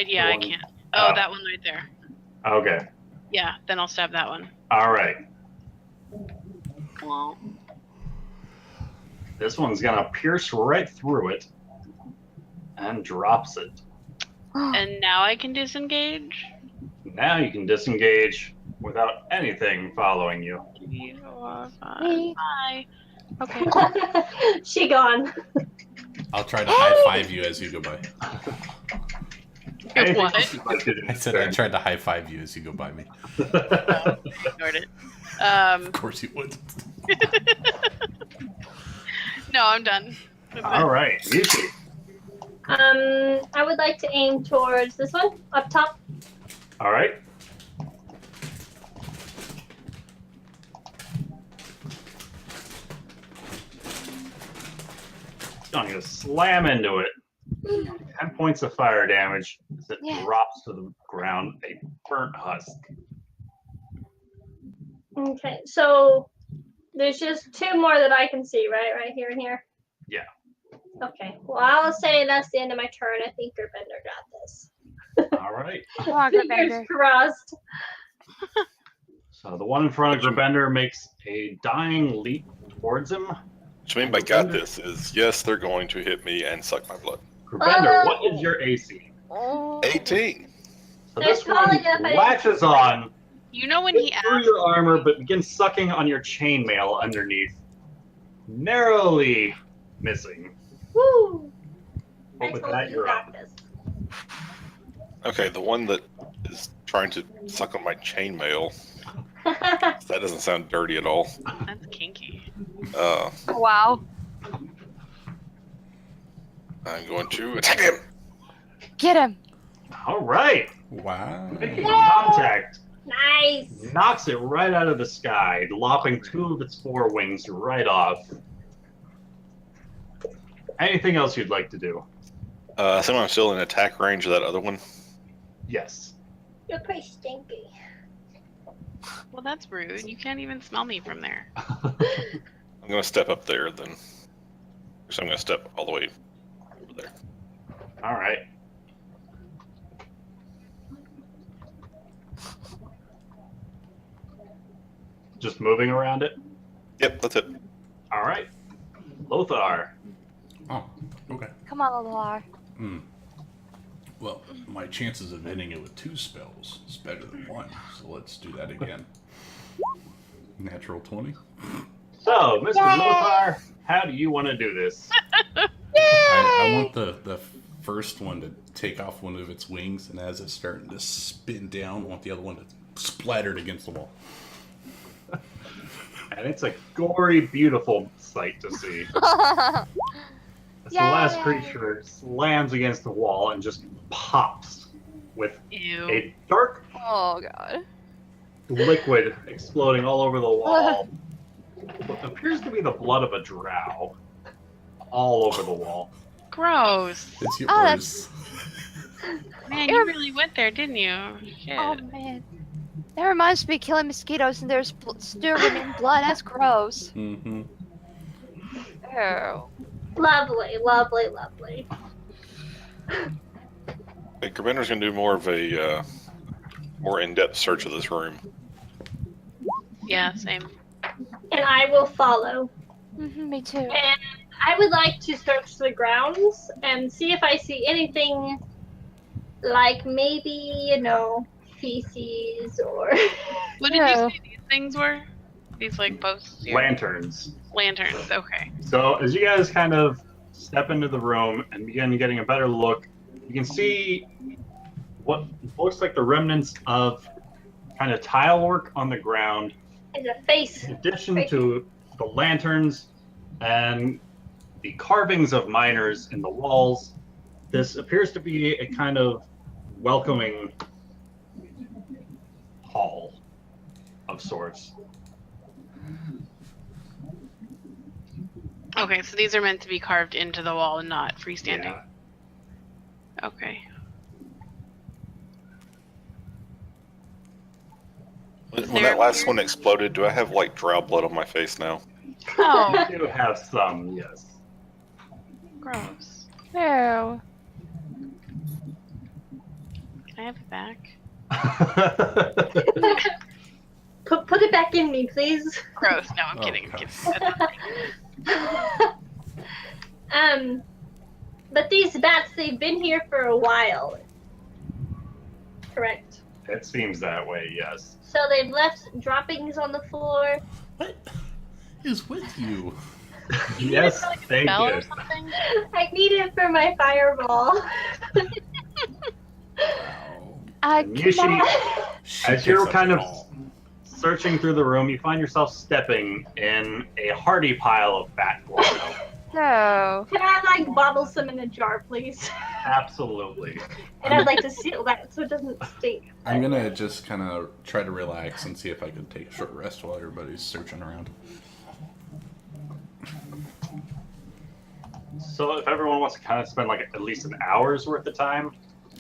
Yeah, I one- can't. Oh, Oh. that one right there. Okay. Yeah, then I'll stab that one. All right. Well, This one's going to pierce right through it and drops it. and now I can disengage. Now you can disengage without anything following you. You are Me. fine. Bye. Okay. She gone. I'll try to high five you as you go by. Anything What? else you'd like to do? I said I tried to high five you as you go by me. Ignored it. Of course you would. No, I'm done. All right, Yuki. I would like to aim towards this one up top. All right. I'm going to slam into it. 10 points of fire damage as it Yeah. drops to the ground, a burnt husk. Okay, so there's just two more that I can see, right? Right here and here? Yeah. Okay, well, I'll say that's the end of my turn. I think Gerbender got this. All right. Come on, Fingers Gerbender. crossed. So the one in front of Gerbender makes a dying leap towards him. What you mean by got this is, yes, they're going to hit me and suck my blood. Gerbender, what is your AC? 18. So There's this one probably enough latches on You know when he through asked, your armor, but begins sucking on your chainmail underneath, narrowly missing. Woo! But I with told that, you you're got up. this. Okay, the one that is trying to suck on my chainmail, that doesn't sound dirty at all. that's kinky. Wow. I'm going to attack him. Get him. All right. Wow. Making contact. Nice. Knocks it right out of the sky, lopping two of its four wings right off. Anything else you'd like to do? So I'm still in attack range of that other one. Yes. You're pretty stinky. Well, that's rude. You can't even smell me from there. I'm going to step up there then. So I'm going to step all the way over there. All right. Just moving around it? Yep, that's it. All right. Lothar. Oh, okay. Come on, Lothar. Hmm. Well, my chances of hitting it with 2 spells is better than 1, so let's do that again. Natural 20. So, Mr. Yay! Lothar, how do you want to do this? I want the first one to take off one of its wings, and as it's starting to spin down, I want the other one to splatter it against the wall. And it's a gory, beautiful sight to see. As the last Yay! creature slams against the wall and just pops with Ew. a dark Oh god. liquid exploding all over the wall. What appears to be the blood of a drow all over the wall. Gross. It's yours. Oh, that's- Man, you really went there, didn't you? Shit. Oh man. That reminds me of killing mosquitoes and there's still remaining blood. That's gross. Mm-hmm. Ew. Lovely, lovely, lovely. Hey, Gerbender's going to do more of a more in-depth search of this room. Yeah, same. And I will follow. Me too. And I would like to search the grounds and see if I see anything like maybe, feces or... What did you say these things were? These like posts here? Lanterns. Lanterns, okay. So as you guys kind of step into the room and begin getting a better look, you can see what looks like the remnants of kind of tile work on the ground. It's a face. In addition to the lanterns and the carvings of miners in the walls, this appears to be a kind of welcoming hall of sorts. Okay, so these are meant to be carved into the wall and not freestanding. Yeah. Okay. When that last one exploded, do I have like drow blood on my face now? Oh, You do have some, yes. gross. No. Can I have it back? Put it back in me, please. Gross. No, I'm Oh, kidding. I'm gosh. kidding. But these bats, they've been here for a while. Correct. It seems that way, yes. So they've left droppings on the floor. What is with you? You need Yes, it for, like, a they spell or did. something? I need it for my fireball. Wow. Yushi, She as you're picks up kind it of all. searching through the room, you find yourself stepping in a hearty pile of bat guano. No. Can I like bottle some in a jar, please? Absolutely. And I'd like to seal that so it doesn't stink. I'm gonna just kind of try to relax and see if I can take a short rest while everybody's searching around. So if everyone wants to kind of spend like at least an hour's worth of time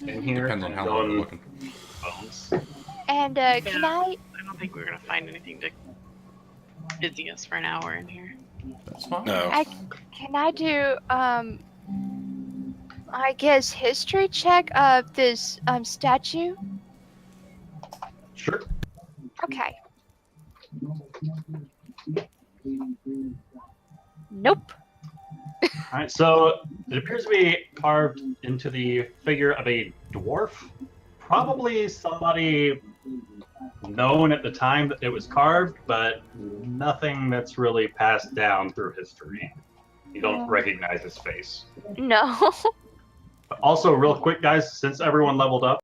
in here, Depends on how going long we're looking. bones. And can I? I don't think we're gonna find anything to busy us for an hour in here. That's fine. No. Can I do I guess history check of this statue? Sure. Okay. Nope. All right, so it appears to be carved into the figure of a dwarf, probably somebody known at the time that it was carved, but nothing that's really passed down through history. You don't recognize his face. No. Also, real quick, guys, since everyone leveled up,